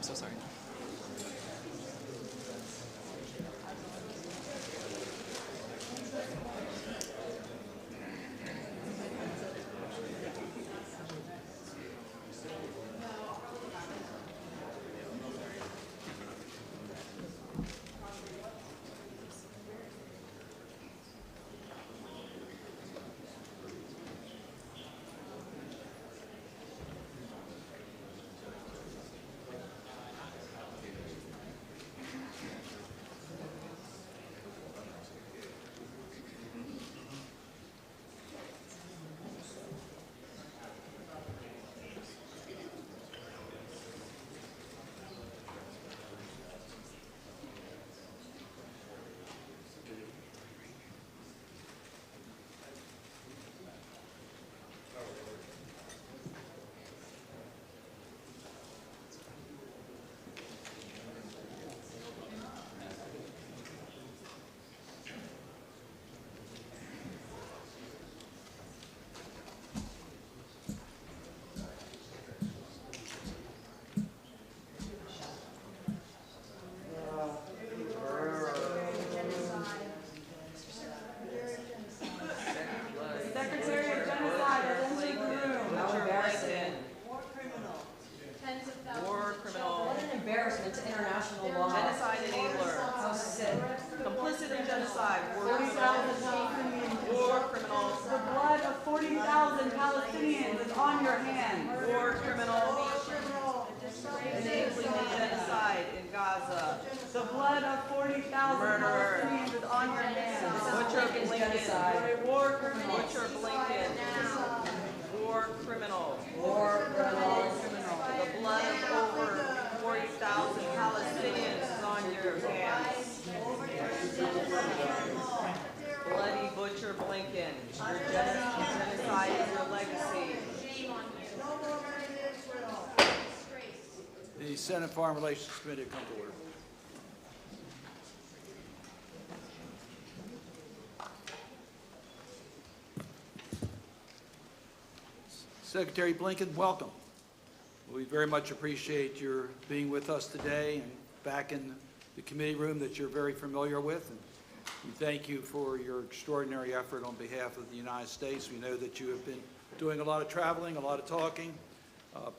I'm so sorry. Palestinians is on your hands. War criminal. Enabling genocide in Gaza. The blood of 40,000 Palestinians is on your hands. Butcher Blinken. War criminal. Butcher Blinken. War criminal. War criminal. The blood of over 40,000 Palestinians is on your hands. Bloody Butcher Blinken. Your genocide is your legacy. The Senate Foreign Relations Committee come to order. Secretary Blinken, welcome. We very much appreciate your being with us today and back in the committee room that you're very familiar with. And we thank you for your extraordinary effort on behalf of the United States. We know that you have been doing a lot of traveling, a lot of talking,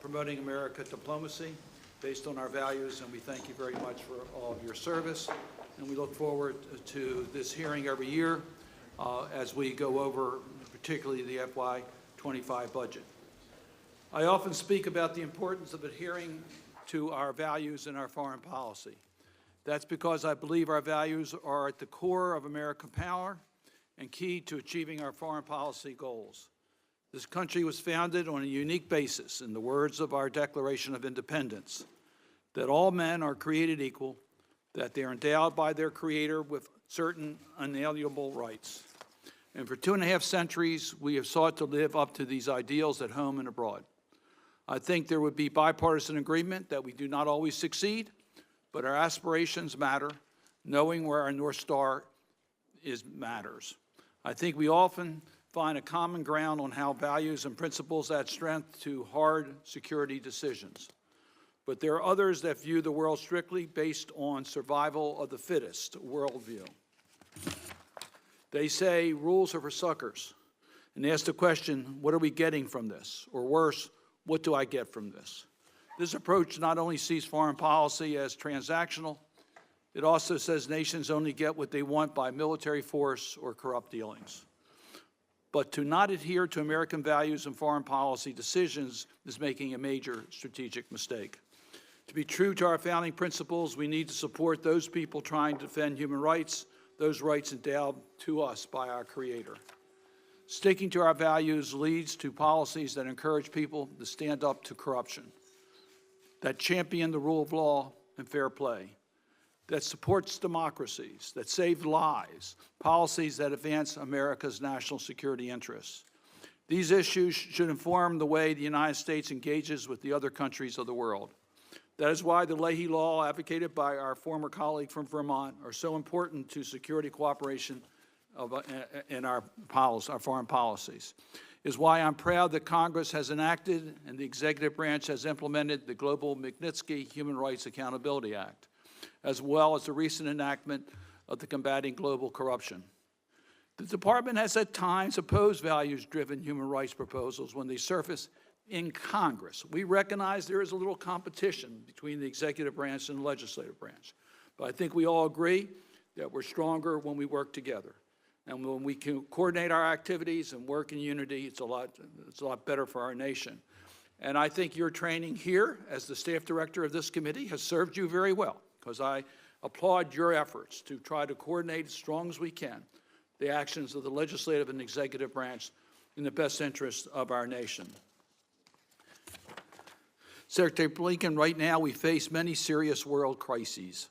promoting American diplomacy based on our values, and we thank you very much for all of your service. And we look forward to this hearing every year as we go over particularly the FY25 budget. I often speak about the importance of adhering to our values in our foreign policy. That's because I believe our values are at the core of American power and key to achieving our foreign policy goals. This country was founded on a unique basis, in the words of our Declaration of Independence, that all men are created equal, that they are endowed by their Creator with certain unalienable rights. And for 2.5 centuries, we have sought to live up to these ideals at home and abroad. I think there would be bipartisan agreement that we do not always succeed, but our aspirations matter. Knowing where our North Star is matters. I think we often find a common ground on how values and principles add strength to hard security decisions. But there are others that view the world strictly based on survival of the fittest worldview. They say rules are for suckers, and ask the question, what are we getting from this? Or worse, what do I get from this? This approach not only sees foreign policy as transactional, it also says nations only get what they want by military force or corrupt dealings. But to not adhere to American values and foreign policy decisions is making a major strategic mistake. To be true to our founding principles, we need to support those people trying to defend human rights, those rights endowed to us by our Creator. Sticking to our values leads to policies that encourage people to stand up to corruption, that champion the rule of law and fair play, that supports democracies, that save lives, policies that advance America's national security interests. These issues should inform the way the United States engages with the other countries of the world. That is why the Leahy Law advocated by our former colleague from Vermont are so important to security cooperation in our foreign policies. is why I'm proud that Congress has enacted and the executive branch has implemented the Global Magnitsky Human Rights Accountability Act, as well as the recent enactment of the Combating Global Corruption. The Department has at times opposed values-driven human rights proposals when they surface in Congress. We recognize there is a little competition between the executive branch and the legislative branch, but I think we all agree that we're stronger when we work together. And when we can coordinate our activities and work in unity, it's a lot better for our nation. And I think your training here as the staff director of this committee has served you very well, because I applaud your efforts to try to coordinate as strong as we can the actions of the legislative and executive branch in the best interest of our nation. Secretary Blinken, right now we face many serious world crises.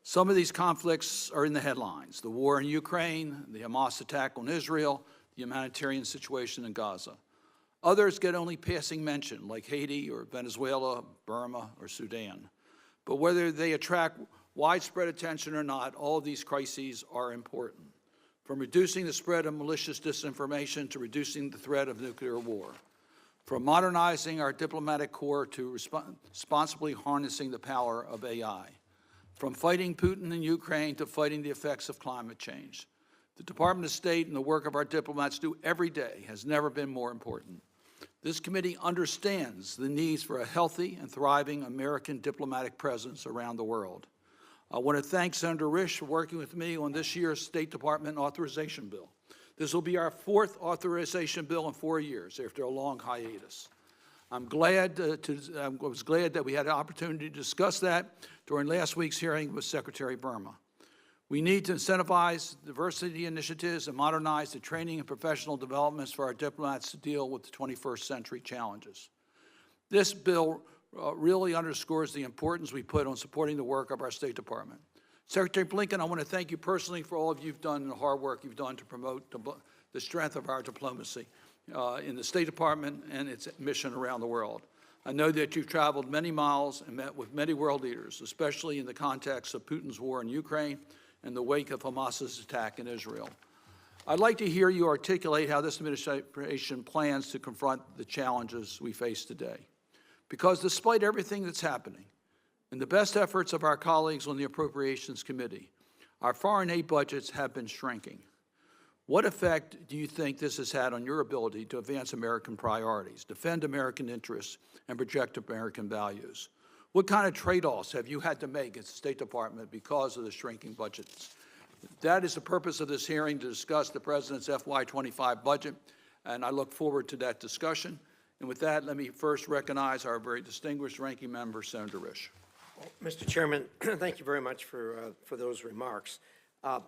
Some of these conflicts are in the headlines: the war in Ukraine, the Hamas attack on Israel, the humanitarian situation in Gaza. Others get only passing mention, like Haiti or Venezuela, Burma, or Sudan. But whether they attract widespread attention or not, all of these crises are important, from reducing the spread of malicious disinformation to reducing the threat of nuclear war, from modernizing our diplomatic corps to responsibly harnessing the power of AI. From fighting Putin in Ukraine to fighting the effects of climate change. The Department of State and the work of our diplomats do every day has never been more important. This committee understands the needs for a healthy and thriving American diplomatic presence around the world. I want to thank Senator Risch for working with me on this year's State Department authorization bill. This will be our fourth authorization bill in 4 years after a long hiatus. I was glad that we had an opportunity to discuss that during last week's hearing with Secretary Burma. We need to incentivize diversity initiatives and modernize the training and professional developments for our diplomats to deal with the 21st century challenges. This bill really underscores the importance we put on supporting the work of our State Department. Secretary Blinken, I want to thank you personally for all of you've done and the hard work you've done to promote the strength of our diplomacy in the State Department and its mission around the world. I know that you've traveled many miles and met with many world leaders, especially in the context of Putin's war in Ukraine and the wake of Hamas's attack in Israel. I'd like to hear you articulate how this administration plans to confront the challenges we face today. Because despite everything that's happening and the best efforts of our colleagues on the Appropriations Committee, our foreign aid budgets have been shrinking. What effect do you think this has had on your ability to advance American priorities, defend American interests, and project American values? What kind of trade-offs have you had to make as the State Department because of the shrinking budgets? That is the purpose of this hearing, to discuss the President's FY25 budget, and I look forward to that discussion. And with that, let me first recognize our very distinguished ranking member, Senator Risch. Well, Mr. Chairman, thank you very much for those remarks.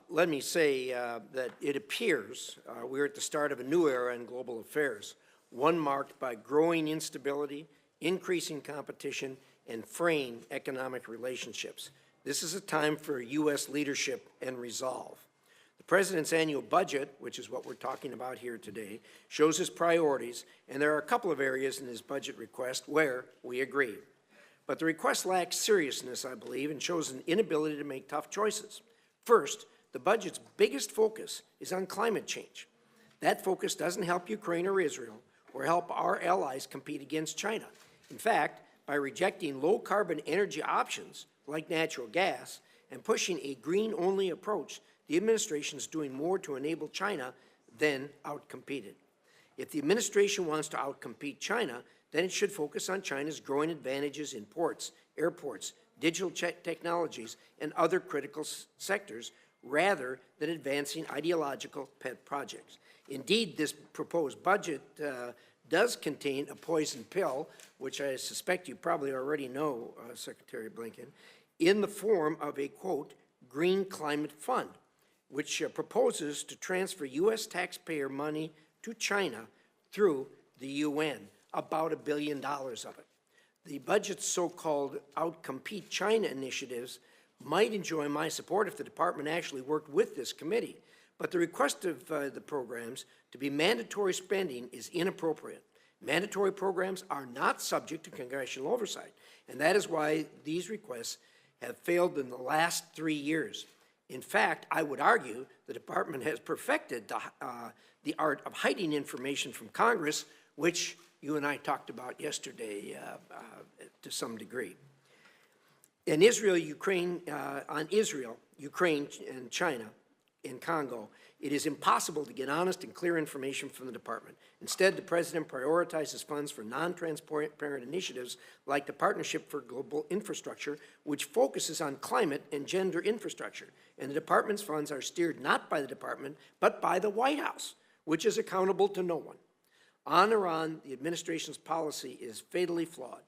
Let me say that it appears we're at the start of a new era in global affairs, one marked by growing instability, increasing competition, and fraying economic relationships. This is a time for U.S. leadership and resolve. The President's annual budget, which is what we're talking about here today, shows his priorities, and there are a couple of areas in his budget request where we agree. But the request lacks seriousness, I believe, and shows an inability to make tough choices. First, the budget's biggest focus is on climate change. That focus doesn't help Ukraine or Israel or help our allies compete against China. In fact, by rejecting low-carbon energy options like natural gas and pushing a green-only approach, the administration is doing more to enable China than outcompete it. If the administration wants to outcompete China, then it should focus on China's growing advantages in ports, airports, digital technologies, and other critical sectors, rather than advancing ideological pet projects. Indeed, this proposed budget does contain a poison pill, which I suspect you probably already know, Secretary Blinken, in the form of a, quote, green climate fund, which proposes to transfer U.S. taxpayer money to China through the UN, about $1 billion of it. The budget's so-called outcompete China initiatives might enjoy my support if the department actually worked with this committee, but the request of the programs to be mandatory spending is inappropriate. Mandatory programs are not subject to congressional oversight, and that is why these requests have failed in the last 3 years. In fact, I would argue the department has perfected the art of hiding information from Congress, which you and I talked about yesterday to some degree. In Israel, Ukraine, Ukraine, and China, in Congo, it is impossible to get honest and clear information from the department. Instead, the president prioritizes funds for non-transparent initiatives like the Partnership for Global Infrastructure, which focuses on climate and gender infrastructure. And the department's funds are steered not by the department, but by the White House, which is accountable to no one. On Iran, the administration's policy is fatally flawed.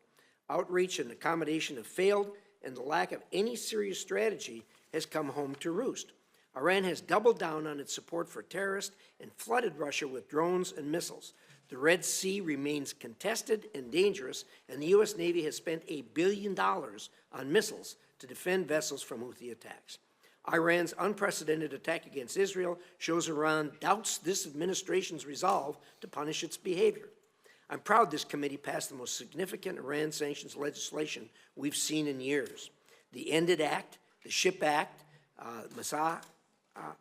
Outreach and accommodation have failed, and the lack of any serious strategy has come home to roost. Iran has doubled down on its support for terrorists and flooded Russia with drones and missiles. The Red Sea remains contested and dangerous, and the U.S. Navy has spent $1 billion on missiles to defend vessels from Houthi attacks. Iran's unprecedented attack against Israel shows Iran doubts this administration's resolve to punish its behavior. I'm proud this committee passed the most significant Iran sanctions legislation we've seen in years. The Ended Act, the SHIP Act, Massa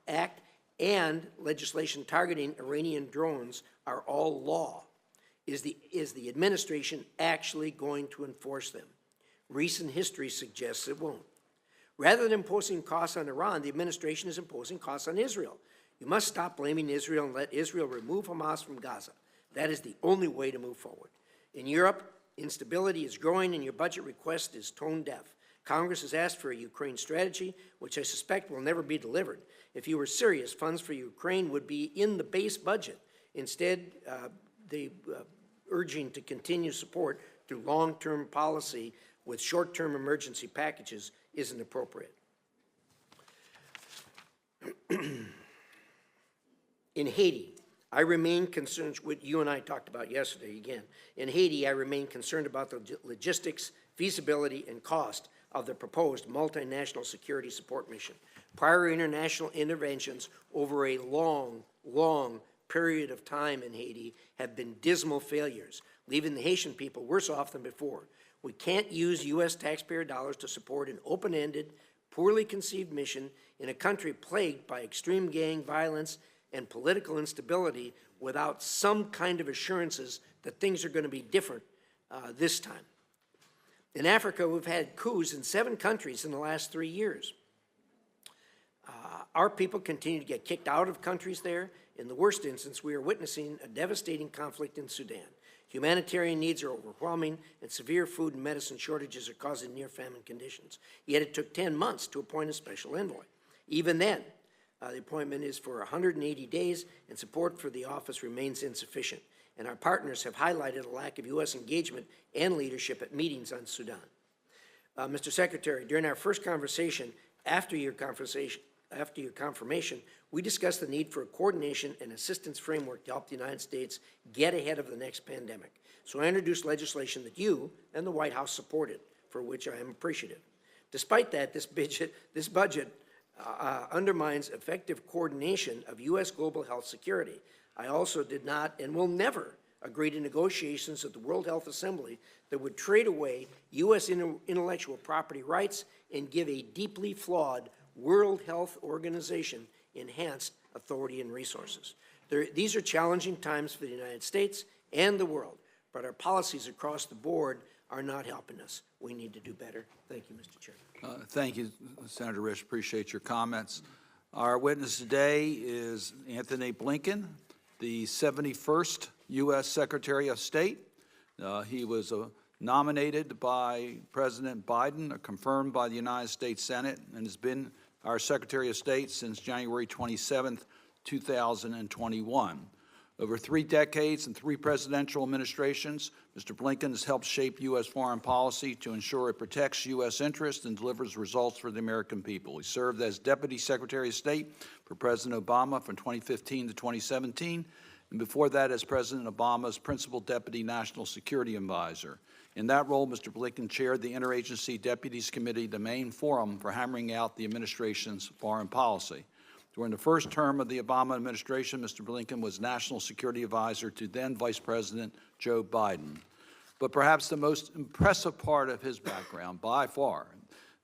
Act, and legislation targeting Iranian drones are all law. Is the administration actually going to enforce them? Recent history suggests it won't. Rather than imposing costs on Iran, the administration is imposing costs on Israel. You must stop blaming Israel and let Israel remove Hamas from Gaza. That is the only way to move forward. In Europe, instability is growing and your budget request is tone deaf. Congress has asked for a Ukraine strategy, which I suspect will never be delivered. If you were serious, funds for Ukraine would be in the base budget. Instead, urging to continue support through long-term policy with short-term emergency packages isn't appropriate. In Haiti, I remain concerned, what you and I talked about yesterday again. In Haiti, I remain concerned about the logistics, feasibility, and cost of the proposed multinational security support mission. Prior international interventions over a long period of time in Haiti have been dismal failures, leaving the Haitian people worse off than before. We can't use U.S. taxpayer dollars to support an open-ended, poorly conceived mission in a country plagued by extreme gang violence and political instability without some kind of assurances that things are going to be different this time. In Africa, we've had coups in 7 countries in the last 3 years. Our people continue to get kicked out of countries there. In the worst instance, we are witnessing a devastating conflict in Sudan. Humanitarian needs are overwhelming, and severe food and medicine shortages are causing near-famine conditions. Yet it took 10 months to appoint a special envoy. Even then, the appointment is for 180 days, and support for the office remains insufficient. And our partners have highlighted a lack of U.S. engagement and leadership at meetings on Sudan. Mr. Secretary, during our first conversation, after your confirmation, we discussed the need for a coordination and assistance framework to help the United States get ahead of the next pandemic. So I introduced legislation that you and the White House supported, for which I am appreciative. Despite that, this budget undermines effective coordination of U.S. global health security. I also did not and will never agree to negotiations at the World Health Assembly that would trade away U.S. intellectual property rights and give a deeply flawed World Health Organization enhanced authority and resources. These are challenging times for the United States and the world, but our policies across the board are not helping us. We need to do better. Thank you, Mr. Chairman. Thank you, Senator Risch. Appreciate your comments. Our witness today is Antony Blinken, the 71st U.S. Secretary of State. He was nominated by President Biden, confirmed by the United States Senate, and has been our Secretary of State since January 27, 2021. Over 3 decades and 3 presidential administrations, Mr. Blinken has helped shape U.S. foreign policy to ensure it protects U.S. interests and delivers results for the American people. He served as Deputy Secretary of State for President Obama from 2015 to 2017, and before that as President Obama's Principal Deputy National Security Advisor. In that role, Mr. Blinken chaired the Interagency Deputies Committee, the main forum for hammering out the administration's foreign policy. During the first term of the Obama administration, Mr. Blinken was National Security Advisor to then Vice President Joe Biden. But perhaps the most impressive part of his background, by far,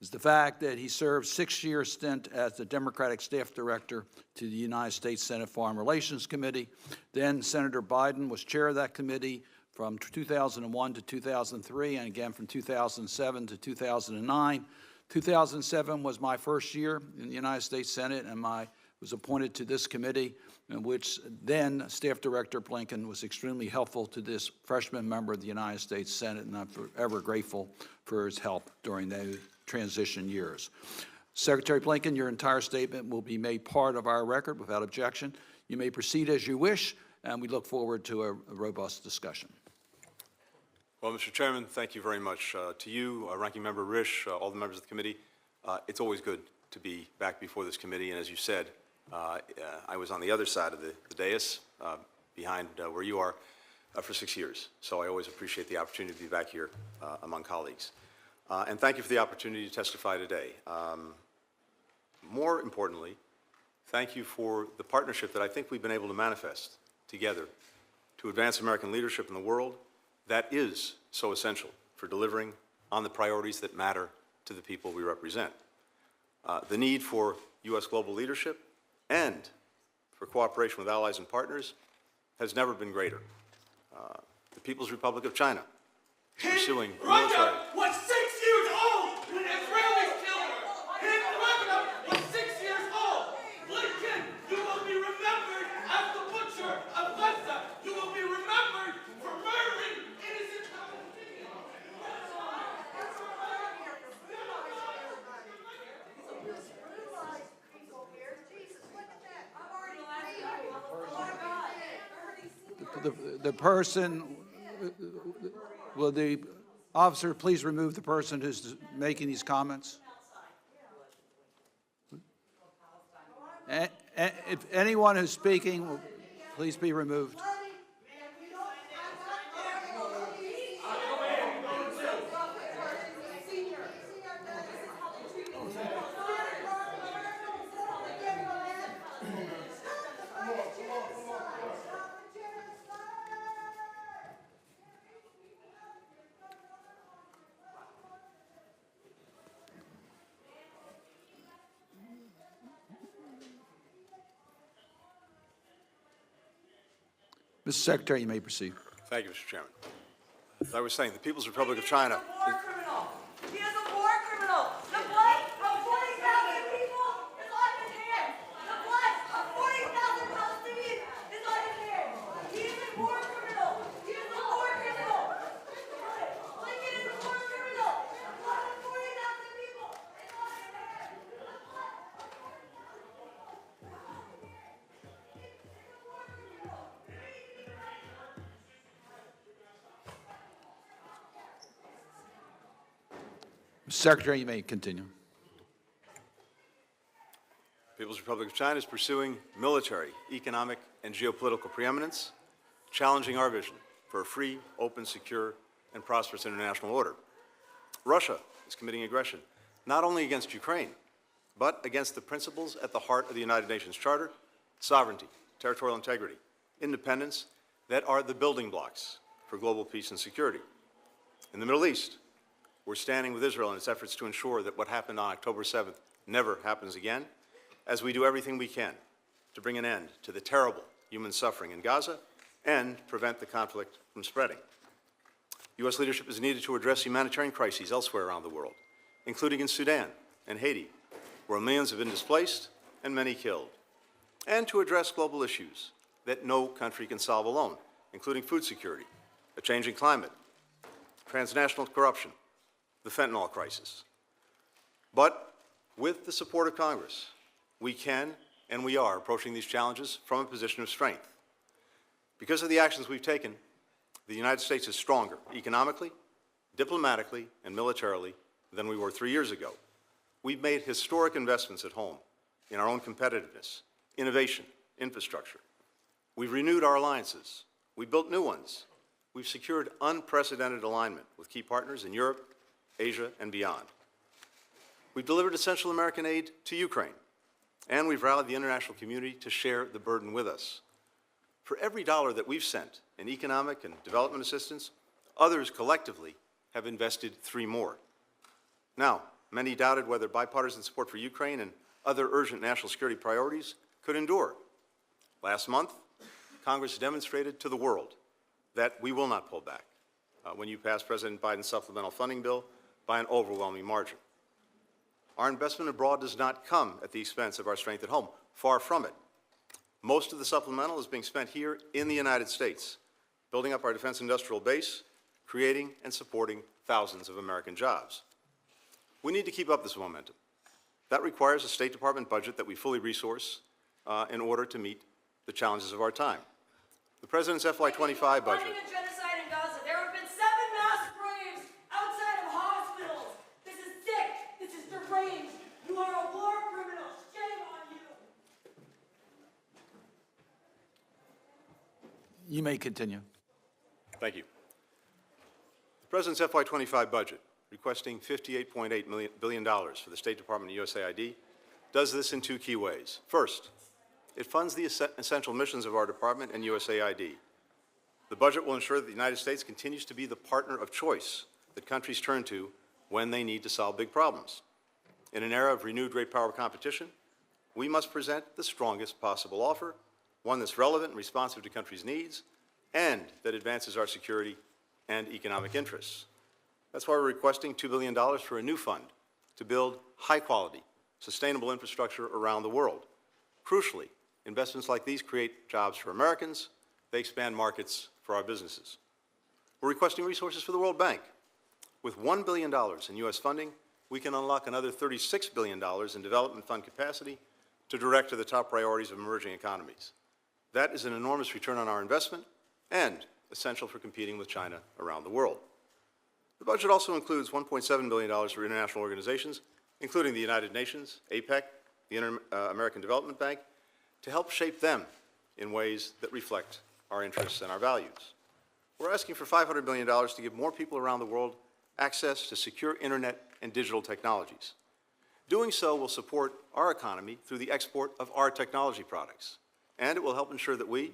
is the fact that he served 6-year stint as the Democratic Staff Director to the United States Senate Foreign Relations Committee. Then Senator Biden was chair of that committee from 2001 to 2003, and again from 2007 to 2009. 2007 was my first year in the United States Senate, and I was appointed to this committee, in which then Staff Director Blinken was extremely helpful to this freshman member of the United States Senate, and I'm forever grateful for his help during those transition years. Secretary Blinken, your entire statement will be made part of our record without objection. You may proceed as you wish, and we look forward to a robust discussion. Well, Mr. Chairman, thank you very much. To you, Ranking Member Risch, all the members of the committee, it's always good to be back before this committee, and as you said, I was on the other side of the dais, behind where you are, for 6 years. So I always appreciate the opportunity to be back here among colleagues. And thank you for the opportunity to testify today. More importantly, thank you for the partnership that I think we've been able to manifest together to advance American leadership in the world that is so essential for delivering on the priorities that matter to the people we represent. The need for U.S. global leadership and for cooperation with allies and partners has never been greater. The People's Republic of China is pursuing military... was 6 years old when Israelis killed her. His Rafah was 6 years old. Blinken, you will be remembered as the butcher of Gaza. You will be remembered for murdering innocent Palestinians. The person, will the officer please remove the person who's making these comments? If anyone who's speaking, will please be removed. Mr. Secretary, you may proceed. Thank you, Mr. Chairman. As I was saying, the People's Republic of China... He is a war criminal. He is a war criminal. The blood of 40,000 people is on his hands. The blood of 40,000 Palestinians is on his hands. He is a war criminal. He is a war criminal. Blinken is a war criminal. The blood of 40,000 people is on his hands. The blood of 40,000 people. Mr. Secretary, you may continue. The People's Republic of China is pursuing military, economic, and geopolitical preeminence, challenging our vision for a free, open, secure, and prosperous international order. Russia is committing aggression, not only against Ukraine, but against the principles at the heart of the United Nations Charter: sovereignty, territorial integrity, independence, that are the building blocks for global peace and security. In the Middle East, we're standing with Israel in its efforts to ensure that what happened on October 7th never happens again, as we do everything we can to bring an end to the terrible human suffering in Gaza and prevent the conflict from spreading. U.S. leadership is needed to address humanitarian crises elsewhere around the world, including in Sudan and Haiti, where millions have been displaced and many killed, and to address global issues that no country can solve alone, including food security, a changing climate, transnational corruption, the fentanyl crisis. But with the support of Congress, we can and we are approaching these challenges from a position of strength. Because of the actions we've taken, the United States is stronger economically, diplomatically, and militarily than we were 3 years ago. We've made historic investments at home in our own competitiveness, innovation, infrastructure. We've renewed our alliances. We've built new ones. We've secured unprecedented alignment with key partners in Europe, Asia, and beyond. We've delivered essential American aid to Ukraine, and we've rallied the international community to share the burden with us. For every dollar that we've sent in economic and development assistance, others collectively have invested 3 more. Now, Many doubted whether bipartisan support for Ukraine and other urgent national security priorities could endure. Last month, Congress demonstrated to the world that we will not pull back when you pass President Biden's supplemental funding bill by an overwhelming margin. Our investment abroad does not come at the expense of our strength at home. Far from it. Most of the supplemental is being spent here in the United States, building up our defense industrial base, creating and supporting thousands of American jobs. We need to keep up this momentum. That requires a State Department budget that we fully resource in order to meet the challenges of our time. The President's FY25 budget. Funding a genocide in Gaza. There have been 7 mass graves outside of hospitals. This is sick. This is deranged. You are a war criminal. Shame on you. You may continue. Thank you. The President's FY25 budget, requesting $58.8 billion for the State Department and USAID, does this in 2 key ways. First, it funds the essential missions of our department and USAID. The budget will ensure that the United States continues to be the partner of choice that countries turn to when they need to solve big problems. In an era of renewed great power competition, we must present the strongest possible offer, one that's relevant and responsive to countries' needs, and that advances our security and economic interests. That's why we're requesting $2 billion for a new fund to build high-quality, sustainable infrastructure around the world. Crucially, investments like these create jobs for Americans. They expand markets for our businesses. We're requesting resources for the World Bank. With $1 billion in U.S. funding, we can unlock another $36 billion in development fund capacity to direct to the top priorities of emerging economies. That is an enormous return on our investment and essential for competing with China around the world. The budget also includes $1.7 billion for international organizations, including the United Nations, APEC, the Inter-American Development Bank, to help shape them in ways that reflect our interests and our values. We're asking for $500 million to give more people around the world access to secure internet and digital technologies. Doing so will support our economy through the export of our technology products, and it will help ensure that we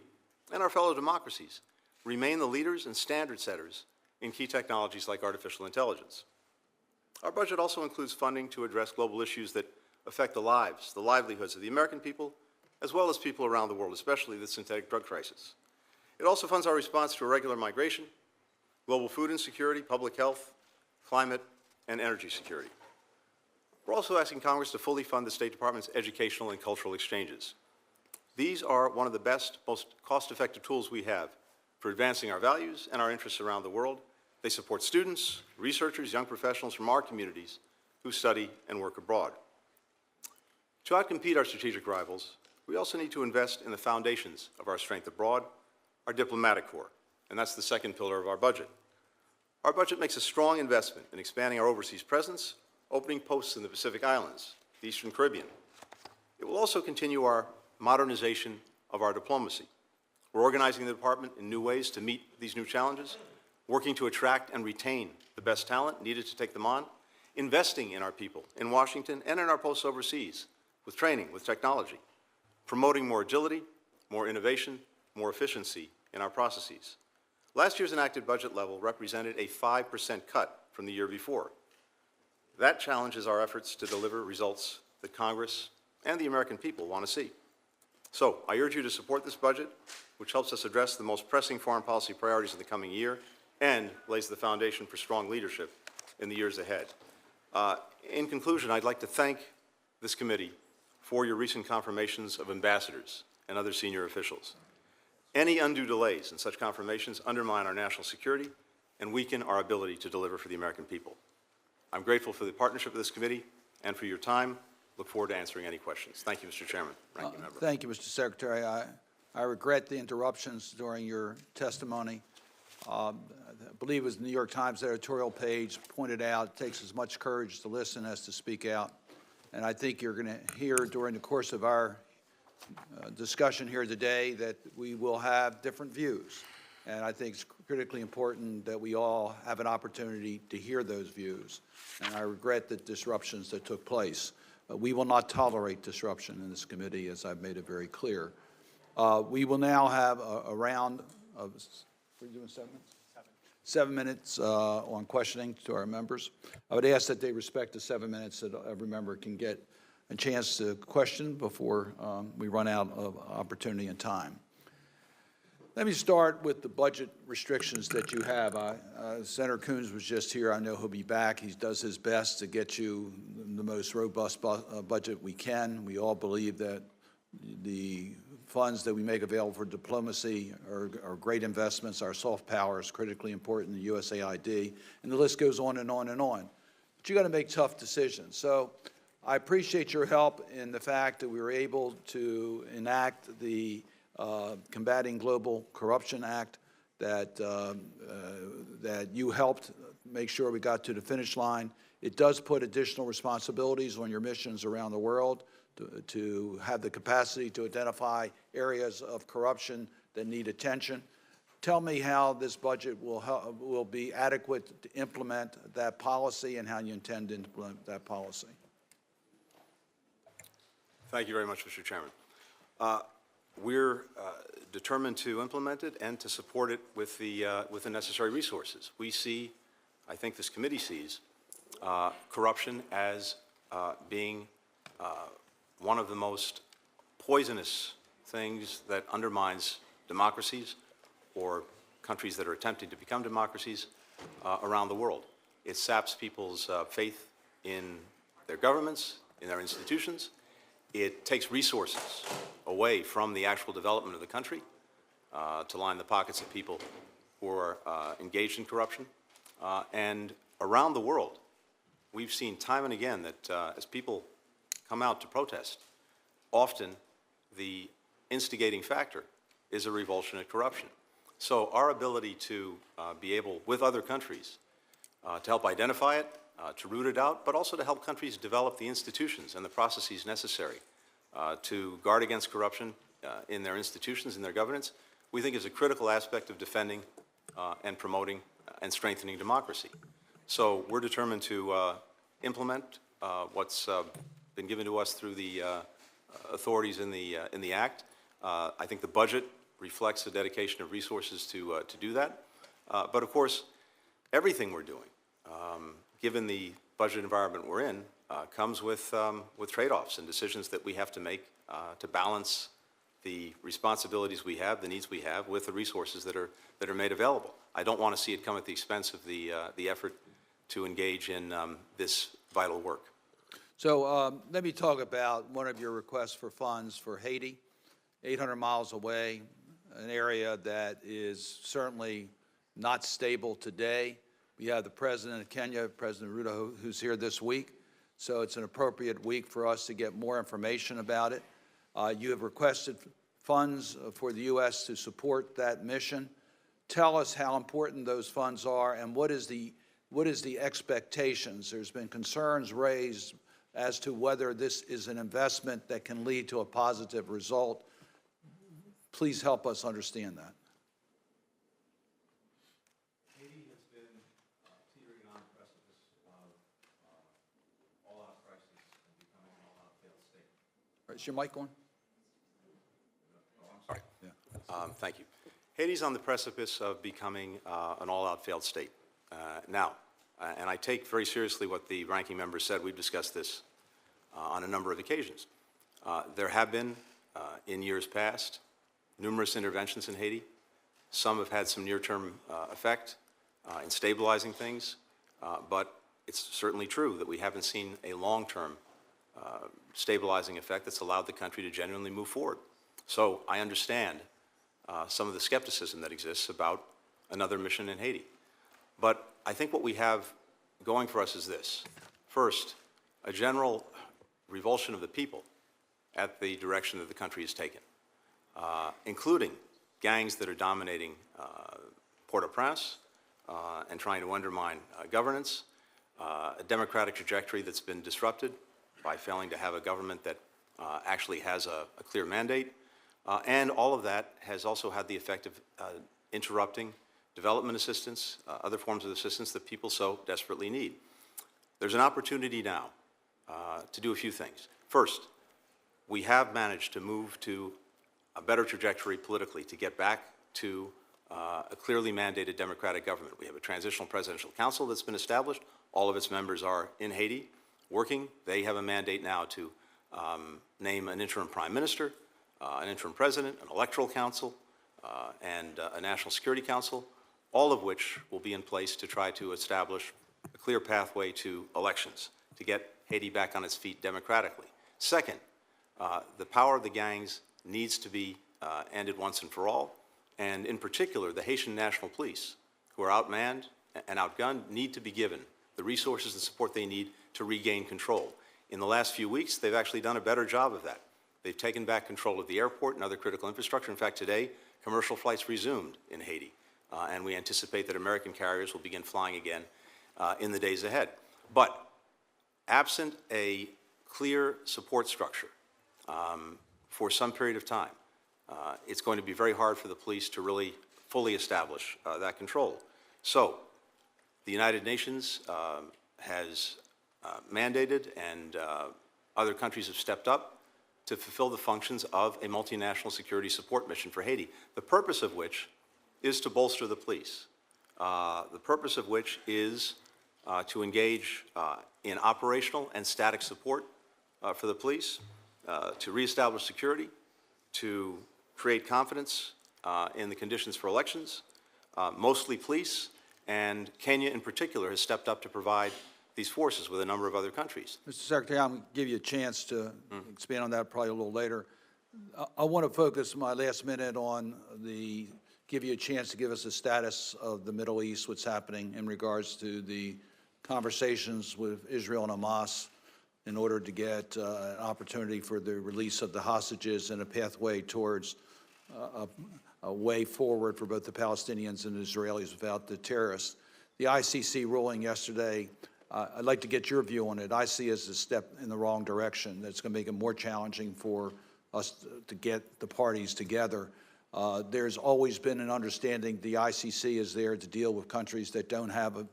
and our fellow democracies remain the leaders and standard setters in key technologies like artificial intelligence. Our budget also includes funding to address global issues that affect the lives, the livelihoods of the American people, as well as people around the world, especially the synthetic drug crisis. It also funds our response to irregular migration, global food insecurity, public health, climate, and energy security. We're also asking Congress to fully fund the State Department's educational and cultural exchanges. These are one of the best, most cost-effective tools we have for advancing our values and our interests around the world. They support students, researchers, young professionals from our communities who study and work abroad. To outcompete our strategic rivals, we also need to invest in the foundations of our strength abroad, our diplomatic corps, and that's the second pillar of our budget. Our budget makes a strong investment in expanding our overseas presence, opening posts in the Pacific Islands, the Eastern Caribbean. It will also continue our modernization of our diplomacy. We're organizing the department in new ways to meet these new challenges, working to attract and retain the best talent needed to take them on, investing in our people in Washington and in our posts overseas, with training, with technology, promoting more agility, more innovation, more efficiency in our processes. Last year's enacted budget level represented a 5% cut from the year before. That challenges our efforts to deliver results that Congress and the American people want to see. So I urge you to support this budget, which helps us address the most pressing foreign policy priorities in the coming year and lays the foundation for strong leadership in the years ahead. In conclusion, I'd like to thank this committee for your recent confirmations of ambassadors and other senior officials. Any undue delays in such confirmations undermine our national security and weaken our ability to deliver for the American people. I'm grateful for the partnership of this committee and for your time. Look forward to answering any questions. Thank you, Mr. Chairman. Ranking member. Thank you, Mr. Secretary. I regret the interruptions during your testimony. I believe it was the New York Times editorial page pointed out it takes as much courage to listen as to speak out. And I think you're going to hear during the course of our discussion here today that we will have different views. And I think it's critically important that we all have an opportunity to hear those views. And I regret the disruptions that took place. We will not tolerate disruption in this committee, as I've made it very clear. We will now have a round of, we're doing 7 minutes? 7 minutes on questioning to our members. I would ask that they respect the 7 minutes that every member can get a chance to question before we run out of opportunity and time. Let me start with the budget restrictions that you have. Senator Coons was just here. I know he'll be back. He does his best to get you the most robust budget we can. We all believe that the funds that we make available for diplomacy are great investments. Our soft power is critically important, the USAID, and the list goes on and on and on. But you got to make tough decisions. So I appreciate your help in the fact that we were able to enact the Combating Global Corruption Act that you helped make sure we got to the finish line. It does put additional responsibilities on your missions around the world to have the capacity to identify areas of corruption that need attention. Tell me how this budget will be adequate to implement that policy and how you intend to implement that policy. Thank you very much, Mr. Chairman. We're determined to implement it and to support it with the necessary resources. We see, I think this committee sees, corruption as being one of the most poisonous things that undermines democracies or countries that are attempting to become democracies around the world. It saps people's faith in their governments, in their institutions. It takes resources away from the actual development of the country to line the pockets of people who are engaged in corruption. And around the world, we've seen time and again that as people come out to protest, often the instigating factor is a revulsion at corruption. So our ability to be able, with other countries, to help identify it, to root it out, but also to help countries develop the institutions and the processes necessary to guard against corruption in their institutions, in their governance, we think is a critical aspect of defending and promoting and strengthening democracy. So we're determined to implement what's been given to us through the authorities in the Act. I think the budget reflects the dedication of resources to do that. But of course, everything we're doing, given the budget environment we're in, comes with trade-offs and decisions that we have to make to balance the responsibilities we have, the needs we have, with the resources that are made available. I don't want to see it come at the expense of the effort to engage in this vital work. So let me talk about one of your requests for funds for Haiti, 800 miles away, an area that is certainly not stable today. We have the President of Kenya, President Ruto, who's here this week, so it's an appropriate week for us to get more information about it. You have requested funds for the U.S. to support that mission. Tell us how important those funds are and what is the expectations. There's been concerns raised as to whether this is an investment that can lead to a positive result. Please help us understand that. Haiti has been teetering on the precipice of all-out crisis and becoming an all-out failed state. Is your mic on? Oh, I'm sorry. Yeah. Thank you. Haiti's on the precipice of becoming an all-out failed state. Now, and I take very seriously what the ranking member said. We've discussed this on a number of occasions. There have been, in years past, numerous interventions in Haiti. Some have had some near-term effect in stabilizing things, but it's certainly true that we haven't seen a long-term stabilizing effect that's allowed the country to genuinely move forward. So I understand some of the skepticism that exists about another mission in Haiti. But I think what we have going for us is this. First, a general revulsion of the people at the direction that the country has taken, including gangs that are dominating Port-au-Prince and trying to undermine governance, a democratic trajectory that's been disrupted by failing to have a government that actually has a clear mandate, and all of that has also had the effect of interrupting development assistance, other forms of assistance that people so desperately need. There's an opportunity now to do a few things. First, we have managed to move to a better trajectory politically to get back to a clearly mandated democratic government. We have a transitional presidential council that's been established. All of its members are in Haiti working. They have a mandate now to name an interim prime minister, an interim president, an electoral council, and a national security council, all of which will be in place to try to establish a clear pathway to elections, to get Haiti back on its feet democratically. Second, the power of the gangs needs to be ended once and for all, and in particular, the Haitian National Police, who are outmanned and outgunned, need to be given the resources and support they need to regain control. In the last few weeks, they've actually done a better job of that. They've taken back control of the airport and other critical infrastructure. In fact, today, commercial flights resumed in Haiti, and we anticipate that American carriers will begin flying again in the days ahead. But absent a clear support structure for some period of time, it's going to be very hard for the police to really fully establish that control. So the United Nations has mandated, and other countries have stepped up to fulfill the functions of a multinational security support mission for Haiti, the purpose of which is to bolster the police, the purpose of which is to engage in operational and static support for the police, to reestablish security, to create confidence in the conditions for elections, mostly police, and Kenya in particular has stepped up to provide these forces with a number of other countries. Mr. Secretary, I'm going to give you a chance to expand on that probably a little later. I want to focus my last minute on give you a chance to give us a status of the Middle East, what's happening in regards to the conversations with Israel and Hamas in order to get an opportunity for the release of the hostages and a pathway towards a way forward for both the Palestinians and the Israelis without the terrorists. The ICC ruling yesterday, I'd like to get your view on it. I see it as a step in the wrong direction. That's going to make it more challenging for us to get the parties together. There's always been an understanding the ICC is there to deal with countries that don't have an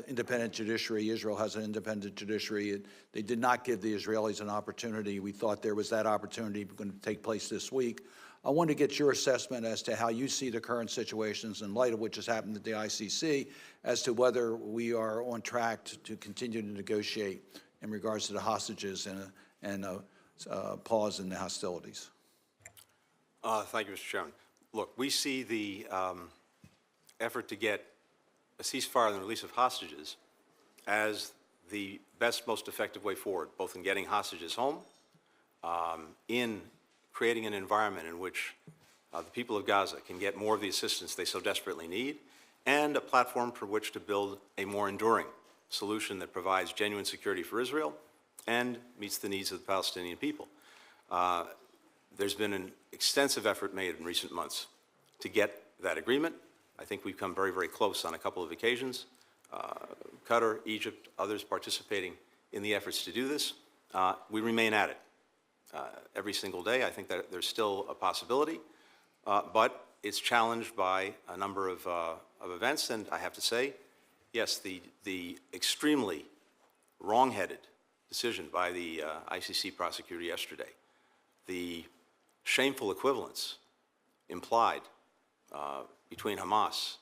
independent judiciary. Israel has an independent judiciary. They did not give the Israelis an opportunity. We thought there was that opportunity going to take place this week. I want to get your assessment as to how you see the current situations in light of what just happened at the ICC, as to whether we are on track to continue to negotiate in regards to the hostages and a pause in the hostilities. Thank you, Mr. Chairman. Look, we see the effort to get a ceasefire and the release of hostages as the best, most effective way forward, both in getting hostages home, in creating an environment in which the people of Gaza can get more of the assistance they so desperately need, and a platform for which to build a more enduring solution that provides genuine security for Israel and meets the needs of the Palestinian people. There's been an extensive effort made in recent months to get that agreement. I think we've come very, very close on a couple of occasions. Qatar, Egypt, others participating in the efforts to do this. We remain at it every single day. I think that there's still a possibility, but it's challenged by a number of events, and I have to say, yes, the extremely wrong-headed decision by the ICC prosecutor yesterday, the shameful equivalence implied between Hamas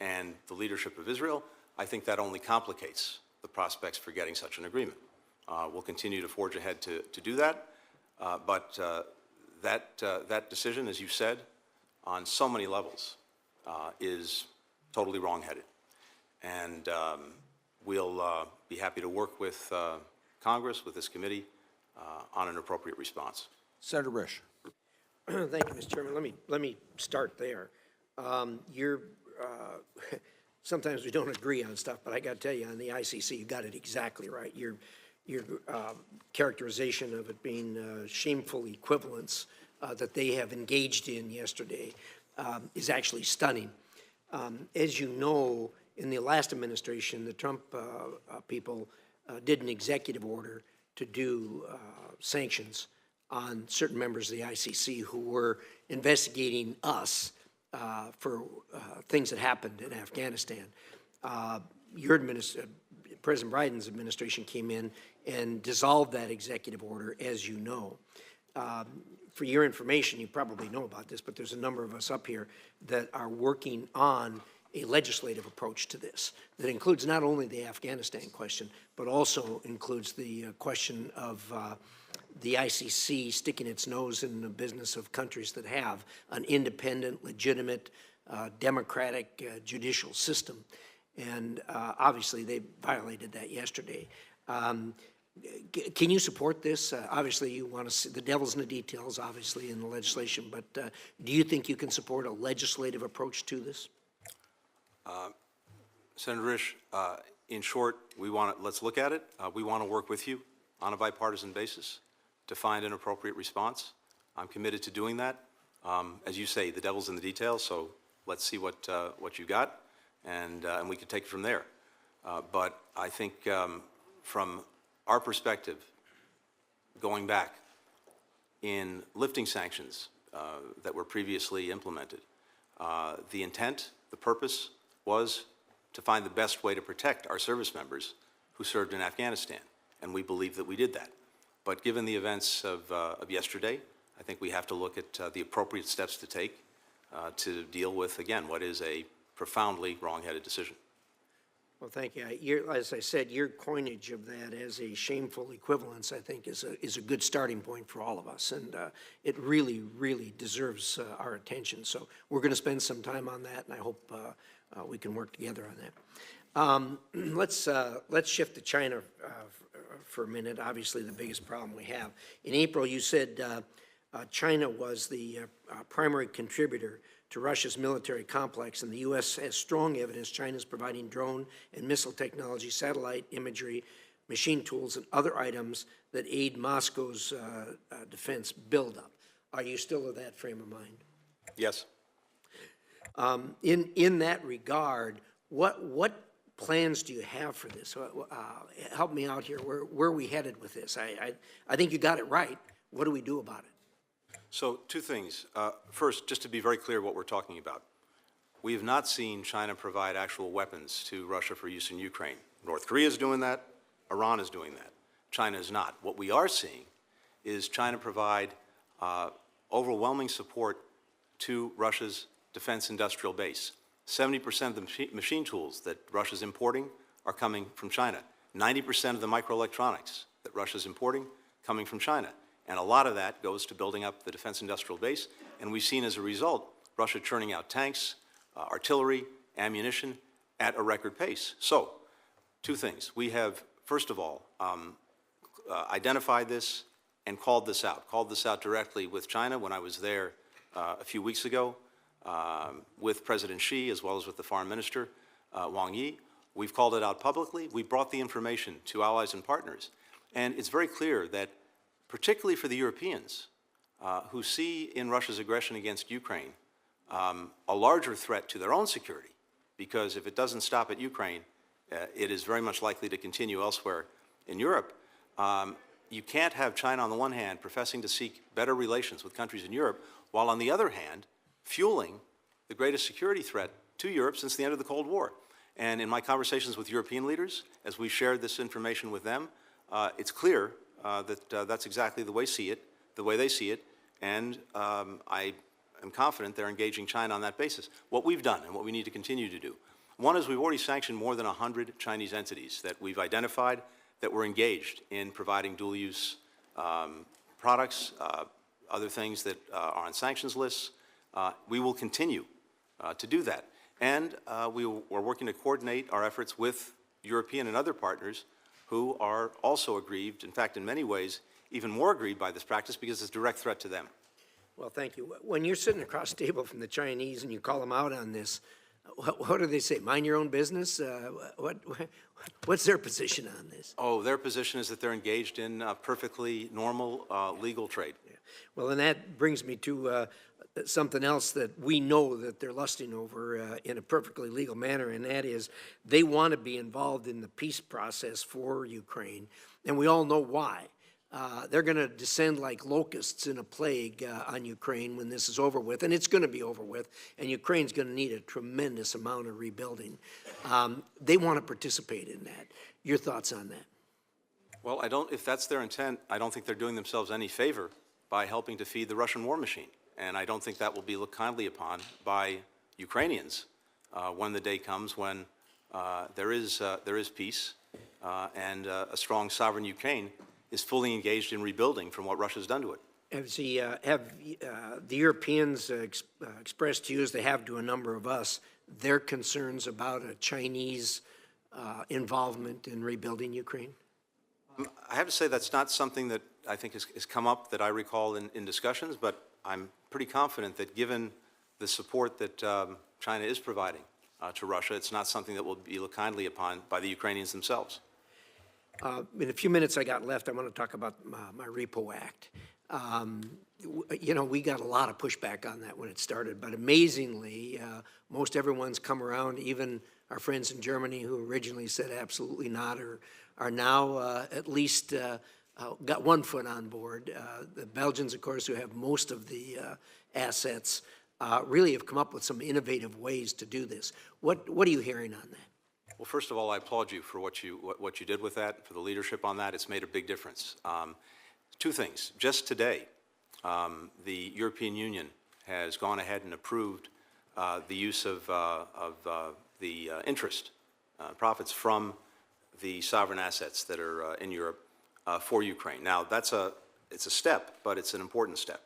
and the leadership of Israel, I think that only complicates the prospects for getting such an agreement. We'll continue to forge ahead to do that, but that decision, as you said, on so many levels is totally wrong-headed. And we'll be happy to work with Congress, with this committee, on an appropriate response. Senator Risch. Thank you, Mr. Chairman. Let me start there. Sometimes we don't agree on stuff, but I got to tell you, on the ICC, you got it exactly right. Your characterization of it being shameful equivalence that they have engaged in yesterday is actually stunning. As you know, in the last administration, the Trump people did an executive order to do sanctions on certain members of the ICC who were investigating us for things that happened in Afghanistan. President Biden's administration came in and dissolved that executive order, as you know. for your information, you probably know about this, but there's a number of us up here that are working on a legislative approach to this that includes not only the Afghanistan question, but also includes the question of the ICC sticking its nose in the business of countries that have an independent, legitimate, democratic judicial system. And obviously, they violated that yesterday. Can you support this? Obviously, you want to see the devil's in the details, obviously, in the legislation, but do you think you can support a legislative approach to this? Senator Risch, in short, let's look at it. We want to work with you on a bipartisan basis to find an appropriate response. I'm committed to doing that. As you say, the devil's in the details, so let's see what you got, and we can take it from there. But I think from our perspective, going back in lifting sanctions that were previously implemented, the intent, the purpose was to find the best way to protect our service members who served in Afghanistan, and we believe that we did that. But given the events of yesterday, I think we have to look at the appropriate steps to take to deal with, again, what is a profoundly wrong-headed decision. Well, thank you. As I said, your coinage of that as a shameful equivalence, I think, is a good starting point for all of us, and it really, really deserves our attention. So we're going to spend some time on that, and I hope we can work together on that. Let's shift to China for a minute. Obviously, the biggest problem we have. In April, you said China was the primary contributor to Russia's military complex, and the U.S. has strong evidence China is providing drone and missile technology, satellite imagery, machine tools, and other items that aid Moscow's defense buildup. Are you still of that frame of mind? Yes. In that regard, what plans do you have for this? Help me out here. Where are we headed with this? I think you got it right. What do we do about it? So two things. First, just to be very clear what we're talking about. We have not seen China provide actual weapons to Russia for use in Ukraine. North Korea is doing that. Iran is doing that. China is not. What we are seeing is China provide overwhelming support to Russia's defense industrial base. 70% of the machine tools that Russia's importing are coming from China. 90% of the microelectronics that Russia's importing coming from China. And a lot of that goes to building up the defense industrial base. And we've seen as a result, Russia churning out tanks, artillery, ammunition at a record pace. So, two things. We have, first of all, identified this and called this out directly with China when I was there a few weeks ago with President Xi as well as with the Foreign Minister, Wang Yi. We've called it out publicly. We brought the information to allies and partners. And it's very clear that particularly for the Europeans, who see in Russia's aggression against Ukraine a larger threat to their own security, because if it doesn't stop at Ukraine, it is very much likely to continue elsewhere in Europe. You can't have China, on the one hand, professing to seek better relations with countries in Europe, while on the other hand, fueling the greatest security threat to Europe since the end of the Cold War. And in my conversations with European leaders, as we shared this information with them, it's clear that that's exactly the way they see it, and I am confident they're engaging China on that basis. What we've done and what we need to continue to do. One is we've already sanctioned more than 100 Chinese entities that we've identified that were engaged in providing dual-use products, other things that are on sanctions lists. We will continue to do that. And we're working to coordinate our efforts with European and other partners who are also aggrieved, in fact, in many ways, even more aggrieved by this practice because it's a direct threat to them. Well, thank you. When you're sitting across the table from the Chinese and you call them out on this, what do they say? Mind your own business? What's their position on this? Oh, their position is that they're engaged in perfectly normal legal trade. Yeah. Well, and that brings me to something else that we know that they're lusting over in a perfectly legal manner, and that is they want to be involved in the peace process for Ukraine, and we all know why. They're going to descend like locusts in a plague on Ukraine when this is over with, and it's going to be over with, and Ukraine's going to need a tremendous amount of rebuilding. They want to participate in that. Your thoughts on that? Well, if that's their intent, I don't think they're doing themselves any favor by helping to feed the Russian war machine. And I don't think that will be looked kindly upon by Ukrainians when the day comes when there is peace and a strong sovereign Ukraine is fully engaged in rebuilding from what Russia's done to it. Have the Europeans expressed to you, as they have to a number of us, their concerns about a Chinese involvement in rebuilding Ukraine? I have to say that's not something that I think has come up that I recall in discussions, but I'm pretty confident that given the support that China is providing to Russia, it's not something that will be looked kindly upon by the Ukrainians themselves. In a few minutes I got left, I want to talk about my Repo Act. You know, we got a lot of pushback on that when it started, but amazingly, most everyone's come around, even our friends in Germany who originally said absolutely not, are now at least got one foot on board. The Belgians, of course, who have most of the assets, really have come up with some innovative ways to do this. What are you hearing on that? Well, first of all, I applaud you for what you did with that, for the leadership on that. It's made a big difference. Two things. Just today, the European Union has gone ahead and approved the use of the interest, profits from the sovereign assets that are in Europe for Ukraine. Now, it's a step, but it's an important step.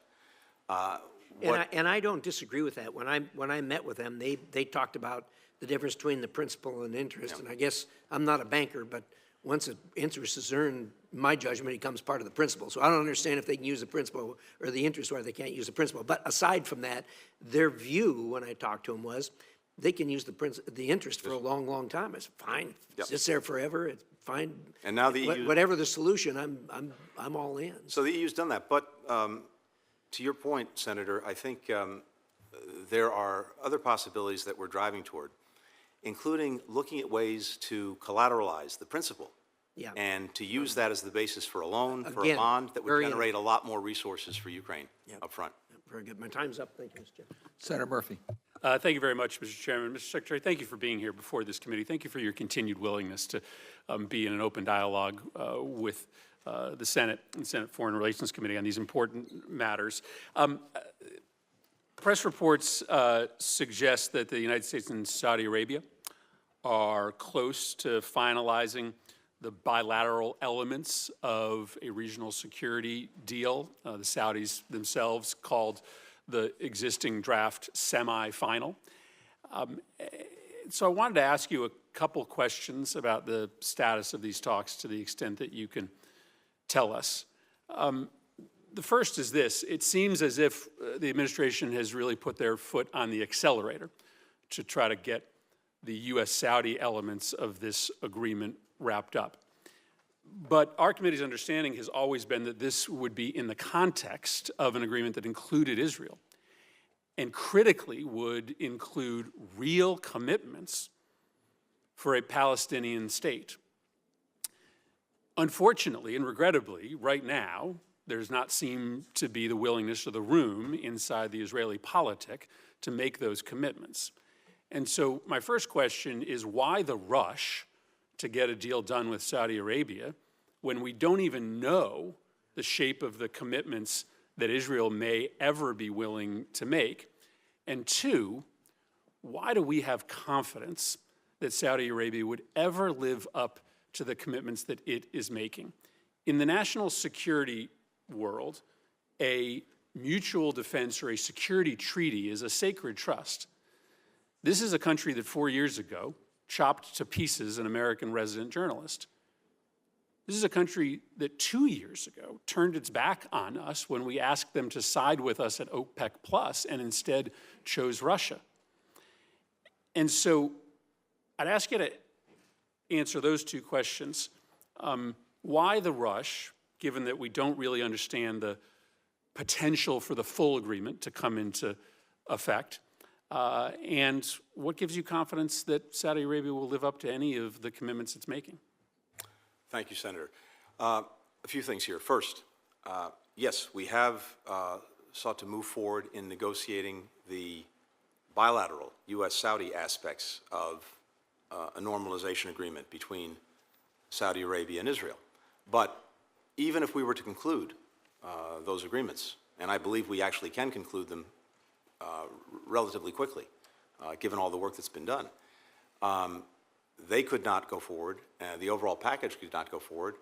And I don't disagree with that. When I met with them, they talked about the difference between the principal and interest. Yeah. And I guess I'm not a banker, but once an interest is earned, in my judgment, it becomes part of the principal. So I don't understand if they can use the principal or the interest where they can't use the principal. But aside from that, their view when I talked to them was they can use the interest for a long, long time. It's fine. Yep. It sits there forever. It's fine. And now the EU, whatever the solution, I'm all in. So the EU's done that. But to your point, Senator, I think there are other possibilities that we're driving toward, including looking at ways to collateralize the principal. Yeah. And to use that as the basis for a loan, for a bond that would generate a lot more resources for Ukraine up front. Very good. My time's up. Thank you, Mr. Chairman. Senator Murphy. Thank you very much, Mr. Chairman. Mr. Secretary, thank you for being here before this committee. Thank you for your continued willingness to be in an open dialogue with the Senate and Senate Foreign Relations Committee on these important matters. Press reports suggest that the United States and Saudi Arabia are close to finalizing the bilateral elements of a regional security deal. The Saudis themselves called the existing draft semi-final. So I wanted to ask you a couple questions about the status of these talks to the extent that you can tell us. The first is this. It seems as if the administration has really put their foot on the accelerator to try to get the U.S.-Saudi elements of this agreement wrapped up. But our committee's understanding has always been that this would be in the context of an agreement that included Israel and critically would include real commitments for a Palestinian state. Unfortunately and regrettably, right now, there does not seem to be the willingness or the room inside the Israeli politic to make those commitments. And so my first question is, why the rush to get a deal done with Saudi Arabia when we don't even know the shape of the commitments that Israel may ever be willing to make? And two, why do we have confidence that Saudi Arabia would ever live up to the commitments that it is making? In the national security world, a mutual defense or a security treaty is a sacred trust. This is a country that 4 years ago chopped to pieces an American resident journalist. This is a country that 2 years ago turned its back on us when we asked them to side with us at OPEC Plus and instead chose Russia. And so I'd ask you to answer those two questions. Why the rush, given that we don't really understand the potential for the full agreement to come into effect? And what gives you confidence that Saudi Arabia will live up to any of the commitments it's making? Thank you, Senator. A few things here. First, yes, we have sought to move forward in negotiating the bilateral U.S.-Saudi aspects of a normalization agreement between Saudi Arabia and Israel. But even if we were to conclude those agreements. And I believe we actually can conclude them relatively quickly, given all the work that's been done. They could not go forward, and the overall package could not go forward,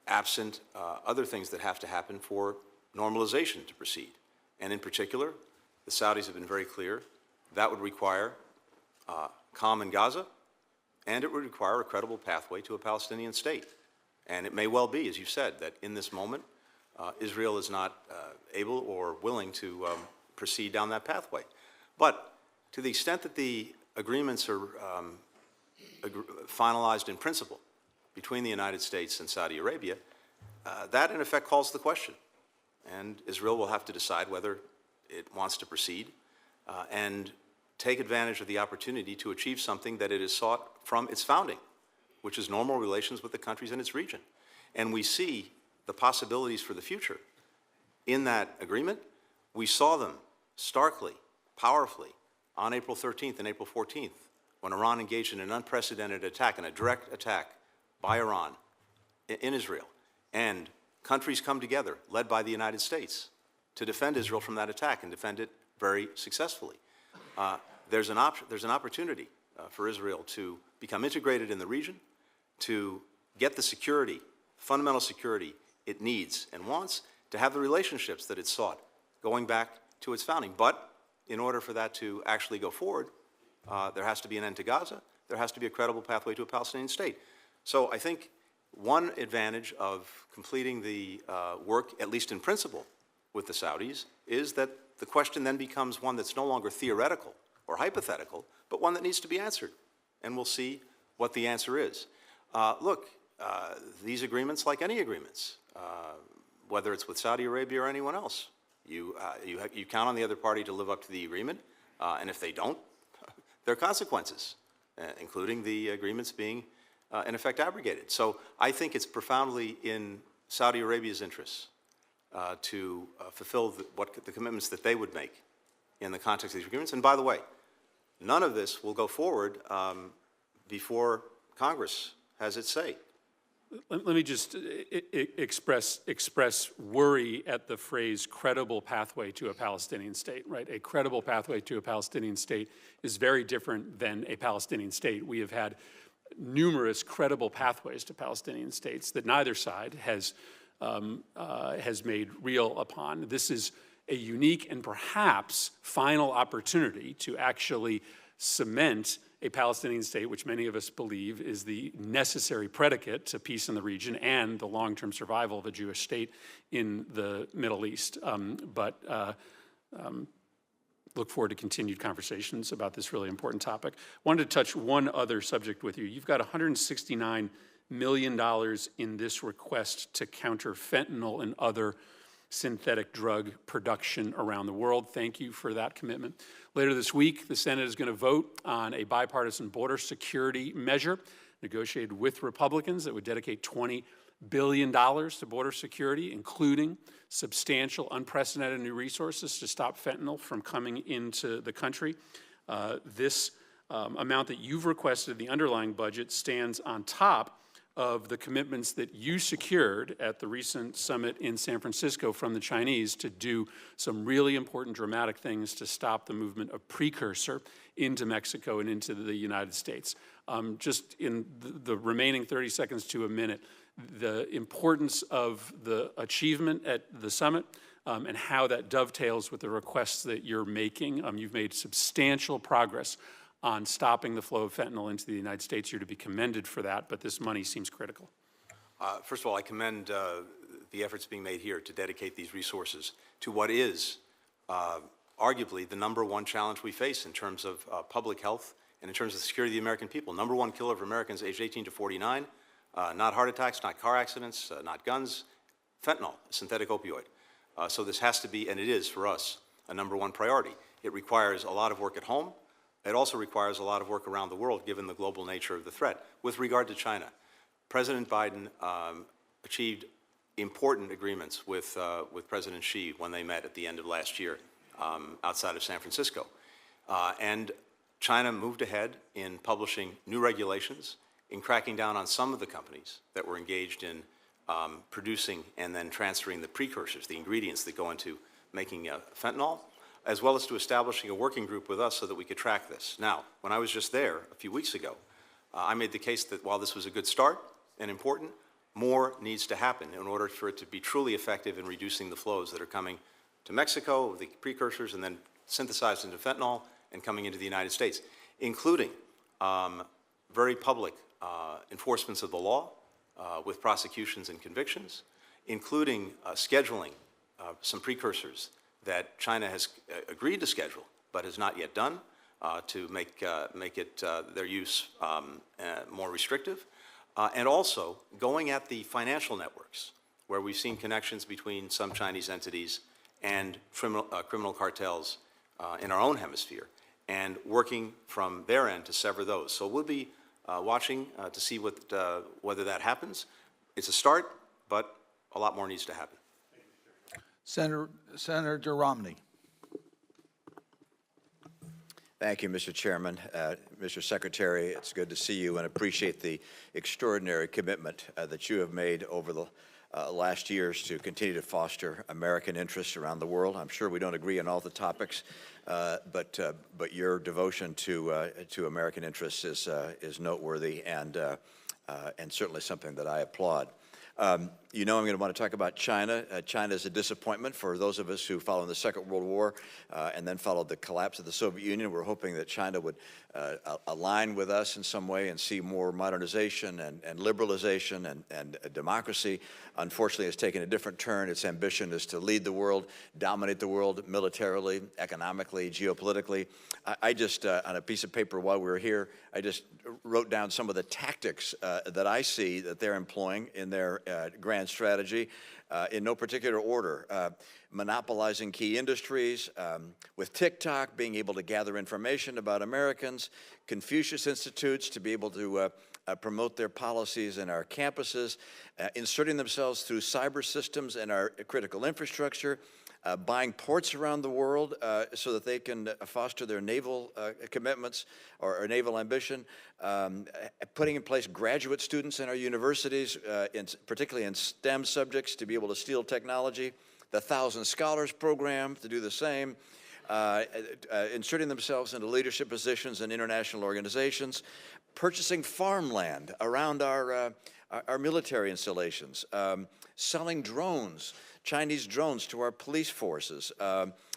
absent other things that have to happen for normalization to proceed. And in particular, the Saudis have been very clear that would require calm in Gaza, and it would require a credible pathway to a Palestinian state. And it may well be, as you said, that in this moment, Israel is not able or willing to proceed down that pathway. But to the extent that the agreements are finalized in principle between the United States and Saudi Arabia, that in effect calls the question. And Israel will have to decide whether it wants to proceed and take advantage of the opportunity to achieve something that it has sought from its founding, which is normal relations with the countries in its region. And we see the possibilities for the future in that agreement. We saw them starkly, powerfully, on April 13th and April 14th, when Iran engaged in an unprecedented attack, and a direct attack by Iran in Israel. And countries come together, led by the United States, to defend Israel from that attack and defend it very successfully. There's an opportunity for Israel to become integrated in the region, to get the security, fundamental security it needs and wants, to have the relationships that it sought going back to its founding. But in order for that to actually go forward, there has to be an end to Gaza. There has to be a credible pathway to a Palestinian state. So I think one advantage of completing the work, at least in principle, with the Saudis, is that the question then becomes one that's no longer theoretical or hypothetical, but one that needs to be answered. And we'll see what the answer is. Look, these agreements, like any agreements, whether it's with Saudi Arabia or anyone else, you count on the other party to live up to the agreement, and if they don't, there are consequences, including the agreements being, in effect, abrogated. So I think it's profoundly in Saudi Arabia's interests to fulfill the commitments that they would make in the context of these agreements. And by the way, none of this will go forward before Congress has its say. Let me just express worry at the phrase credible pathway to a Palestinian state, right? A credible pathway to a Palestinian state is very different than a Palestinian state. We have had numerous credible pathways to Palestinian states that neither side has made real upon. This is a unique and perhaps final opportunity to actually cement a Palestinian state, which many of us believe is the necessary predicate to peace in the region and the long-term survival of a Jewish state in the Middle East. Look forward to continued conversations about this really important topic. Wanted to touch one other subject with you. You've got $169 million in this request to counter fentanyl and other synthetic drug production around the world. Thank you for that commitment. Later this week, the Senate is going to vote on a bipartisan border security measure negotiated with Republicans that would dedicate $20 billion to border security, including substantial, unprecedented new resources to stop fentanyl from coming into the country. This amount that you've requested, the underlying budget, stands on top of the commitments that you secured at the recent summit in San Francisco from the Chinese to do some really important, dramatic things to stop the movement of precursor into Mexico and into the United States. Just in the remaining 30 seconds to a minute, the importance of the achievement at the summit and how that dovetails with the requests that you're making. You've made substantial progress on stopping the flow of fentanyl into the United States. You're to be commended for that, but this money seems critical. First of all, I commend the efforts being made here to dedicate these resources to what is arguably the #1 challenge we face in terms of public health and in terms of the security of the American people. #1 killer of Americans aged 18 to 49, not heart attacks, not car accidents, not guns, fentanyl, a synthetic opioid. So this has to be, and it is for us, a #1 priority. It requires a lot of work at home. It also requires a lot of work around the world, given the global nature of the threat. With regard to China, President Biden achieved important agreements with President Xi when they met at the end of last year outside of San Francisco. And China moved ahead in publishing new regulations, in cracking down on some of the companies that were engaged in producing and then transferring the precursors, the ingredients that go into making fentanyl, as well as to establishing a working group with us so that we could track this. Now, when I was just there a few weeks ago, I made the case that while this was a good start and important, more needs to happen in order for it to be truly effective in reducing the flows that are coming to Mexico, the precursors, and then synthesized into fentanyl and coming into the United States, including very public enforcements of the law with prosecutions and convictions, including scheduling some precursors that China has agreed to schedule but has not yet done to make their use more restrictive, and also going at the financial networks where we've seen connections between some Chinese entities and criminal cartels in our own hemisphere, and working from their end to sever those. So we'll be watching to see whether that happens. It's a start, but a lot more needs to happen. Senator Romney. Thank you, Mr. Chairman. Mr. Secretary, it's good to see you and appreciate the extraordinary commitment that you have made over the last years to continue to foster American interests around the world. I'm sure we don't agree on all the topics, but your devotion to American interests is noteworthy and certainly something that I applaud. You know I'm going to want to talk about China. China is a disappointment for those of us who followed the Second World War and then followed the collapse of the Soviet Union. We're hoping that China would align with us in some way and see more modernization and liberalization and democracy. Unfortunately, it's taken a different turn. Its ambition is to lead the world, dominate the world militarily, economically, geopolitically. I just, on a piece of paper while we were here, I just wrote down some of the tactics that I see that they're employing in their grand strategy in no particular order. Monopolizing key industries, with TikTok being able to gather information about Americans, Confucius Institutes to be able to promote their policies in our campuses, inserting themselves through cyber systems in our critical infrastructure, buying ports around the world so that they can foster their naval commitments or naval ambition, putting in place graduate students in our universities, particularly in STEM subjects, to be able to steal technology, the 1,000 Scholars Program to do the same, inserting themselves into leadership positions in international organizations, purchasing farmland around our military installations, selling drones, Chinese drones to our police forces,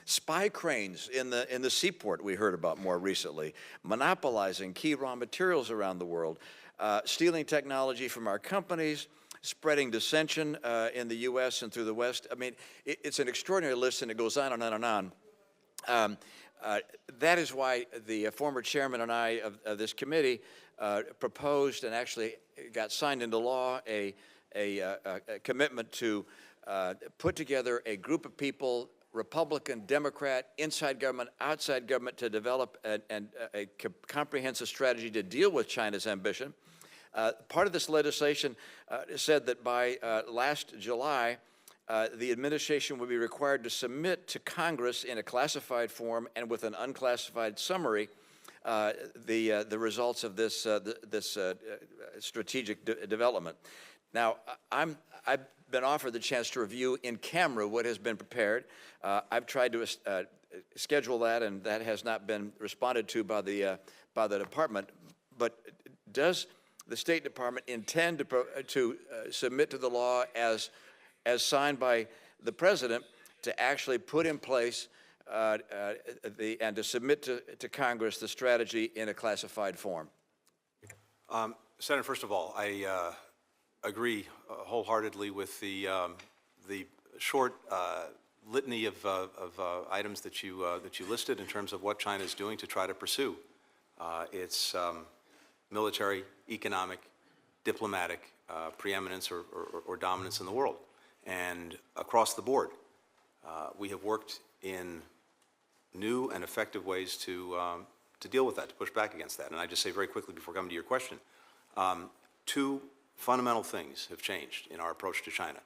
spy cranes in the seaport we heard about more recently, monopolizing key raw materials around the world, stealing technology from our companies, spreading dissension in the U.S. and through the West. I mean, it's an extraordinary list, and it goes on and on and on. That is why the former chairman and I of this committee proposed and actually got signed into law a commitment to put together a group of people, Republican, Democrat, inside government, outside government, to develop a comprehensive strategy to deal with China's ambition. Part of this legislation said that by last July, the administration would be required to submit to Congress in a classified form and with an unclassified summary the results of this strategic development. Now, I've been offered the chance to review in camera what has been prepared. I've tried to schedule that, and that has not been responded to by the department. But does the State Department intend to submit to the law as signed by the President to actually put in place and to submit to Congress the strategy in a classified form? Senator, first of all, I agree wholeheartedly with the short litany of items that you listed in terms of what China is doing to try to pursue its military, economic, diplomatic preeminence or dominance in the world. And across the board, we have worked in new and effective ways to deal with that, to push back against that. And I just say very quickly before coming to your question, two fundamental things have changed in our approach to China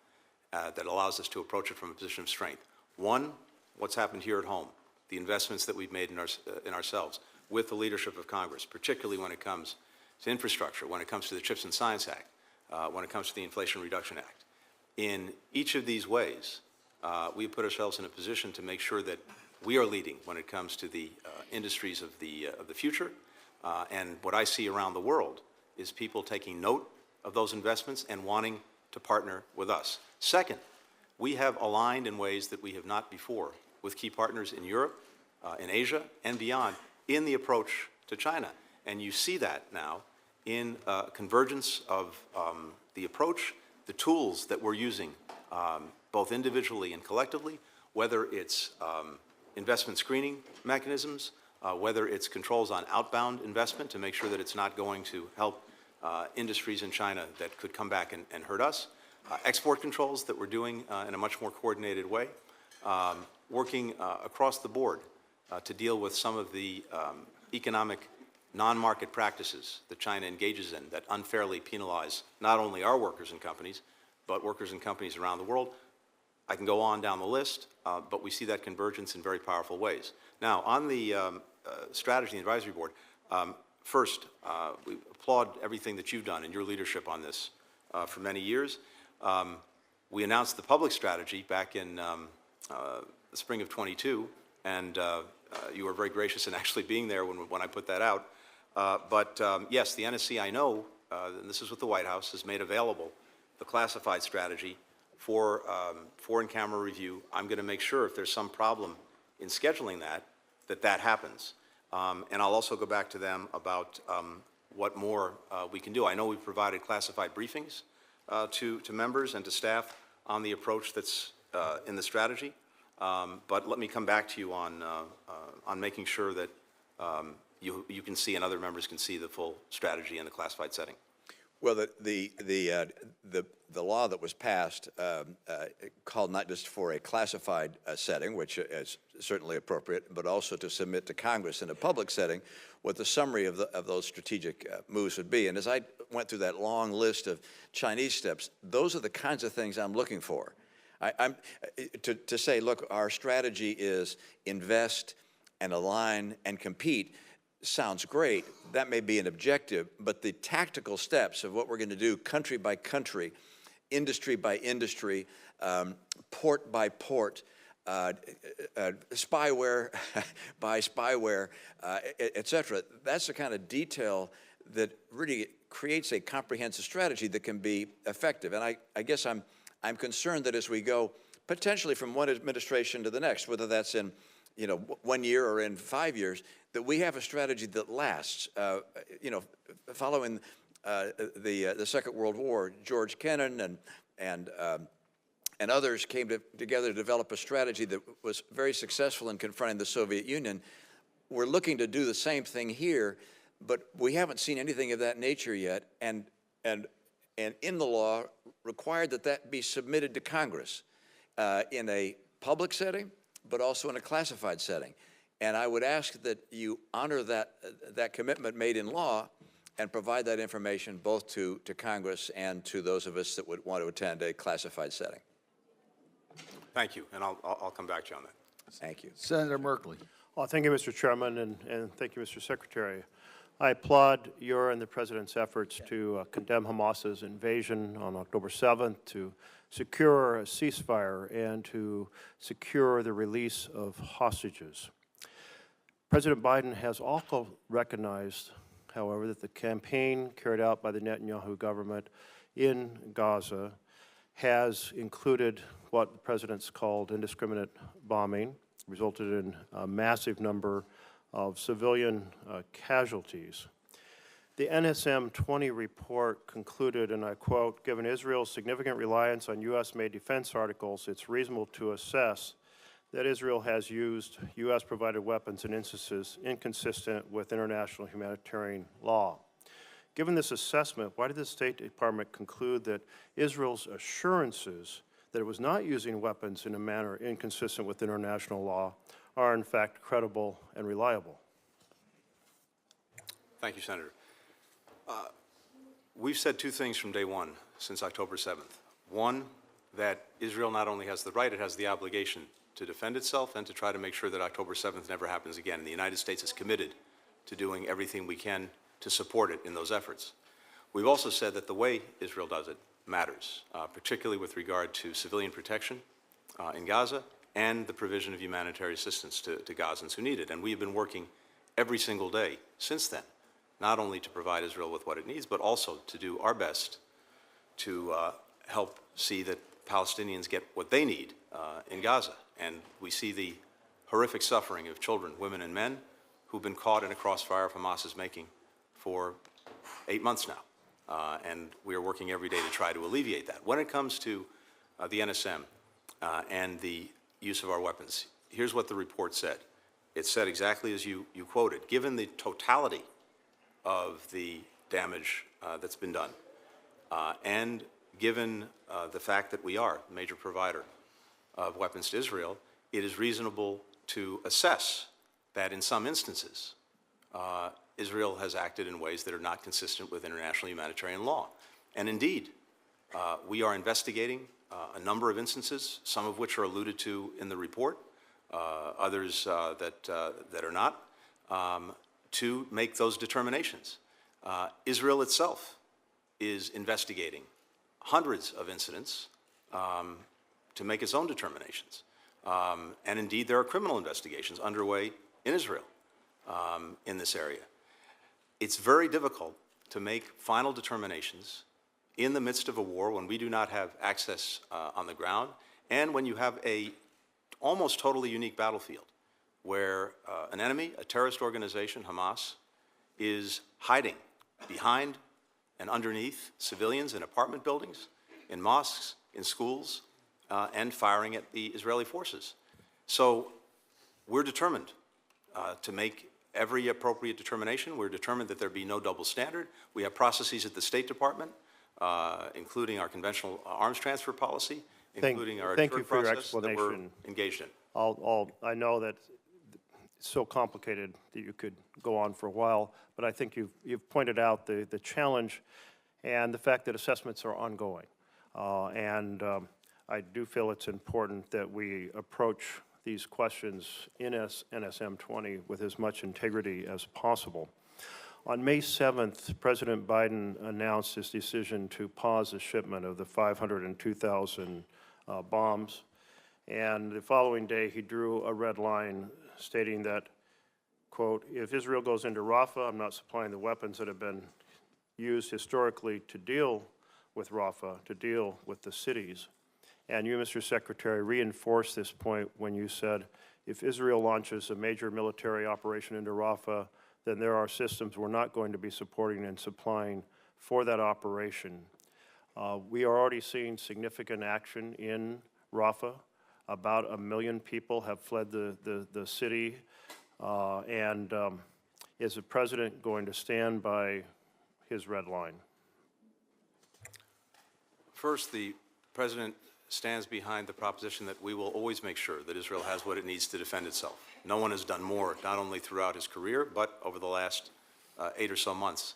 that allows us to approach it from a position of strength. One, what's happened here at home, the investments that we've made in ourselves with the leadership of Congress, particularly when it comes to infrastructure, when it comes to the CHIPS and Science Act, when it comes to the Inflation Reduction Act. In each of these ways, we put ourselves in a position to make sure that we are leading when it comes to the industries of the future. And what I see around the world is people taking note of those investments and wanting to partner with us. Second, we have aligned in ways that we have not before with key partners in Europe, in Asia, and beyond in the approach to China. And you see that now in convergence of the approach, the tools that we're using, both individually and collectively, whether it's investment screening mechanisms, whether it's controls on outbound investment to make sure that it's not going to help industries in China that could come back and hurt us, export controls that we're doing in a much more coordinated way, working across the board to deal with some of the economic non-market practices that China engages in that unfairly penalize not only our workers and companies, but workers and companies around the world. I can go on down the list, but we see that convergence in very powerful ways. Now, on the strategy and advisory board, first, we applaud everything that you've done and your leadership on this for many years. We announced the public strategy back in the spring of 22, and you were very gracious in actually being there when I put that out. Yes, the NSC, I know, and this is what the White House has made available, the classified strategy for in-camera review. I'm going to make sure if there's some problem in scheduling that happens. And I'll also go back to them about what more we can do. I know we've provided classified briefings to members and to staff on the approach that's in the strategy. But let me come back to you on making sure that you can see and other members can see the full strategy in the classified setting. Well, the law that was passed called not just for a classified setting, which is certainly appropriate, but also to submit to Congress in a public setting what the summary of those strategic moves would be. And as I went through that long list of Chinese steps, those are the kinds of things I'm looking for. To say, look, our strategy is invest and align and compete sounds great. That may be an objective, but the tactical steps of what we're going to do country by country, industry by industry, port by port, spyware by spyware, et cetera, that's the kind of detail that really creates a comprehensive strategy that can be effective. And I guess I'm concerned that as we go potentially from one administration to the next, whether that's in 1 year or in 5 years, that we have a strategy that lasts. Following the Second World War, George Kennan and others came together to develop a strategy that was very successful in confronting the Soviet Union. We're looking to do the same thing here, but we haven't seen anything of that nature yet. And in the law required that be submitted to Congress in a public setting, but also in a classified setting. And I would ask that you honor that commitment made in law and provide that information both to Congress and to those of us that would want to attend a classified setting. Thank you, and I'll come back to you on that. Thank you. Senator Merkley. Well, thank you, Mr. Chairman, and thank you, Mr. Secretary. I applaud your and the President's efforts to condemn Hamas's invasion on October 7th, to secure a ceasefire, and to secure the release of hostages. President Biden has also recognized, however, that the campaign carried out by the Netanyahu government in Gaza has included what the President's called indiscriminate bombing, resulted in a massive number of civilian casualties. The NSM 20 report concluded, and I quote, "Given Israel's significant reliance on U.S.-made defense articles, it's reasonable to assess that Israel has used U.S.-provided weapons in instances inconsistent with international humanitarian law." Given this assessment, why did the State Department conclude that Israel's assurances that it was not using weapons in a manner inconsistent with international law are in fact credible and reliable? Thank you, Senator. We've said two things from day one since October 7th. One, that Israel not only has the right, it has the obligation to defend itself and to try to make sure that October 7th never happens again. The United States is committed to doing everything we can to support it in those efforts. We've also said that the way Israel does it matters, particularly with regard to civilian protection in Gaza and the provision of humanitarian assistance to Gazans who need it. And we have been working every single day since then, not only to provide Israel with what it needs, but also to do our best to help see that Palestinians get what they need in Gaza. And we see the horrific suffering of children, women, and men who've been caught in a crossfire of Hamas's making for 8 months now. And we are working every day to try to alleviate that. When it comes to the NSM and the use of our weapons, here's what the report said. It said exactly as you quoted. Given the totality of the damage that's been done, and given the fact that we are a major provider of weapons to Israel, it is reasonable to assess that in some instances, Israel has acted in ways that are not consistent with international humanitarian law. And indeed, we are investigating a number of instances, some of which are alluded to in the report, others that are not, to make those determinations. Israel itself is investigating hundreds of incidents to make its own determinations. And indeed, there are criminal investigations underway in Israel in this area. It's very difficult to make final determinations in the midst of a war when we do not have access on the ground, and when you have a almost totally unique battlefield where an enemy, a terrorist organization, Hamas, is hiding behind and underneath civilians in apartment buildings, in mosques, in schools, and firing at the Israeli forces. So we're determined to make every appropriate determination. We're determined that there be no double standard. We have processes at the State Department, including our conventional arms transfer policy, including our thank you for your process that we're explanation. engaged in. I know that it's so complicated that you could go on for a while, but I think you've pointed out the challenge and the fact that assessments are ongoing. I do feel it's important that we approach these questions in NSM 20 with as much integrity as possible. On May 7th, President Biden announced his decision to pause the shipment of the 502,000 bombs. And the following day, he drew a red line stating that, quote, if Israel goes into Rafah, I'm not supplying the weapons that have been used historically to deal with Rafah, to deal with the cities. And you, Mr. Secretary, reinforced this point when you said, if Israel launches a major military operation into Rafah, then there are systems we're not going to be supporting and supplying for that operation. We are already seeing significant action in Rafah. About 1 million people have fled the city. Is the President going to stand by his red line? First, the President stands behind the proposition that we will always make sure that Israel has what it needs to defend itself. No one has done more, not only throughout his career, but over the last 8 or so months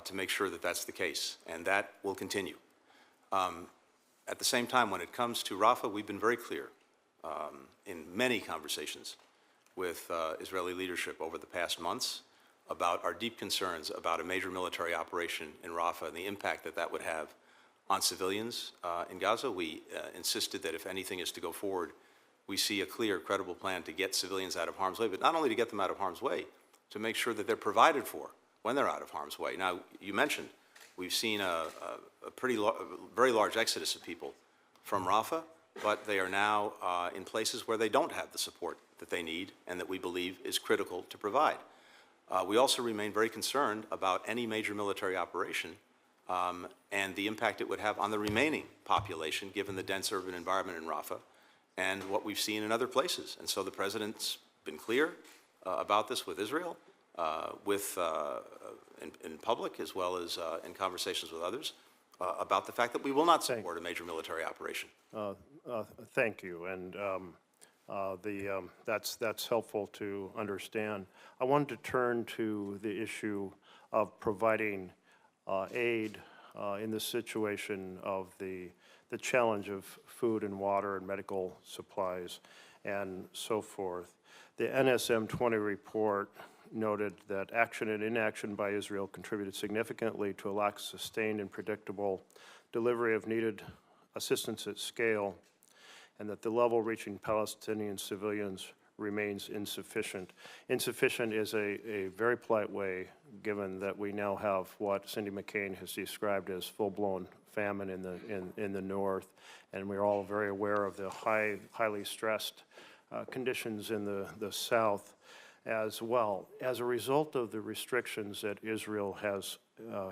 to make sure that that's the case, and that will continue. At the same time, when it comes to Rafah, we've been very clear in many conversations with Israeli leadership over the past months about our deep concerns about a major military operation in Rafah and the impact that that would have on civilians in Gaza. We insisted that if anything is to go forward, we see a clear, credible plan to get civilians out of harm's way, but not only to get them out of harm's way, to make sure that they're provided for when they're out of harm's way. Now, you mentioned we've seen a very large exodus of people from Rafah, but they are now in places where they don't have the support that they need and that we believe is critical to provide. We also remain very concerned about any major military operation and the impact it would have on the remaining population, given the dense urban environment in Rafah and what we've seen in other places. And so the President's been clear about this with Israel, in public as well as in conversations with others, about the fact that we will not support a major military operation. Thank you, and that's helpful to understand. I wanted to turn to the issue of providing aid in the situation of the challenge of food and water and medical supplies and so forth. The NSM 20 report noted that action and inaction by Israel contributed significantly to a lack of sustained and predictable delivery of needed assistance at scale, and that the level reaching Palestinian civilians remains insufficient. Insufficient is a very polite way, given that we now have what Cindy McCain has described as full-blown famine in the north, and we're all very aware of the highly stressed conditions in the south as well. As a result of the restrictions that Israel has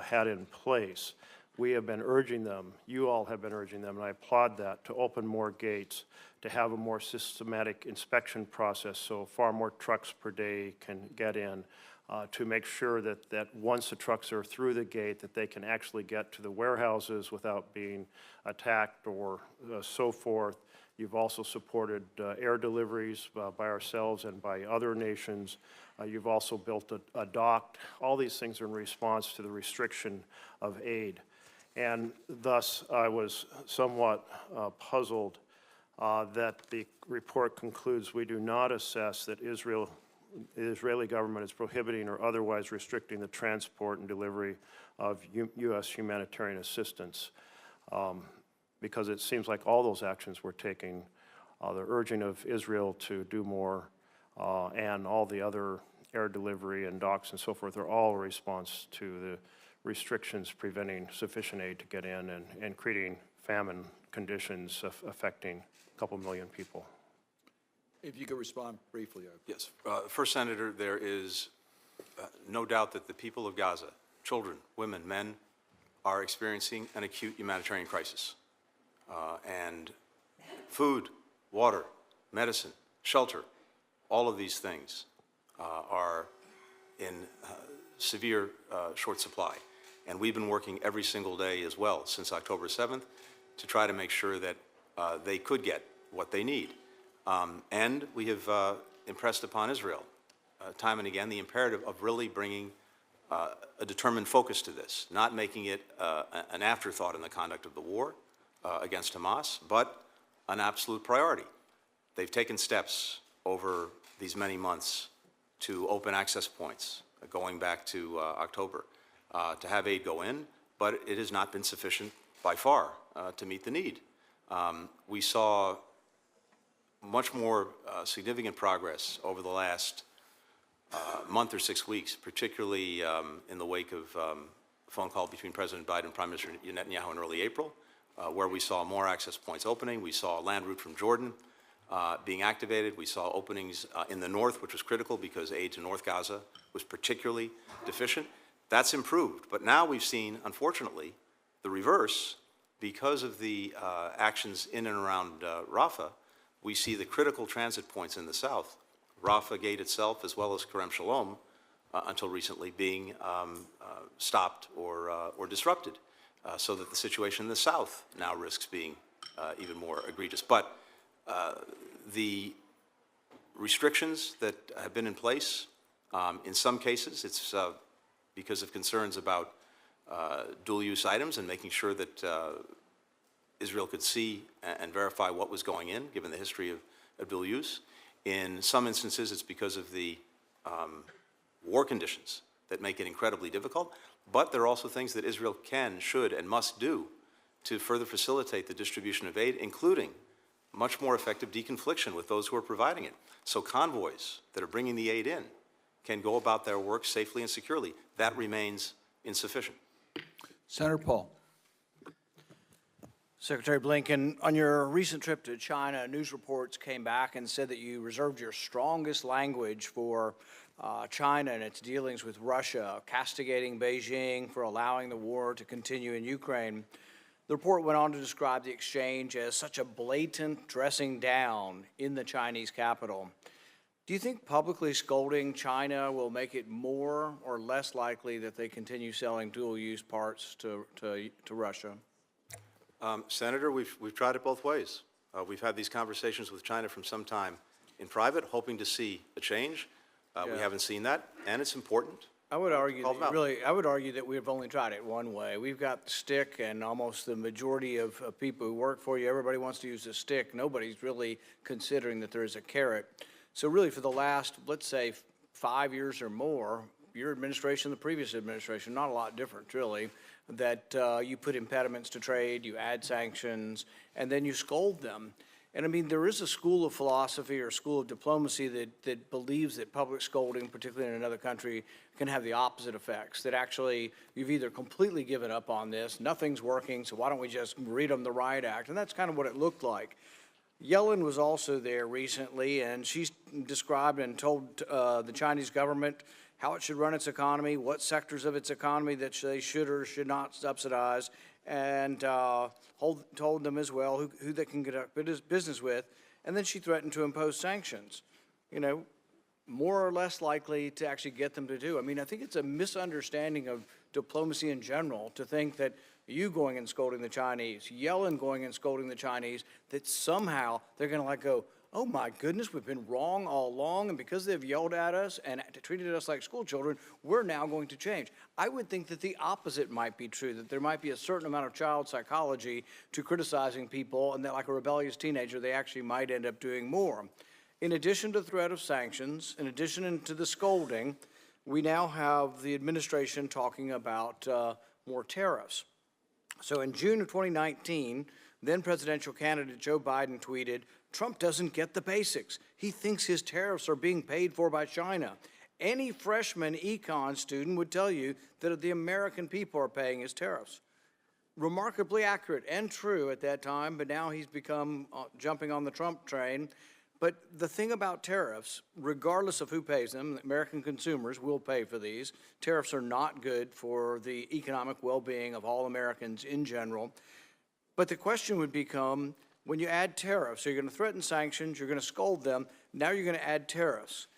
had in place, we have been urging them, you all have been urging them, and I applaud that, to open more gates, to have a more systematic inspection process so far more trucks per day can get in, to make sure that once the trucks are through the gate that they can actually get to the warehouses without being attacked or so forth. You've also supported air deliveries by ourselves and by other nations. You've also built a dock. All these things are in response to the restriction of aid. And thus, I was somewhat puzzled that the report concludes we do not assess that the Israeli government is prohibiting or otherwise restricting the transport and delivery of U.S. humanitarian assistance, because it seems like all those actions we're taking, the urging of Israel to do more, and all the other air delivery and docks and so forth are all a response to the restrictions preventing sufficient aid to get in and creating famine conditions affecting a couple million people. If you could respond briefly. Yes. First, Senator, there is no doubt that the people of Gaza, children, women, men, are experiencing an acute humanitarian crisis. And food, water, medicine, shelter, all of these things are in severe short supply. And we've been working every single day as well since October 7th to try to make sure that they could get what they need. And we have impressed upon Israel time and again the imperative of really bringing a determined focus to this, not making it an afterthought in the conduct of the war against Hamas, but an absolute priority. They've taken steps over these many months to open access points going back to October to have aid go in, but it has not been sufficient by far to meet the need. We saw much more significant progress over the last month or 6 weeks, particularly in the wake of a phone call between President Biden and Prime Minister Netanyahu in early April, where we saw more access points opening. We saw a land route from Jordan being activated. We saw openings in the north, which was critical because aid to North Gaza was particularly deficient. That's improved. But now we've seen, unfortunately, the reverse. Because of the actions in and around Rafah, we see the critical transit points in the south, Rafah Gate itself, as well as Kerem Shalom, until recently being stopped or disrupted, so that the situation in the south now risks being even more egregious. But the restrictions that have been in place, in some cases, it's because of concerns about dual-use items and making sure that Israel could see and verify what was going in, given the history of dual use. In some instances, it's because of the war conditions that make it incredibly difficult. But there are also things that Israel can, should, and must do to further facilitate the distribution of aid, including much more effective deconfliction with those who are providing it. So convoys that are bringing the aid in can go about their work safely and securely. That remains insufficient. Senator Paul. Secretary Blinken, on your recent trip to China, news reports came back and said that you reserved your strongest language for China and its dealings with Russia, castigating Beijing for allowing the war to continue in Ukraine. The report went on to describe the exchange as such a blatant dressing down in the Chinese capital. Do you think publicly scolding China will make it more or less likely that they continue selling dual-use parts to Russia? Senator, we've tried it both ways. We've had these conversations with China from some time in private, hoping to see a change. We haven't seen that, and it's important. I would argue that we've only tried it one way. We've got the stick, and almost the majority of people who work for you, everybody wants to use the stick. Nobody's really considering that there is a carrot. So really, for the last, let's say, 5 years or more, your administration, the previous administration, not a lot different, really, that you put impediments to trade, you add sanctions, and then you scold them. And I mean, there is a school of philosophy or school of diplomacy that believes that public scolding, particularly in another country, can have the opposite effects, that actually you've either completely given up on this, nothing's working, so why don't we just read them the riot act? And that's kind of what it looked like. Yellen was also there recently, and she's described and told the Chinese government how it should run its economy, what sectors of its economy that they should or should not subsidize, and told them as well who they can conduct business with. And then she threatened to impose sanctions, you know, more or less likely to actually get them to do. I mean, I think it's a misunderstanding of diplomacy in general to think that you going and scolding the Chinese, Yellen going and scolding the Chinese, that somehow they're going to like go, oh my goodness, we've been wrong all along, and because they've yelled at us and treated us like school children, we're now going to change. I would think that the opposite might be true, that there might be a certain amount of child psychology to criticizing people, and that like a rebellious teenager, they actually might end up doing more. In addition to the threat of sanctions, in addition to the scolding, we now have the administration talking about more tariffs. So in June of 2019, then presidential candidate Joe Biden tweeted, "Trump doesn't get the basics. He thinks his tariffs are being paid for by China. Any freshman econ student would tell you that the American people are paying his tariffs." Remarkably accurate and true at that time, but now he's become jumping on the Trump train. But the thing about tariffs, regardless of who pays them, American consumers will pay for these. Tariffs are not good for the economic well-being of all Americans in general. But the question would become, when you add tariffs, so you're going to threaten sanctions, you're going to scold them, now you're going to add tariffs.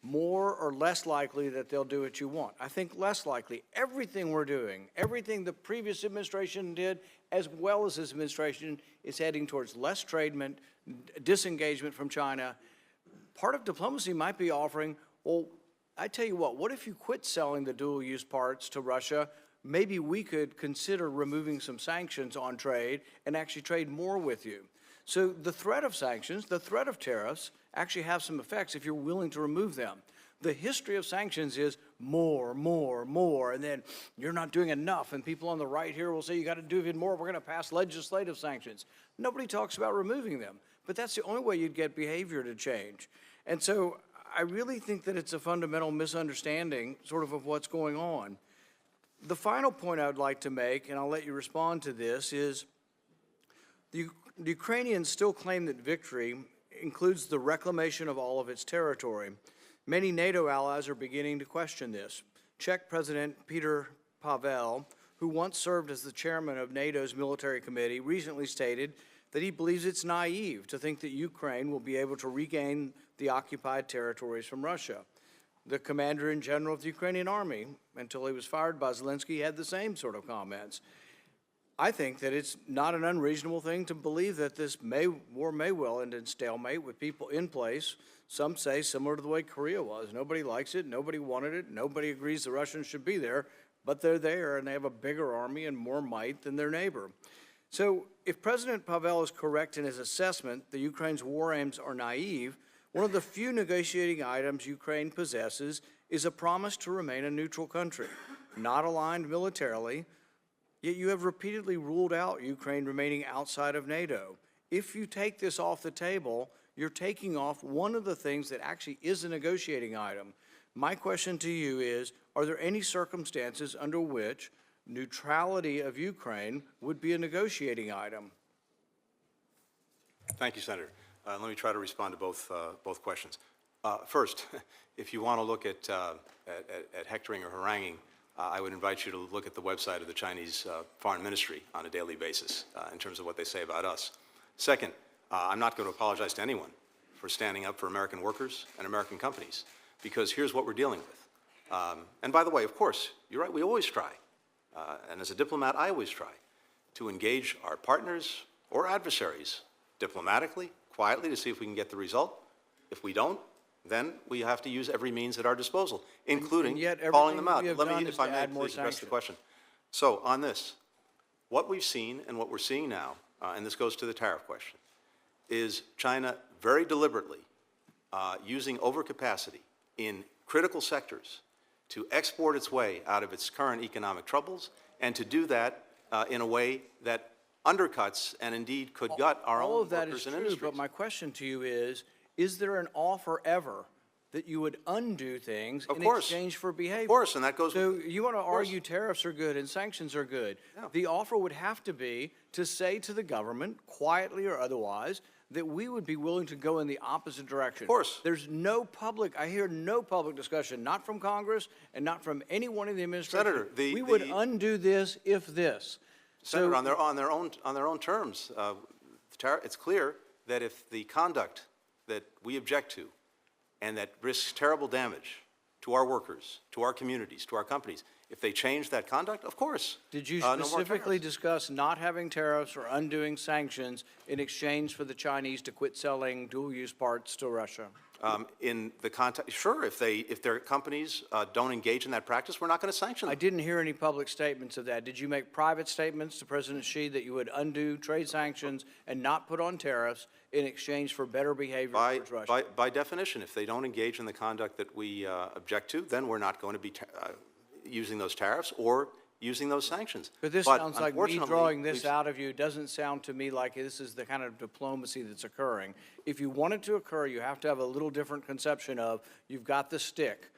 More or less likely that they'll do what you want? I think less likely. Everything we're doing, everything the previous administration did, as well as this administration, is heading towards less tradement, disengagement from China. Part of diplomacy might be offering, well, I tell you what if you quit selling the dual-use parts to Russia? Maybe we could consider removing some sanctions on trade and actually trade more with you. So the threat of sanctions, the threat of tariffs, actually have some effects if you're willing to remove them. The history of sanctions is more, and then you're not doing enough, and people on the right here will say you got to do even more, we're going to pass legislative sanctions. Nobody talks about removing them, but that's the only way you'd get behavior to change. And so I really think that it's a fundamental misunderstanding sort of what's going on. The final point I would like to make, and I'll let you respond to this, is the Ukrainians still claim that victory includes the reclamation of all of its territory. Many NATO allies are beginning to question this. Czech President Peter Pavel, who once served as the chairman of NATO's military committee, recently stated that he believes it's naive to think that Ukraine will be able to regain the occupied territories from Russia. The commander-in-general of the Ukrainian army, until he was fired by Zelensky, had the same sort of comments. I think that it's not an unreasonable thing to believe that this war may well end in stalemate with people in place. Some say similar to the way Korea was. Nobody likes it, nobody wanted it, nobody agrees the Russians should be there, but they're there and they have a bigger army and more might than their neighbor. So if President Pavel is correct in his assessment that Ukraine's war aims are naive, one of the few negotiating items Ukraine possesses is a promise to remain a neutral country, not aligned militarily, yet you have repeatedly ruled out Ukraine remaining outside of NATO. If you take this off the table, you're taking off one of the things that actually is a negotiating item. My question to you is, are there any circumstances under which neutrality of Ukraine would be a negotiating item? Thank you, Senator. Let me try to respond to both questions. First, if you want to look at hectoring or haranguing, I would invite you to look at the website of the Chinese Foreign Ministry on a daily basis in terms of what they say about us. Second, I'm not going to apologize to anyone for standing up for American workers and American companies, because here's what we're dealing with. And by the way, of course, you're right, we always try. And as a diplomat, I always try to engage our partners or adversaries diplomatically, quietly, to see if we can get the result. If we don't, then we have to use every means at our disposal, including calling them out. Let me, if I may, please address the question. So on this, what we've seen and what we're seeing now, and this goes to the tariff question, is China very deliberately using overcapacity in critical sectors to export its way out of its current economic troubles, and to do that in a way that undercuts and indeed could gut our All own of that workers is and true, industries. but my question to you is there an offer ever that you would undo things Of in course. exchange for behavior? Of course, and that goes. So you want to of course. argue tariffs are good and sanctions are good. Yeah. The offer would have to be to say to the government, quietly or otherwise, that we would be willing to go in the opposite direction. Of course. There's no public, I hear no public discussion, not from Congress and not from anyone in the administration. Senator, we would undo this if this. Senator, on their own terms, it's clear that if the conduct that we object to and that risks terrible damage to our workers, to our communities, to our companies, if they change that conduct, of course. Did you no more specifically tariffs. discuss not having tariffs or undoing sanctions in exchange for the Chinese to quit selling dual-use parts to Russia? In the context, sure, if their companies don't engage in that practice, we're not going to sanction them. I didn't hear any public statements of that. Did you make private statements to President Xi that you would undo trade sanctions and not put on tariffs in exchange for better behavior towards Russia? By definition, if they don't engage in the conduct that we object to, then we're not going to be using those tariffs or using those sanctions. But this sounds like me unfortunately, drawing this out of you. It doesn't sound to me like this is the kind of diplomacy that's occurring. If you want it to occur, you have to have a little different conception of you've got the stick.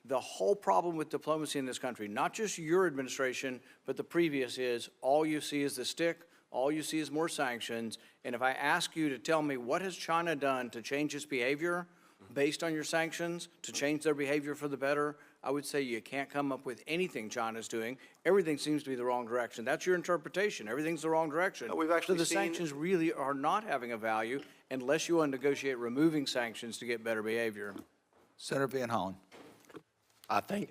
The whole problem with diplomacy in this country, not just your administration, but the previous, is all you see is the stick, all you see is more sanctions. And if I ask you to tell me what has China done to change its behavior based on your sanctions, to change their behavior for the better, I would say you can't come up with anything China's doing. Everything seems to be the wrong direction. That's your interpretation. Everything's the wrong direction. No, we've actually so the seen- sanctions really are not having a value unless you want to negotiate removing sanctions to get better behavior. Senator Van Hollen.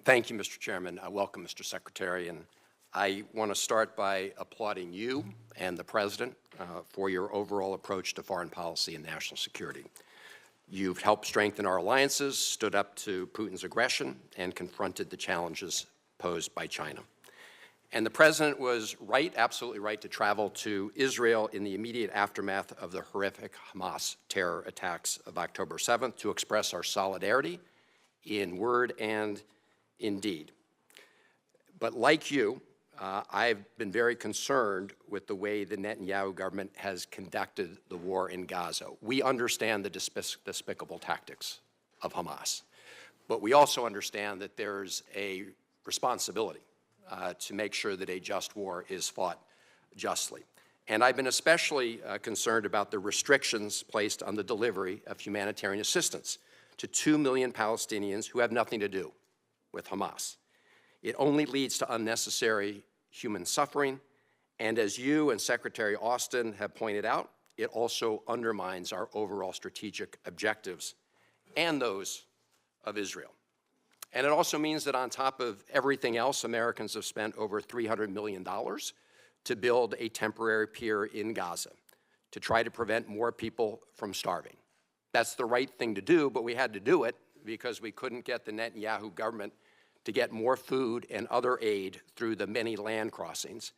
Thank you, Mr. Chairman. Welcome, Mr. Secretary. And I want to start by applauding you and the President for your overall approach to foreign policy and national security. You've helped strengthen our alliances, stood up to Putin's aggression, and confronted the challenges posed by China. And the President was right, absolutely right, to travel to Israel in the immediate aftermath of the horrific Hamas terror attacks of October 7th to express our solidarity in word and in deed. But like you, I've been very concerned with the way the Netanyahu government has conducted the war in Gaza. We understand the despicable tactics of Hamas, but we also understand that there's a responsibility to make sure that a just war is fought justly. And I've been especially concerned about the restrictions placed on the delivery of humanitarian assistance to 2 million Palestinians who have nothing to do with Hamas. It only leads to unnecessary human suffering, and as you and Secretary Austin have pointed out, it also undermines our overall strategic objectives and those of Israel. And it also means that on top of everything else, Americans have spent over $300 million to build a temporary pier in Gaza to try to prevent more people from starving. That's the right thing to do, but we had to do it because we couldn't get the Netanyahu government to get more food and other aid through the many land crossings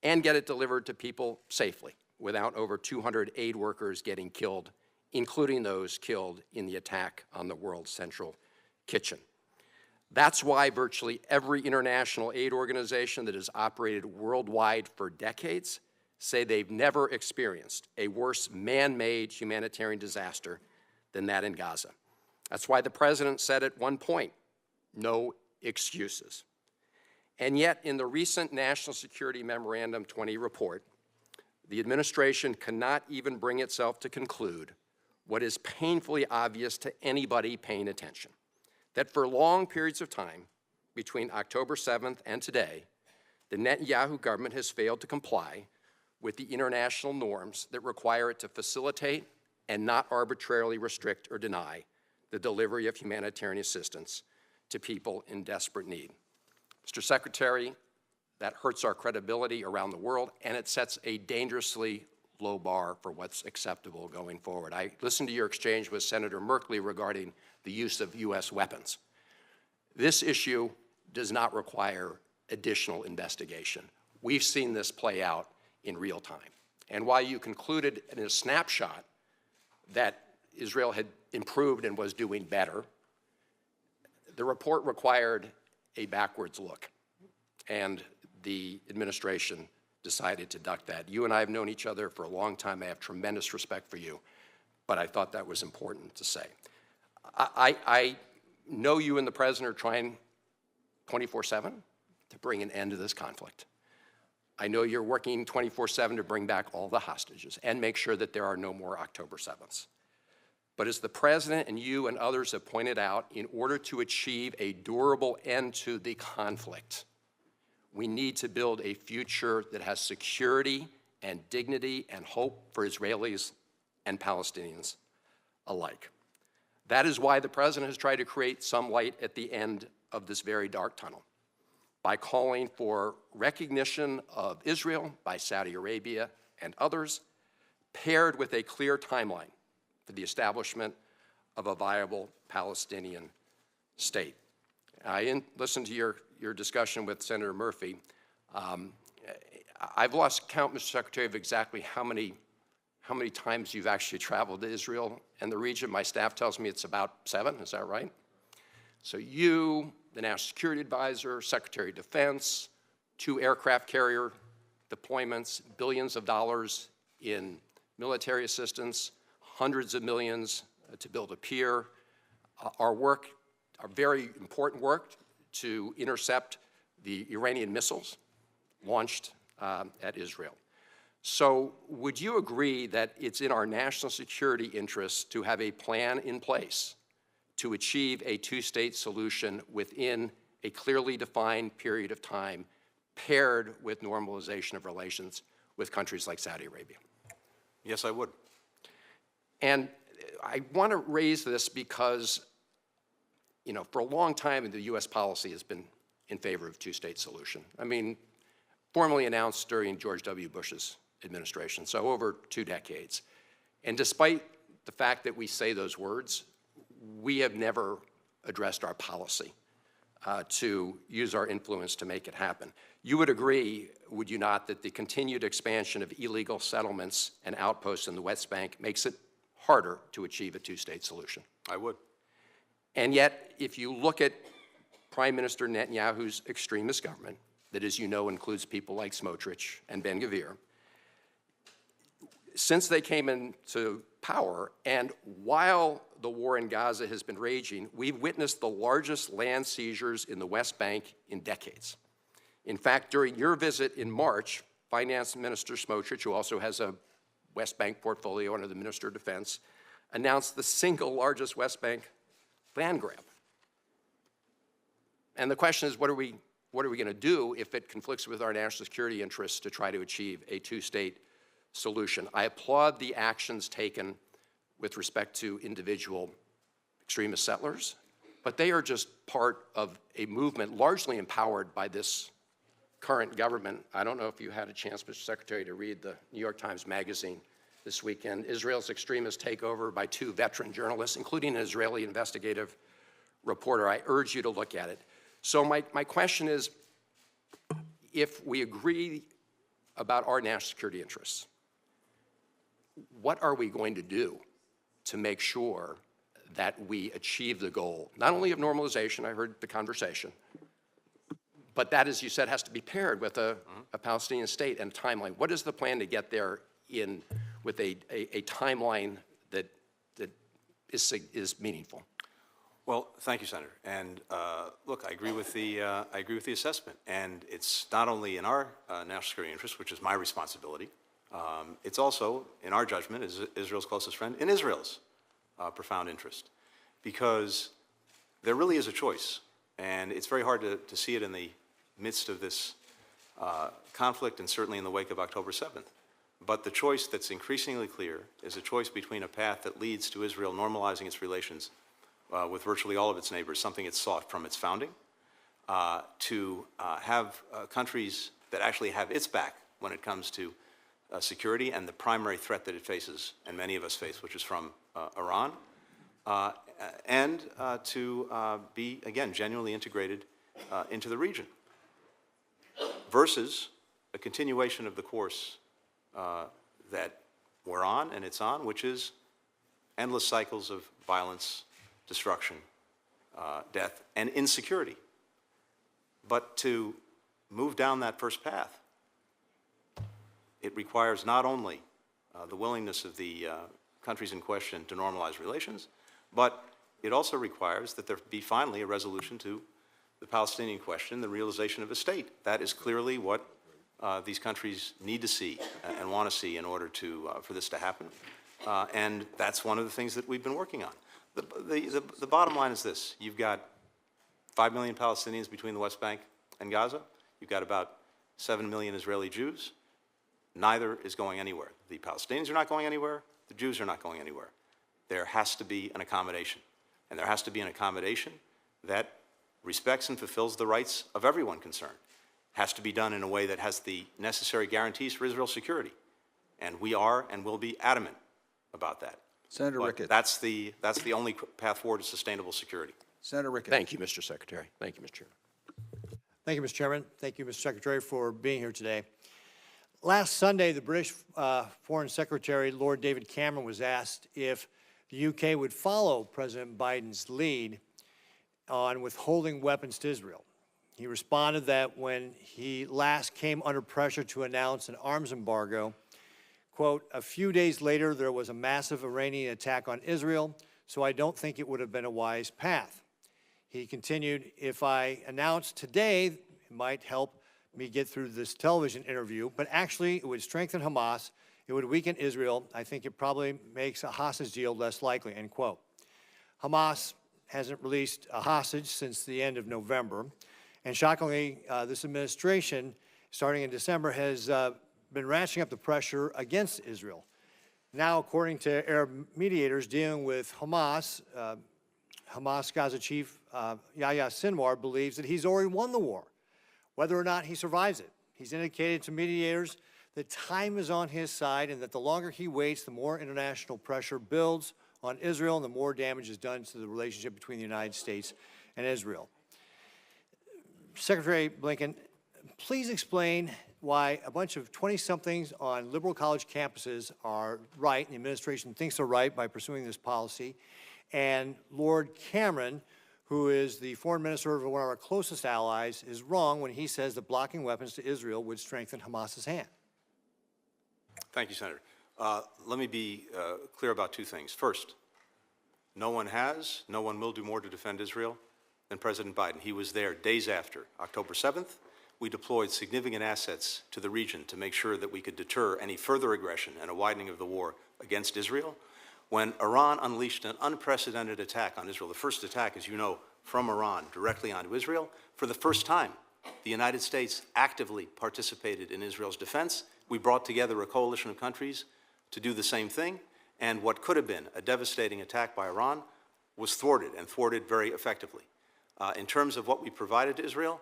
and get it delivered to people safely without over 200 aid workers getting killed, including those killed in the attack on the World Central Kitchen. That's why virtually every international aid organization that has operated worldwide for decades say they've never experienced a worse man-made humanitarian disaster than that in Gaza. That's why the President said at one point, no excuses. And yet, in the recent National Security Memorandum 20 report, the administration cannot even bring itself to conclude what is painfully obvious to anybody paying attention, that for long periods of time, between October 7th and today, the Netanyahu government has failed to comply with the international norms that require it to facilitate and not arbitrarily restrict or deny the delivery of humanitarian assistance to people in desperate need. Mr. Secretary, that hurts our credibility around the world, and it sets a dangerously low bar for what's acceptable going forward. I listened to your exchange with Senator Merkley regarding the use of U.S. weapons. This issue does not require additional investigation. We've seen this play out in real time. And while you concluded in a snapshot that Israel had improved and was doing better, the report required a backwards look. And the administration decided to duck that. You and I have known each other for a long time. I have tremendous respect for you, but I thought that was important to say. I know you and the President are trying 24/7 to bring an end to this conflict. I know you're working 24/7 to bring back all the hostages and make sure that there are no more October 7ths. But as the President and you and others have pointed out, in order to achieve a durable end to the conflict, we need to build a future that has security and dignity and hope for Israelis and Palestinians alike. That is why the President has tried to create some light at the end of this very dark tunnel by calling for recognition of Israel by Saudi Arabia and others, paired with a clear timeline for the establishment of a viable Palestinian state. I listened to your discussion with Senator Murphy. I've lost count, Mr. Secretary, of exactly how many times you've actually traveled to Israel and the region. My staff tells me it's about 7, is that right? So you, the National Security Advisor, Secretary of Defense, 2 aircraft carrier deployments, billions of dollars in military assistance, hundreds of millions to build a pier. Our very important work to intercept the Iranian missiles launched at Israel. So would you agree that it's in our national security interests to have a plan in place to achieve a 2-state solution within a clearly defined period of time, paired with normalization of relations with countries like Saudi Arabia? Yes, I would. And I want to raise this because, for a long time, the U.S. policy has been in favor of 2-state solution. I mean, formally announced during George W. Bush's administration, so over 2 decades. And despite the fact that we say those words, we have never addressed our policy to use our influence to make it happen. You would agree, would you not, that the continued expansion of illegal settlements and outposts in the West Bank makes it harder to achieve a 2-state solution? I would. And yet, if you look at Prime Minister Netanyahu's extremist government, that, as you know, includes people like Smotrich and Ben-Gvir, since they came into power, and while the war in Gaza has been raging, we've witnessed the largest land seizures in the West Bank in decades. In fact, during your visit in March, Finance Minister Smotrich, who also has a West Bank portfolio under the Minister of Defense, announced the single largest West Bank land grab. And the question is, what are we going to do if it conflicts with our national security interests to try to achieve a 2-state solution? I applaud the actions taken with respect to individual extremist settlers, but they are just part of a movement largely empowered by this current government. I don't know if you had a chance, Mr. Secretary, to read the New York Times Magazine this weekend. Israel's extremist takeover by 2 veteran journalists, including an Israeli investigative reporter. I urge you to look at it. So my question is, if we agree about our national security interests, what are we going to do to make sure that we achieve the goal, not only of normalization, I heard the conversation, but that, as you said, has to be paired with a Palestinian state and a timeline. What is the plan to get there with a timeline that is meaningful? Well, thank you, Senator. And look, I agree with the assessment. And it's not only in our national security interest, which is my responsibility. It's also, in our judgment, as Israel's closest friend, in Israel's profound interest, because there really is a choice, and it's very hard to see it in the midst of this conflict, and certainly in the wake of October 7th. But the choice that's increasingly clear is a choice between a path that leads to Israel normalizing its relations with virtually all of its neighbors, something it's sought from its founding, to have countries that actually have its back when it comes to security and the primary threat that it faces, and many of us face, which is from Iran, and to be, again, genuinely integrated into the region, versus a continuation of the course that we're on and it's on, which is endless cycles of violence, destruction, death, and insecurity. But to move down that first path, it requires not only the willingness of the countries in question to normalize relations, but it also requires that there be finally a resolution to the Palestinian question, the realization of a state. That is clearly what these countries need to see and want to see in order for this to happen. And that's one of the things that we've been working on. The bottom line is this. You've got 5 million Palestinians between the West Bank and Gaza. You've got about 7 million Israeli Jews. Neither is going anywhere. The Palestinians are not going anywhere. The Jews are not going anywhere. There has to be an accommodation. And there has to be an accommodation that respects and fulfills the rights of everyone concerned. Has to be done in a way that has the necessary guarantees for Israel's security. And we are and will be adamant about that. Senator But Ricketts. that's the only path forward to sustainable security. Senator Ricketts. Thank you, Mr. Secretary. Thank you, Mr. Chairman. Thank you, Mr. Chairman. Thank you, Mr. Secretary, for being here today. Last Sunday, the British Foreign Secretary, Lord David Cameron, was asked if the UK would follow President Biden's lead on withholding weapons to Israel. He responded that when he last came under pressure to announce an arms embargo, quote, "A few days later, there was a massive Iranian attack on Israel, so I don't think it would have been a wise path." He continued, "If I announced today, it might help me get through this television interview, but actually it would strengthen Hamas, it would weaken Israel. I think it probably makes a hostage deal less likely," end quote. Hamas hasn't released a hostage since the end of November, and shockingly, this administration, starting in December, has been ratcheting up the pressure against Israel. Now, according to Arab mediators dealing with Hamas, Hamas Gaza chief Yahya Sinwar believes that he's already won the war, whether or not he survives it. He's indicated to mediators that time is on his side and that the longer he waits, the more international pressure builds on Israel and the more damage is done to the relationship between the United States and Israel. Secretary Blinken, please explain why a bunch of 20-somethings on liberal college campuses are right, and the administration thinks they're right by pursuing this policy, and Lord Cameron, who is the foreign minister of one of our closest allies, is wrong when he says that blocking weapons to Israel would strengthen Hamas's hand. Thank you, Senator. Let me be clear about two things. First, no one will do more to defend Israel than President Biden. He was there days after. October 7th, we deployed significant assets to the region to make sure that we could deter any further aggression and a widening of the war against Israel. When Iran unleashed an unprecedented attack on Israel, the first attack, as you know, from Iran directly onto Israel, for the first time, the United States actively participated in Israel's defense. We brought together a coalition of countries to do the same thing, and what could have been a devastating attack by Iran was thwarted, and thwarted very effectively. In terms of what we provided to Israel,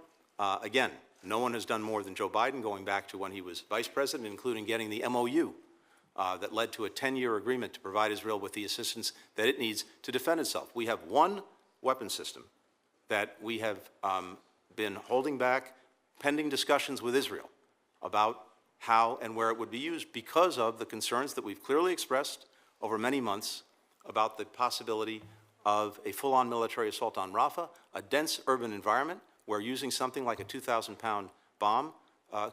again, no one has done more than Joe Biden, going back to when he was vice president, including getting the MOU that led to a 10-year agreement to provide Israel with the assistance that it needs to defend itself. We have one weapon system that we have been holding back pending discussions with Israel about how and where it would be used because of the concerns that we've clearly expressed over many months about the possibility of a full-on military assault on Rafah, a dense urban environment where using something like a 2,000-pound bomb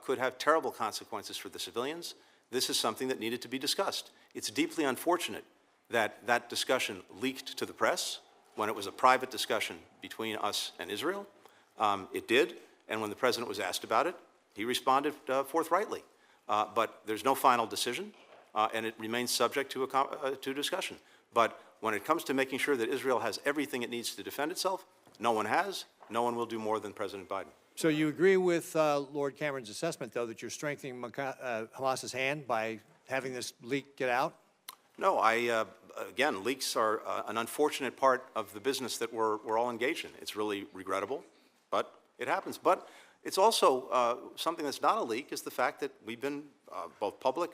could have terrible consequences for the civilians. This is something that needed to be discussed. It's deeply unfortunate that that discussion leaked to the press when it was a private discussion between us and Israel. It did, and when the president was asked about it, he responded forthrightly. But there's no final decision, and it remains subject to discussion. But when it comes to making sure that Israel has everything it needs to defend itself, no one has. No one will do more than President Biden. So you agree with Lord Cameron's assessment, though, that you're strengthening Hamas's hand by having this leak get out? No, again, leaks are an unfortunate part of the business that we're all engaged in. It's really regrettable, but it happens. But it's also something that's not a leak is the fact that we've been both public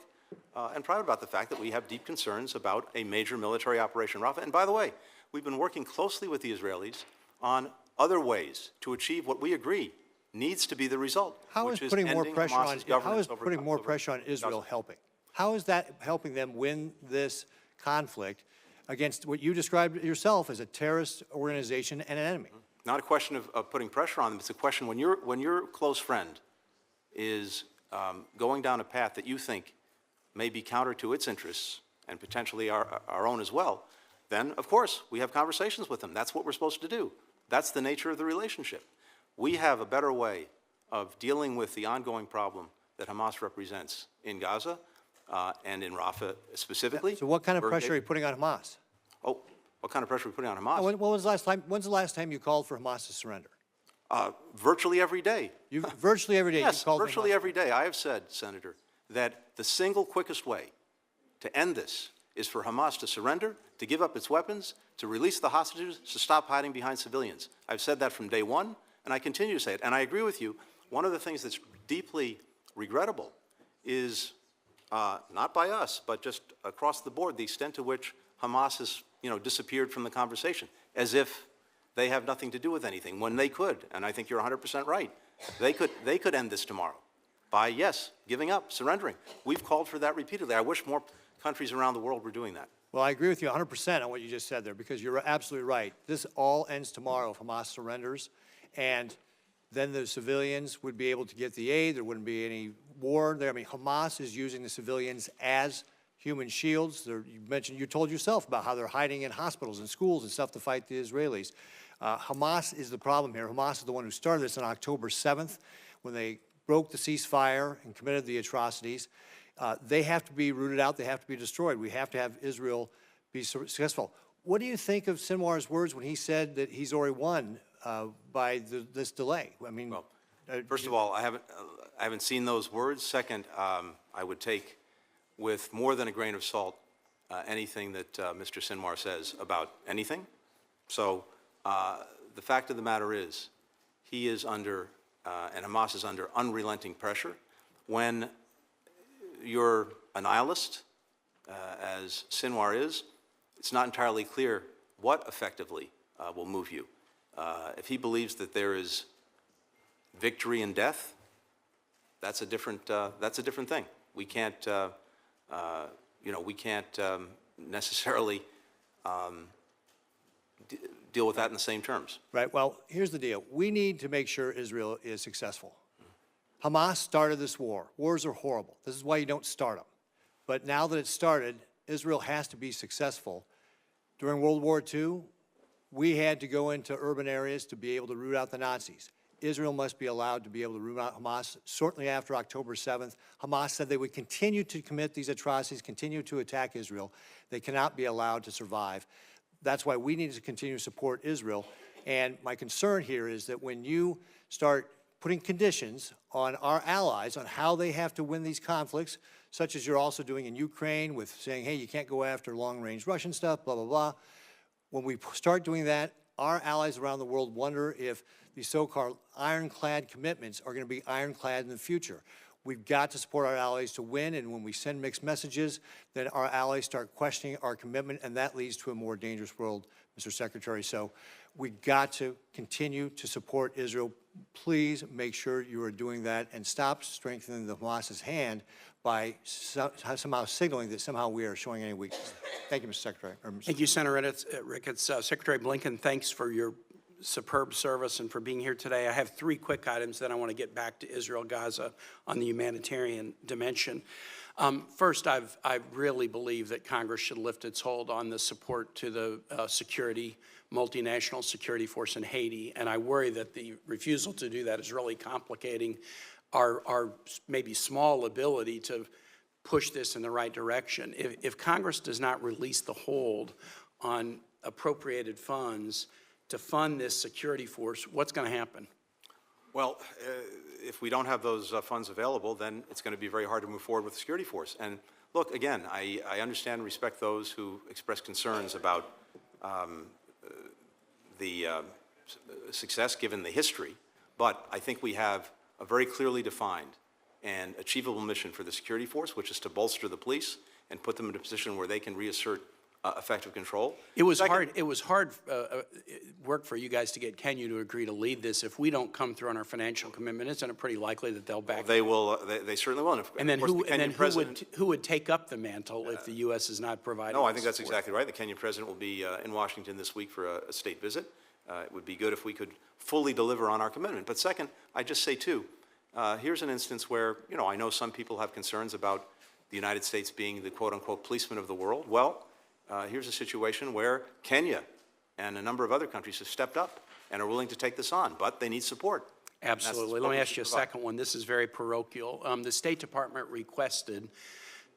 and private about the fact that we have deep concerns about a major military operation in Rafah. And by the way, we've been working closely with the Israelis on other ways to achieve what we agree needs to be the result. How is putting more pressure on Israel helping? How is that helping them win this conflict against what you described yourself as a terrorist organization and an enemy? not a question of putting pressure on them. It's a question when your close friend is going down a path that you think may be counter to its interests and potentially our own as well, then, of course, we have conversations with them. That's what we're supposed to do. That's the nature of the relationship. We have a better way of dealing with the ongoing problem that Hamas represents in Gaza and in Rafah specifically. So what kind of pressure are you putting on Hamas? Oh, what kind of pressure are we putting on Hamas? When's the last time you called for Hamas to surrender? Virtually every day. Virtually every day Yes, you called for virtually Hamas. every day. I have said, Senator, that the single quickest way to end this is for Hamas to surrender, to give up its weapons, to release the hostages, to stop hiding behind civilians. I've said that from day one, and I continue to say it. And I agree with you. One of the things that's deeply regrettable is not by us, but just across the board, the extent to which Hamas has, disappeared from the conversation, as if they have nothing to do with anything, when they could. And I think you're 100% right. They could end this tomorrow by, yes, giving up, surrendering. We've called for that repeatedly. I wish more countries around the world were doing that. Well, I agree with you 100% on what you just said there, because you're absolutely right. This all ends tomorrow if Hamas surrenders, and then the civilians would be able to get the aid. There wouldn't be any war there. I mean, Hamas is using the civilians as human shields. You told yourself about how they're hiding in hospitals and schools and stuff to fight the Israelis. Hamas is the problem here. Hamas is the one who started this on October 7th when they broke the ceasefire and committed the atrocities. They have to be rooted out. They have to be destroyed. We have to have Israel be successful. What do you think of Sinwar's words when he said that he's already won by this delay? I mean, well, first of all, I haven't seen those words. Second, I would take with more than a grain of salt anything that Mr. Sinwar says about anything. So the fact of the matter is, he is under, and Hamas is under unrelenting pressure. When you're a nihilist, as Sinwar is, it's not entirely clear what effectively will move you. If he believes that there is victory in death, that's a different thing. We can't, we can't necessarily deal with that in the same terms. Right. Well, here's the deal. We need to make sure Israel is successful. Hamas started this war. Wars are horrible. This is why you don't start them. But now that it's started, Israel has to be successful. During World War II, we had to go into urban areas to be able to root out the Nazis. Israel must be allowed to be able to root out Hamas. Certainly after October 7th, Hamas said they would continue to commit these atrocities, continue to attack Israel. They cannot be allowed to survive. That's why we need to continue to support Israel. And my concern here is that when you start putting conditions on our allies on how they have to win these conflicts, such as you're also doing in Ukraine with saying, hey, you can't go after long-range Russian stuff, blah, blah, blah. When we start doing that, our allies around the world wonder if these so-called ironclad commitments are going to be ironclad in the future. We've got to support our allies to win, and when we send mixed messages, then our allies start questioning our commitment, and that leads to a more dangerous world, Mr. Secretary. So we've got to continue to support Israel. Please make sure you are doing that and stop strengthening the Hamas's hand by somehow signaling that somehow we are showing any weakness. Thank you, Mr. Secretary. Thank you, Senator Ricketts. Secretary Blinken, thanks for your superb service and for being here today. I have three quick items, then I want to get back to Israel, Gaza on the humanitarian dimension. First, I really believe that Congress should lift its hold on the support to the multinational security force in Haiti, and I worry that the refusal to do that is really complicating our maybe small ability to push this in the right direction. If Congress does not release the hold on appropriated funds to fund this security force, what's going to happen? Well, if we don't have those funds available, then it's going to be very hard to move forward with the security force. And look, again, I understand and respect those who express concerns about the success given the history, but I think we have a very clearly defined and achievable mission for the security force, which is to bolster the police and put them in a position where they can reassert effective control. It was hard. It was hard work for you guys to get Kenya to agree to lead this. If we don't come through on our financial commitment, isn't it pretty likely that they'll back? They will. They certainly will. And then who would take up the mantle if the U.S. is not providing? No, I think that's exactly right. The Kenyan president will be in Washington this week for a state visit, It would be good if we could fully deliver on our commitment. But second, I just say, too, here's an instance where, I know some people have concerns about the United States being the quote-unquote policeman of the world. Well, here's a situation where Kenya and a number of other countries have stepped up and are willing to take this on, but they need support. Absolutely. Let me ask you a second one. This is very parochial. The State Department requested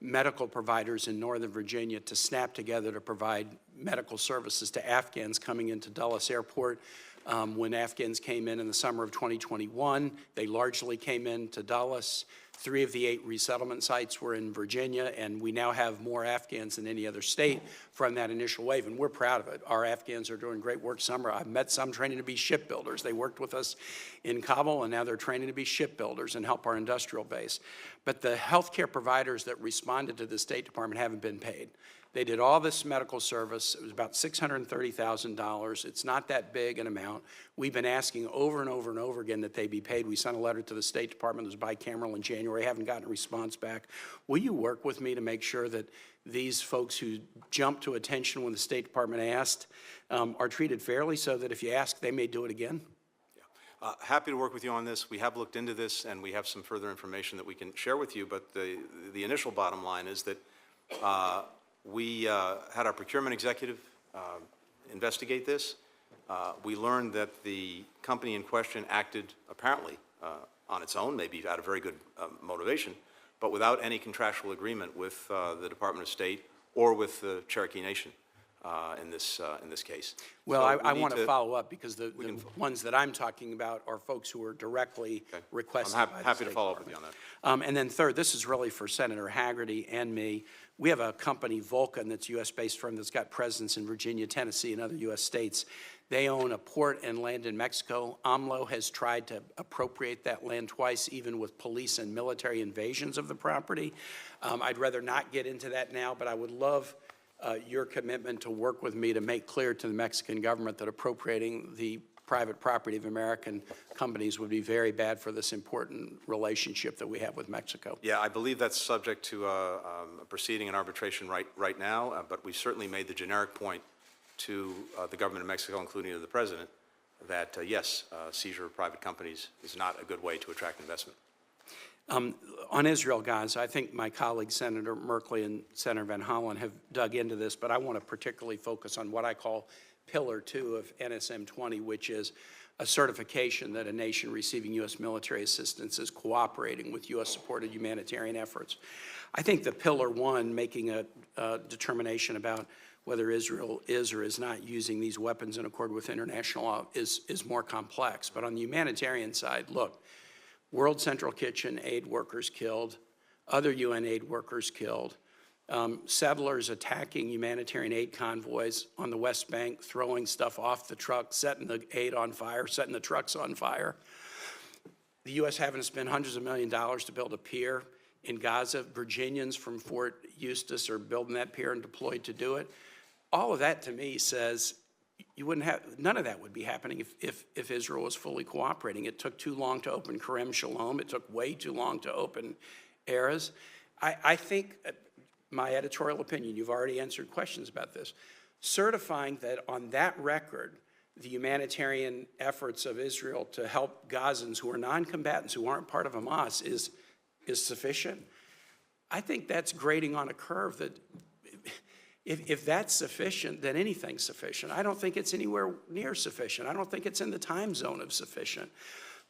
medical providers in Northern Virginia to snap together to provide medical services to Afghans coming into Dulles Airport. When Afghans came in the summer of 2021, they largely came into Dulles. 3 of the 8 resettlement sites were in Virginia, and we now have more Afghans than any other state from that initial wave, and we're proud of it. Our Afghans are doing great work summer. I've met some training to be shipbuilders. They worked with us in Kabul, and now they're training to be shipbuilders and help our industrial base. But the healthcare providers that responded to the State Department haven't been paid. They did all this medical service. It was about $630,000. It's not that big an amount. We've been asking over and over and over again that they be paid. We sent a letter to the State Department that was bicameral in January. Haven't gotten a response back. Will you work with me to make sure that these folks who jumped to attention when the State Department asked are treated fairly, so that if you ask, they may do it again? Happy to work with you on this. We have looked into this, and we have some further information that we can share with you. But the initial bottom line is that we had our procurement executive investigate this. We learned that the company in question acted apparently on its own, maybe out of very good motivation, but without any contractual agreement with the Department of State or with the Cherokee Nation in this case. Well, So I we want need to follow up, because the ones that I'm talking about are folks who are directly requested. I'm by the happy to State follow up with you Department. on that. And then third, this is really for Senator Haggerty and me. We have a company, Vulcan, that's a U.S.-based firm that's got presence in Virginia, Tennessee, and other U.S. states. They own a port and land in Mexico. AMLO has tried to appropriate that land twice, even with police and military invasions of the property. I'd rather not get into that now, but I would love your commitment to work with me to make clear to the Mexican government that appropriating the private property of American companies would be very bad for this important relationship that we have with Mexico. Yeah, I believe that's subject to a proceeding in arbitration right now, but we certainly made the generic point to the government of Mexico, including to the president, that yes, seizure of private companies is not a good way to attract investment. On Israel, Gaza, I think my colleagues, Senator Merkley and Senator Van Hollen, have dug into this, but I want to particularly focus on what I call Pillar 2 of NSM 20, which is a certification that a nation receiving U.S. military assistance is cooperating with U.S.-supported humanitarian efforts. I think the Pillar 1, making a determination about whether Israel is or is not using these weapons in accord with international law, is more complex. But on the humanitarian side, look, World Central Kitchen aid workers killed, other UN aid workers killed, settlers attacking humanitarian aid convoys on the West Bank, throwing stuff off the truck, setting the aid on fire, setting the trucks on fire. The U.S. having to spend hundreds of millions of dollars to build a pier in Gaza. Virginians from Fort Eustis are building that pier and deployed to do it. All of that, to me, says you wouldn't have, none of that would be happening if Israel was fully cooperating. It took too long to open Kerem Shalom. It took way too long to open Erez. I think, my editorial opinion, you've already answered questions about this, certifying that on that record, the humanitarian efforts of Israel to help Gazans who are non-combatants, who aren't part of Hamas, is sufficient. I think that's grading on a curve that if that's sufficient, then anything's sufficient. I don't think it's anywhere near sufficient. I don't think it's in the time zone of sufficient.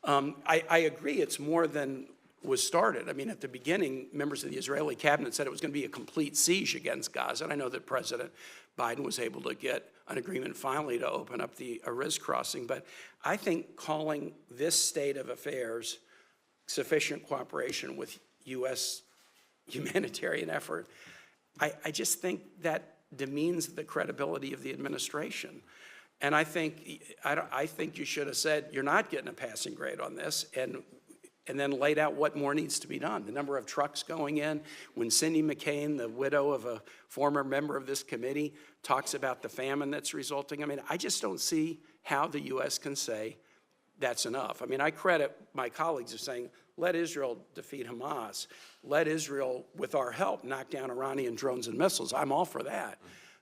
I agree it's more than was started. I mean, at the beginning, members of the Israeli cabinet said it was going to be a complete siege against Gaza. And I know that President Biden was able to get an agreement finally to open up the Erez crossing. But I think calling this state of affairs sufficient cooperation with U.S. humanitarian effort, I just think that demeans the credibility of the administration. And I think you should have said, you're not getting a passing grade on this, and then laid out what more needs to be done. The number of trucks going in. When Cindy McCain, the widow of a former member of this committee, talks about the famine that's resulting, I mean, I just don't see how the U.S. can say that's enough. I mean, I credit my colleagues of saying, let Israel defeat Hamas. Let Israel, with our help, knock down Iranian drones and missiles. I'm all for that.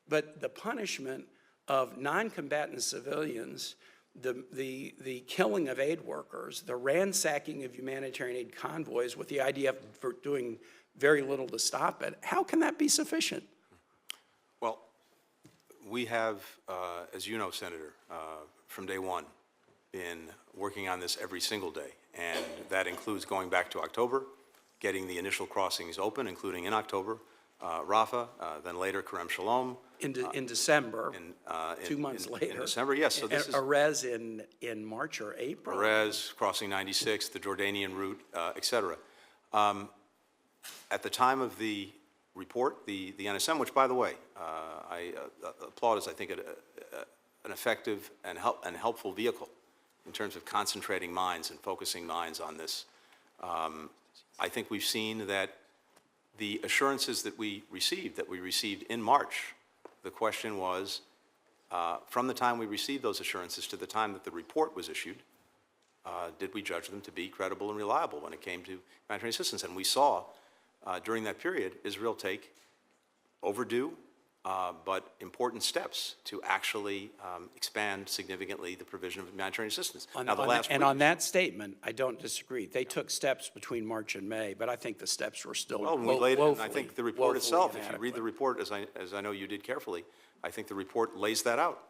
But the punishment of non-combatant civilians, the killing of aid workers, the ransacking of humanitarian aid convoys with the idea of doing very little to stop it. How can that be sufficient? Well, we have, as you know, Senator, from day one, been working on this every single day, and that includes going back to October, getting the initial crossings open, including in October, Rafah, then later Kerem Shalom. In December, 2 months later. In December, yes. So this is Erez in March or April. Erez, crossing 96, the Jordanian route, et cetera. At the time of the report, the NSM, which, by the way, I applaud as I think an effective and helpful vehicle in terms of concentrating minds and focusing minds on this. I think we've seen that the assurances that we received in March, the question was, from the time we received those assurances to the time that the report was issued, did we judge them to be credible and reliable when it came to humanitarian assistance? And we saw during that period Israel take overdue but important steps to actually expand significantly the provision of humanitarian assistance. On that statement, I don't disagree. They took steps between March and May, but I think the steps were still and I think the report itself, if you read the report, as I know you did carefully, I think the report lays that out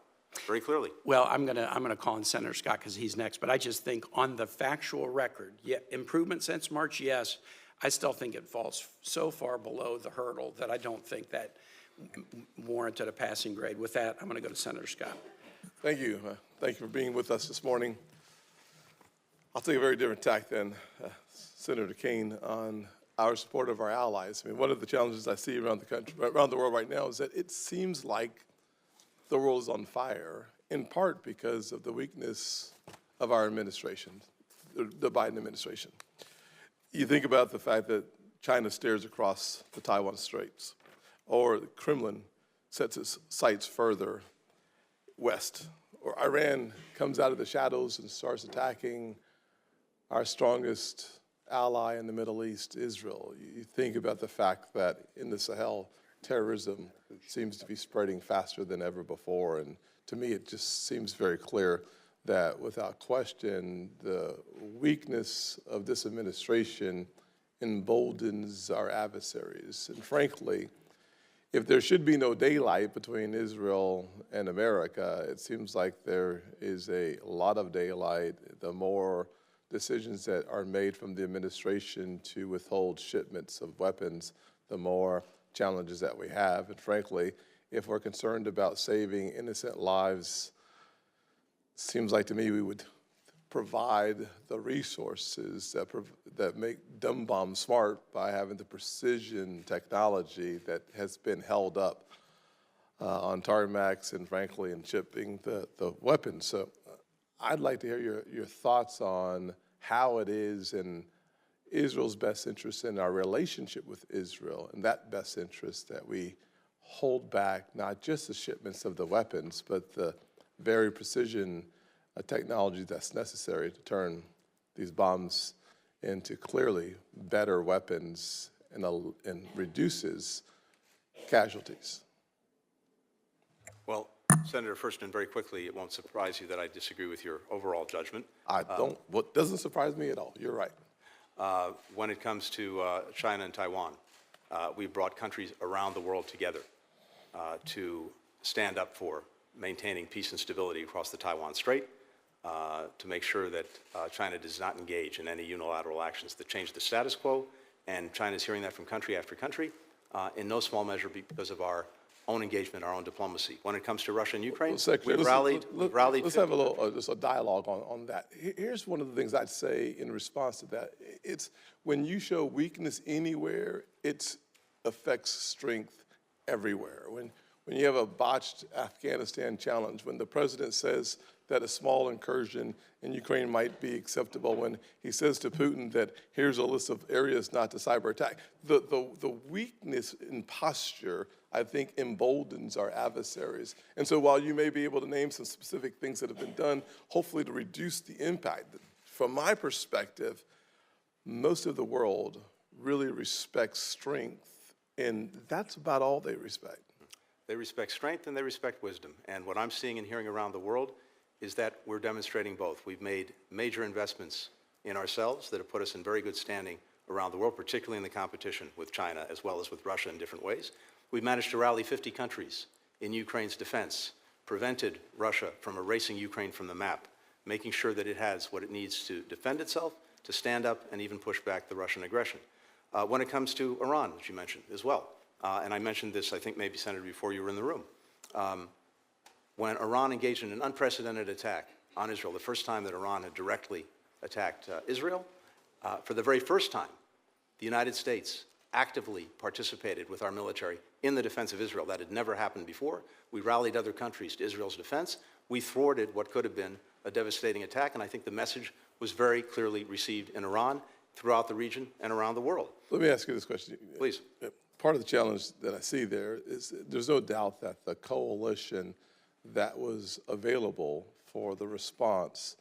very clearly. Well, I'm gonna call on Senator Scott because he's next, but I just think on the factual record, yeah, improvement since March, yes. I still think it falls so far below the hurdle that I don't think that warranted a passing grade. With that, I'm going to go to Senator Scott. Thank you. Thank you for being with us this morning. I'll take a very different tack than Senator Kane on our support of our allies. I mean, one of the challenges I see around the country, around the world right now, is that it seems like the world is on fire, in part because of the weakness of our administration, the Biden administration. You think about the fact that China stares across the Taiwan Straits, or the Kremlin sets its sights further west, or Iran comes out of the shadows and starts attacking our strongest ally in the Middle East, Israel. You think about the fact that in the Sahel, terrorism seems to be spreading faster than ever before, and to me it just seems very clear that without question, the weakness of this administration emboldens our adversaries. And frankly, if there should be no daylight between Israel and America, it seems like there is a lot of daylight. The more decisions that are made from the administration to withhold shipments of weapons, the more challenges that we have. And frankly, if we're concerned about saving innocent lives, it seems like to me we would provide the resources that make dumb bombs smart by having the precision technology that has been held up on tarmacs and, frankly, in shipping the weapons. So I'd like to hear your thoughts on how it is in Israel's best interest and our relationship with Israel and that best interest that we hold back not just the shipments of the weapons, but the very precision technology that's necessary to turn these bombs into clearly better weapons and reduces casualties. Well, Senator, first and very quickly, it won't surprise you that I disagree with your overall judgment. What doesn't surprise me at all. You're right. When it comes to China and Taiwan, we brought countries around the world together to stand up for maintaining peace and stability across the Taiwan Strait, to make sure that China does not engage in any unilateral actions that change the status quo. And China is hearing that from country after country, in no small measure because of our own engagement, our own diplomacy. When it comes to Russia and Ukraine, we've rallied. Let's have a little, just a dialogue on that. Here's one of the things I'd say in response to that. It's when you show weakness anywhere, it affects strength everywhere. When you have a botched Afghanistan challenge, when the president says that a small incursion in Ukraine might be acceptable, when he says to Putin that here's a list of areas not to cyber attack, the weakness in posture, I think, emboldens our adversaries. And so while you may be able to name some specific things that have been done, hopefully to reduce the impact, from my perspective, most of the world really respects strength, and that's about all they respect. They respect strength and they respect wisdom. And what I'm seeing and hearing around the world is that we're demonstrating both. We've made major investments in ourselves that have put us in very good standing around the world, particularly in the competition with China as well as with Russia in different ways. We've managed to rally 50 countries in Ukraine's defense, prevented Russia from erasing Ukraine from the map, making sure that it has what it needs to defend itself, to stand up and even push back the Russian aggression. When it comes to Iran, which you mentioned as well, and I mentioned this, I think maybe, Senator, before you were in the room, when Iran engaged in an unprecedented attack on Israel, the first time that Iran had directly attacked Israel, for the very first time, the United States actively participated with our military in the defense of Israel. That had never happened before. We rallied other countries to Israel's defense. We thwarted what could have been a devastating attack, and I think the message was very clearly received in Iran, throughout the region, and around the world. Let me ask you this question. Please. Part of the challenge that I see there is there's no doubt that the coalition that was available for the response,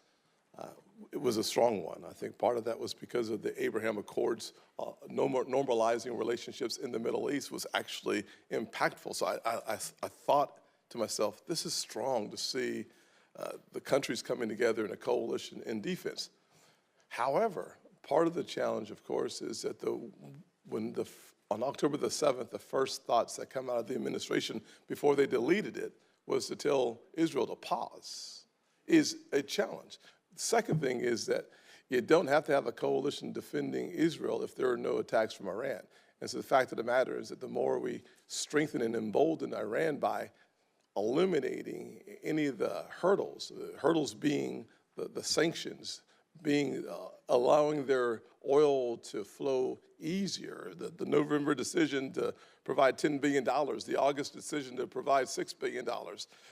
it was a strong one. I think part of that was because of the Abraham Accords. Normalizing relationships in the Middle East was actually impactful. So I thought to myself, this is strong to see the countries coming together in a coalition in defense. However, part of the challenge, of course, is that on October the 7th, the first thoughts that come out of the administration before they deleted it was to tell Israel to pause, is a challenge. The second thing is that you don't have to have a coalition defending Israel if there are no attacks from Iran. And so the fact of the matter is that the more we strengthen and embolden Iran by eliminating any of the hurdles being the sanctions, being allowing their oil to flow easier, the November decision to provide $10 billion, the August decision to provide $6 billion.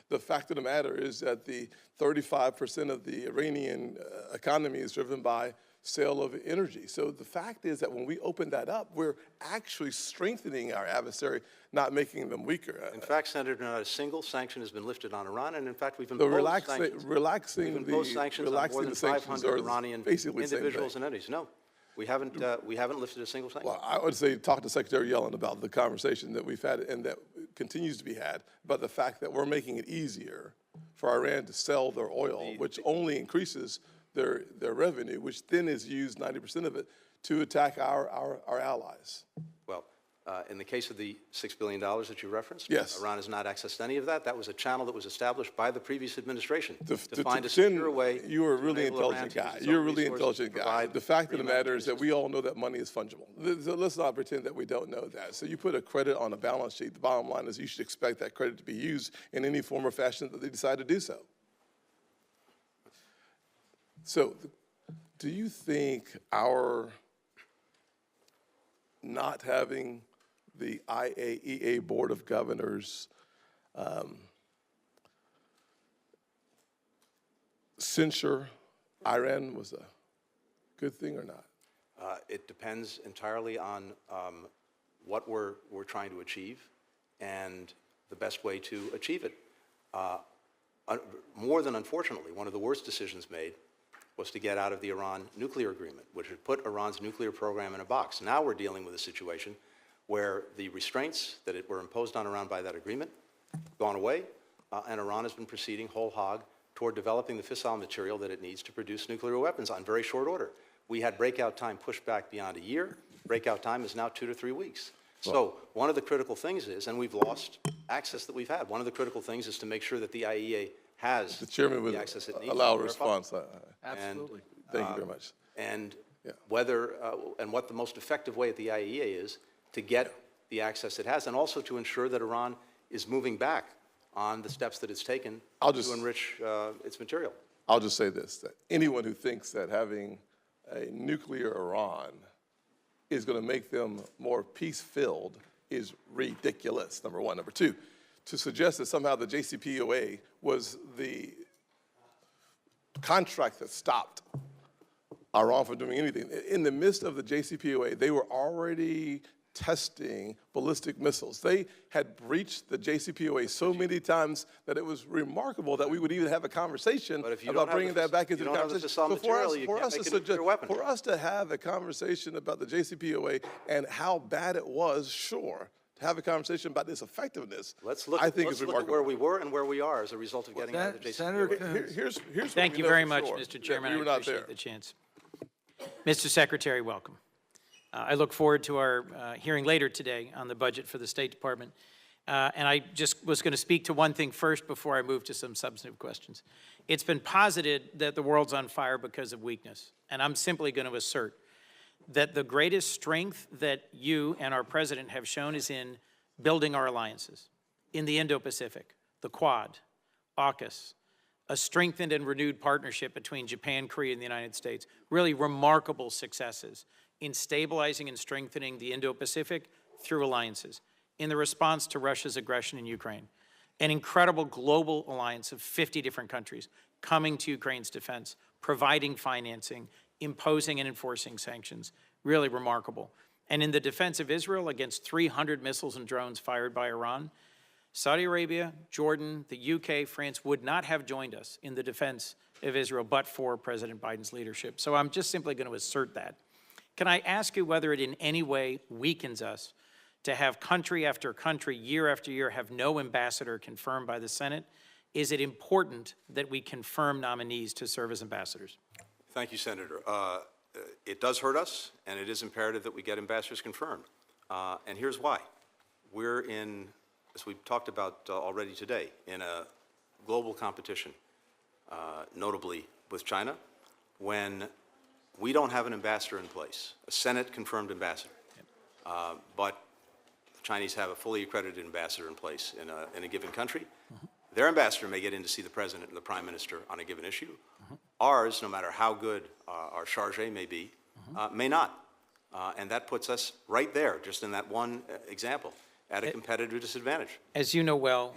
The fact of the matter is that the 35% of the Iranian economy is driven by sale of energy. So the fact is that when we open that up, we're actually strengthening our adversary, not making them weaker. In fact, Senator, not a single sanction has been lifted on Iran, and in fact, we've imposed sanctions. Relaxing sanctions on more than 500 Iranian individuals and entities. No, we haven't lifted a single sanction. Well, I would say talk to Secretary Yellen about the conversation that we've had and that continues to be had about the fact that we're making it easier for Iran to sell their oil, which only increases their revenue, which then is used, 90% of it, to attack our allies. Well, in the case of the $6 billion that you referenced, yes. Iran has not accessed any of that. That was a channel that was established by the previous administration to find a secure way. You are a really intelligent guy. You're a really intelligent guy. The fact of the matter is that we all know that money is fungible. So let's not pretend that we don't know that. So you put a credit on a balance sheet. The bottom line is you should expect that credit to be used in any form or fashion that they decide to do so. So do you think our not having the IAEA Board of Governors censure Iran was a good thing or not? It depends entirely on what we're trying to achieve and the best way to achieve it. More than unfortunately, one of the worst decisions made was to get out of the Iran nuclear agreement, which had put Iran's nuclear program in a box. Now we're dealing with a situation where the restraints that were imposed on Iran by that agreement gone away, and Iran has been proceeding whole hog toward developing the fissile material that it needs to produce nuclear weapons on very short order. We had breakout time pushed back beyond a year. Breakout time is now 2 to 3 weeks. So one of the critical things is, and we've lost access that we've had, one of the critical things is to make sure that the IAEA has the chairman would access it needs. Allow a response. Absolutely. Thank you very much. And whether and what the most effective way at the IAEA is to get the access it has, and also to ensure that Iran is moving back on the steps that it's taken to enrich its material. I'll just say this, that anyone who thinks that having a nuclear Iran is going to make them more peace-filled is ridiculous, number one. Number two, to suggest that somehow the JCPOA was the contract that stopped Iran from doing anything. In the midst of the JCPOA, they were already testing ballistic missiles. They had breached the JCPOA so many times that it was remarkable that we would even have a conversation about bringing that back into the conversation. For us to have a conversation about the JCPOA and how bad it was, sure, have a conversation about this effectiveness, Let's look, I think let's is look at remarkable. where we were and where we are as a result of getting out of the JCPOA. Senator Here's what Thank we you know very for much, sure, Mr. that Chairman. we I were not appreciate there. the chance. Mr. Secretary, welcome. I look forward to our hearing later today on the budget for the State Department. And I just was going to speak to one thing first before I move to some substantive questions. It's been posited that the world's on fire because of weakness. And I'm simply going to assert that the greatest strength that you and our president have shown is in building our alliances in the Indo-Pacific, the Quad, AUKUS, a strengthened and renewed partnership between Japan, Korea, and the United States. Really remarkable successes in stabilizing and strengthening the Indo-Pacific through alliances. In the response to Russia's aggression in Ukraine, an incredible global alliance of 50 different countries coming to Ukraine's defense, providing financing, imposing and enforcing sanctions, really remarkable. And in the defense of Israel against 300 missiles and drones fired by Iran, Saudi Arabia, Jordan, the UK, France would not have joined us in the defense of Israel but for President Biden's leadership. So I'm just simply going to assert that. Can I ask you whether it in any way weakens us to have country after country, year after year, have no ambassador confirmed by the Senate? Is it important that we confirm nominees to serve as ambassadors? Thank you, Senator. It does hurt us, and it is imperative that we get ambassadors confirmed. And here's why. We're in, as we've talked about already today, in a global competition, notably with China, when we don't have an ambassador in place, a Senate-confirmed ambassador. But the Chinese have a fully accredited ambassador in place in a given country. Their ambassador may get in to see the president and the prime minister on a given issue. Ours, no matter how good our charge may be, may not. And that puts us right there, just in that one example, at a competitive disadvantage. As you know well,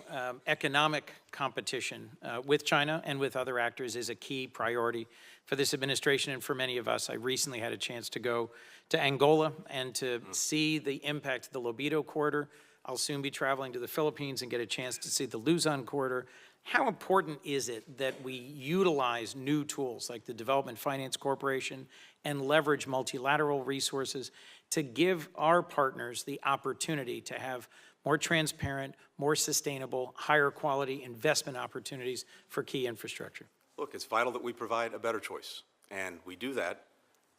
economic competition with China and with other actors is a key priority for this administration and for many of us. I recently had a chance to go to Angola and to see the impact of the Lobito corridor. I'll soon be traveling to the Philippines and get a chance to see the Luzon corridor. How important is it that we utilize new tools like the Development Finance Corporation and leverage multilateral resources to give our partners the opportunity to have more transparent, more sustainable, higher quality investment opportunities for key infrastructure? Look, it's vital that we provide a better choice. And we do that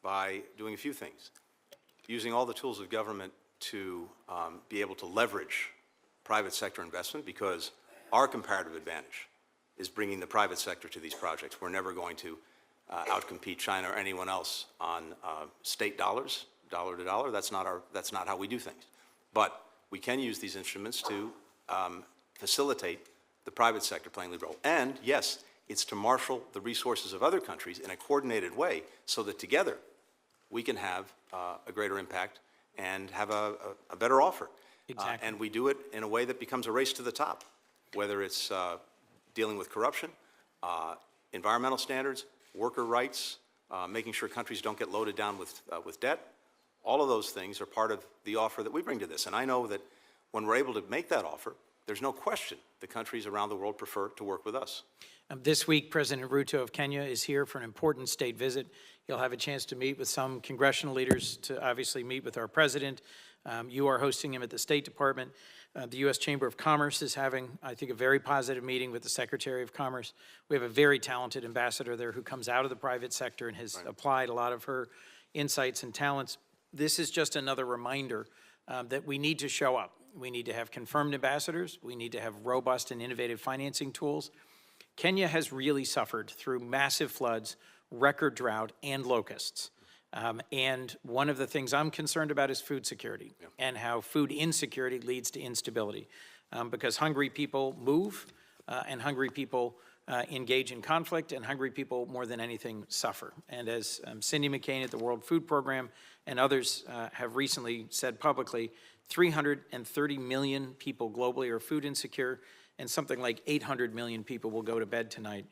by doing a few things. Using all the tools of government to be able to leverage private sector investment, because our comparative advantage is bringing the private sector to these projects. We're never going to outcompete China or anyone else on state dollars, dollar to dollar. That's not how we do things. But we can use these instruments to facilitate the private sector playing the role. And yes, it's to marshal the resources of other countries in a coordinated way so that together we can have a greater impact and have a better offer. Exactly. And we do it in a way that becomes a race to the top, whether it's dealing with corruption, environmental standards, worker rights, making sure countries don't get loaded down with debt. All of those things are part of the offer that we bring to this. And I know that when we're able to make that offer, there's no question the countries around the world prefer to work with us. This week, President Ruto of Kenya is here for an important state visit. He'll have a chance to meet with some congressional leaders, to obviously meet with our president. You are hosting him at the State Department. The U.S. Chamber of Commerce is having, I think, a very positive meeting with the Secretary of Commerce. We have a very talented ambassador there who comes out of the private sector and has applied a lot of her insights and talents. This is just another reminder that we need to show up. We need to have confirmed ambassadors. We need to have robust and innovative financing tools. Kenya has really suffered through massive floods, record drought, and locusts. And one of the things I'm concerned about is food security and how food insecurity leads to instability. Because hungry people move, and hungry people engage in conflict, and hungry people, more than anything, suffer. And as Cindy McCain at the World Food Program and others have recently said publicly, 330 million people globally are food insecure, and something like 800 million people will go to bed tonight.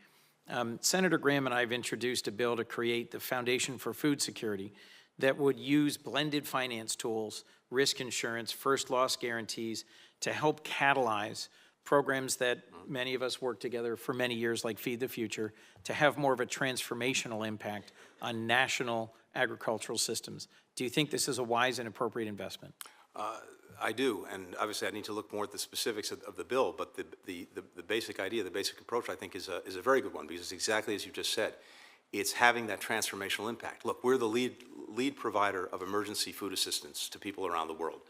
Senator Graham and I have introduced a bill to create the Foundation for Food Security that would use blended finance tools, risk insurance, first loss guarantees to help catalyze programs that many of us worked together for many years, like Feed the Future, to have more of a transformational impact on national agricultural systems. Do you think this is a wise and appropriate investment? I do, and obviously I need to look more at the specifics of the bill, but the basic idea, the basic approach, I think is a very good one, because it's exactly as you just said. It's having that transformational impact. Look, we're the lead provider of emergency food assistance to people around the world.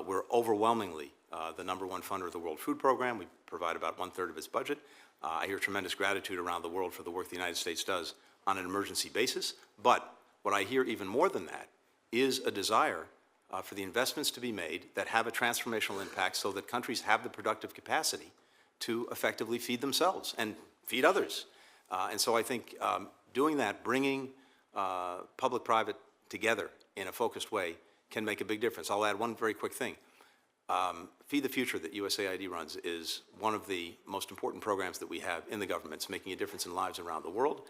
We're overwhelmingly the #1 funder of the World Food Program. We provide about 1/3 of its budget. I hear tremendous gratitude around the world for the work the United States does on an emergency basis. But what I hear even more than that is a desire for the investments to be made that have a transformational impact so that countries have the productive capacity to effectively feed themselves and feed others. And so I think doing that, bringing public-private together in a focused way can make a big difference. I'll add one very quick thing. Feed the Future that USAID runs is one of the most important programs that we have in the government. It's making a difference in lives around the world.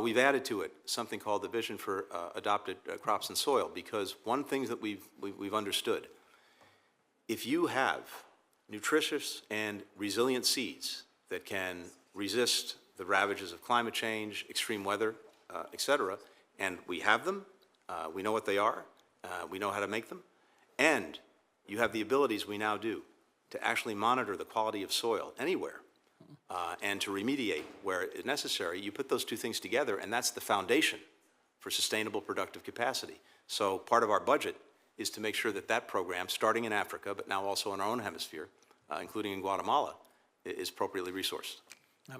We've added to it something called the Vision for Adopted Crops and Soil, because one thing that we've understood, if you have nutritious and resilient seeds that can resist the ravages of climate change, extreme weather, et cetera, and we have them, we know what they are, we know how to make them, and you have the abilities we now do to actually monitor the quality of soil anywhere and to remediate where it's necessary, you put those two things together, and that's the foundation for sustainable productive capacity. So part of our budget is to make sure that that program, starting in Africa, but now also in our own hemisphere, including in Guatemala, is appropriately resourced.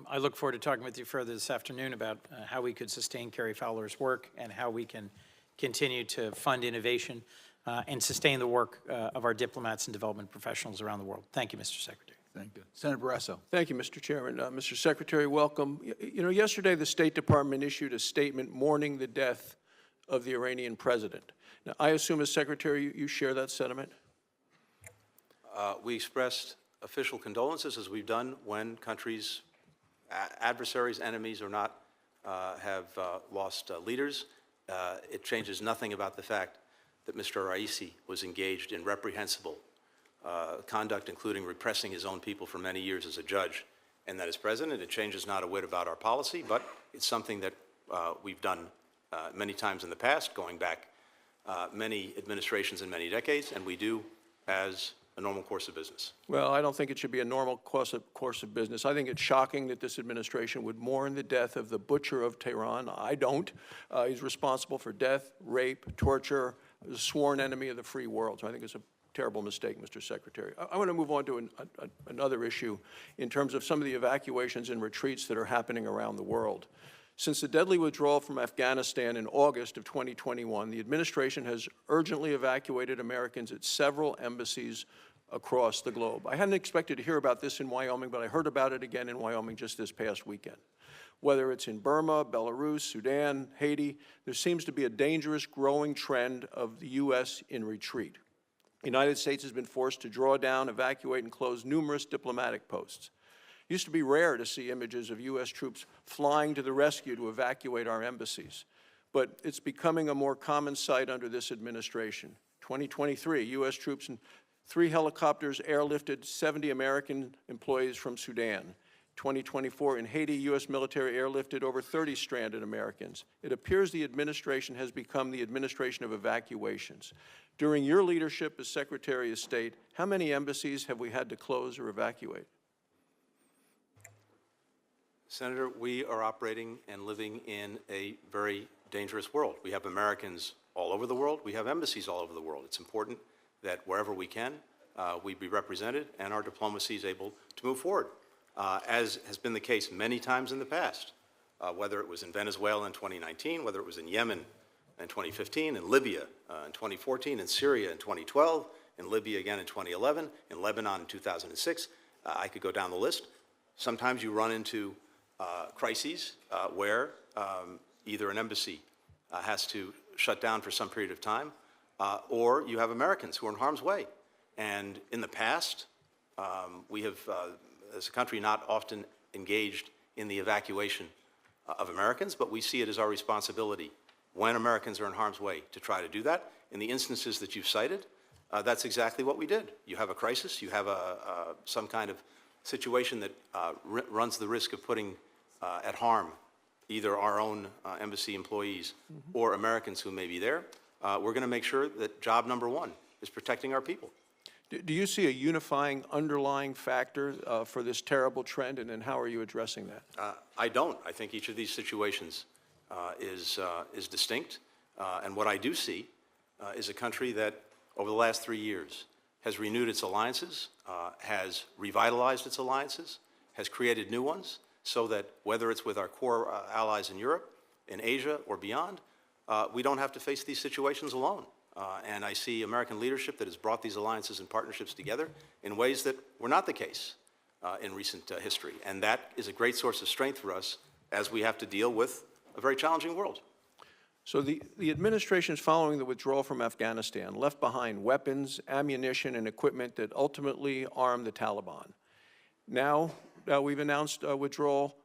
I look forward to talking with you further this afternoon about how we could sustain Carrie Fowler's work and how we can continue to fund innovation and sustain the work of our diplomats and development professionals around the world. Thank you, Mr. Secretary. Thank you. Senator Barrasso. Thank you, Mr. Chairman. Mr. Secretary, welcome. You know, yesterday the State Department issued a statement mourning the death of the Iranian president. Now, I assume as Secretary you share that sentiment? We expressed official condolences, as we've done when countries, adversaries, enemies or not, have lost leaders. It changes nothing about the fact that Mr. Raisi was engaged in reprehensible conduct, including repressing his own people for many years as a judge, and that as president. It changes not a whit about our policy, but it's something that we've done many times in the past, going back many administrations and many decades, and we do as a normal course of business. Well, I don't think it should be a normal course of business. I think it's shocking that this administration would mourn the death of the butcher of Tehran. I don't. He's responsible for death, rape, torture, a sworn enemy of the free world. So I think it's a terrible mistake, Mr. Secretary. I want to move on to another issue in terms of some of the evacuations and retreats that are happening around the world. Since the deadly withdrawal from Afghanistan in August of 2021, the administration has urgently evacuated Americans at several embassies across the globe. I hadn't expected to hear about this in Wyoming, but I heard about it again in Wyoming just this past weekend. Whether it's in Burma, Belarus, Sudan, Haiti, there seems to be a dangerous growing trend of the U.S. in retreat. The United States has been forced to draw down, evacuate, and close numerous diplomatic posts. It used to be rare to see images of U.S. troops flying to the rescue to evacuate our embassies, but it's becoming a more common sight under this administration. 2023, U.S. troops and 3 helicopters airlifted 70 American employees from Sudan. 2024, in Haiti, U.S. military airlifted over 30 stranded Americans. It appears the administration has become the administration of evacuations. During your leadership as Secretary of State, how many embassies have we had to close or evacuate? Senator, we are operating and living in a very dangerous world. We have Americans all over the world. We have embassies all over the world. It's important that wherever we can, we be represented and our diplomacy is able to move forward, as has been the case many times in the past, whether it was in Venezuela in 2019, whether it was in Yemen in 2015, in Libya in 2014, in Syria in 2012, in Libya again in 2011, in Lebanon in 2006. I could go down the list. Sometimes you run into crises where either an embassy has to shut down for some period of time, or you have Americans who are in harm's way. And in the past, we have, as a country, not often engaged in the evacuation of Americans, but we see it as our responsibility when Americans are in harm's way to try to do that. In the instances that you've cited, that's exactly what we did. You have a crisis, you have some kind of situation that runs the risk of putting at harm either our own embassy employees or Americans who may be there. We're going to make sure that job number one is protecting our people. Do you see a unifying underlying factor for this terrible trend, and then how are you addressing that? I don't. I think each of these situations is distinct. And what I do see is a country that, over the last 3 years, has renewed its alliances, has revitalized its alliances, has created new ones, so that whether it's with our core allies in Europe, in Asia, or beyond, we don't have to face these situations alone. And I see American leadership that has brought these alliances and partnerships together in ways that were not the case in recent history. And that is a great source of strength for us as we have to deal with a very challenging world. So the administrations following the withdrawal from Afghanistan left behind weapons, ammunition, and equipment that ultimately armed the Taliban. Now we've announced a withdrawal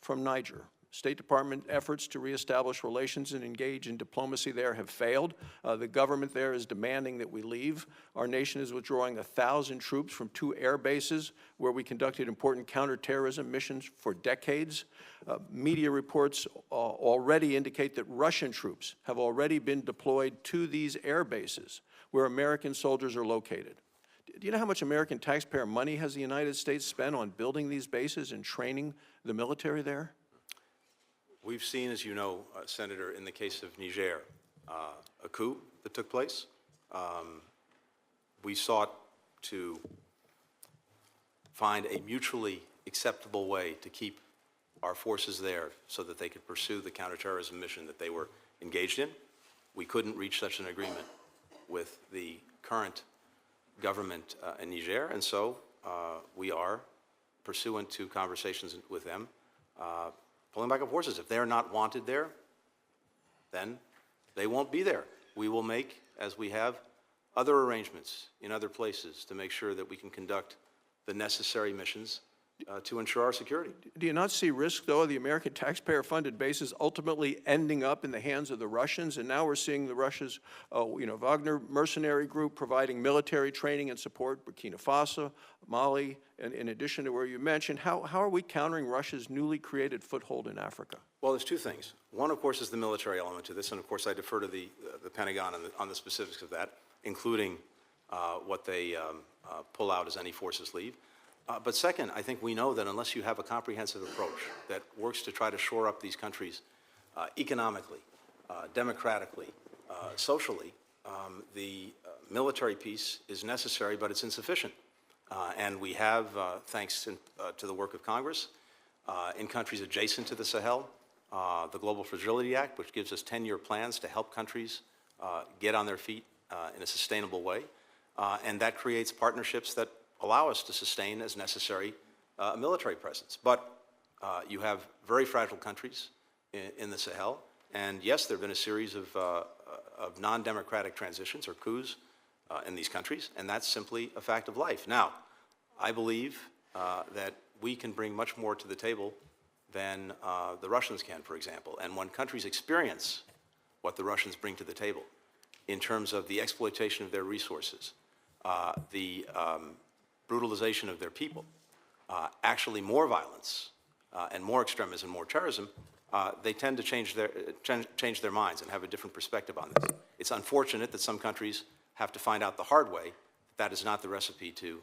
from Niger. State Department efforts to reestablish relations and engage in diplomacy there have failed. The government there is demanding that we leave. Our nation is withdrawing 1,000 troops from 2 air bases where we conducted important counterterrorism missions for decades. Media reports already indicate that Russian troops have already been deployed to these air bases where American soldiers are located. Do you know how much American taxpayer money has the United States spent on building these bases and training the military there? We've seen, as you know, Senator, in the case of Niger, a coup that took place. We sought to find a mutually acceptable way to keep our forces there so that they could pursue the counterterrorism mission that they were engaged in. We couldn't reach such an agreement with the current government in Niger, and so we are, pursuant to conversations with them, pulling back our forces. If they're not wanted there, then they won't be there. We will make, as we have, other arrangements in other places to make sure that we can conduct the necessary missions to ensure our security. Do you not see risk, though, of the American taxpayer-funded bases ultimately ending up in the hands of the Russians? And now we're seeing the Russia's, Wagner mercenary group providing military training and support, Burkina Faso, Mali, and in addition to where you mentioned. How are we countering Russia's newly created foothold in Africa? Well, there's 2 things. One, of course, is the military element to this, and of course I defer to the Pentagon on the specifics of that, including what they pull out as any forces leave. But second, I think we know that unless you have a comprehensive approach that works to try to shore up these countries economically, democratically, socially, the military piece is necessary, but it's insufficient. And we have, thanks to the work of Congress, in countries adjacent to the Sahel, the Global Fragility Act, which gives us 10-year plans to help countries get on their feet in a sustainable way. And that creates partnerships that allow us to sustain, as necessary, a military presence. But you have very fragile countries in the Sahel, and yes, there have been a series of non-democratic transitions or coups in these countries, and that's simply a fact of life. Now, I believe that we can bring much more to the table than the Russians can, for example. And when countries experience what the Russians bring to the table in terms of the exploitation of their resources, the brutalization of their people, actually more violence and more extremism, more terrorism, they tend to change their minds and have a different perspective on this. It's unfortunate that some countries have to find out the hard way that is not the recipe to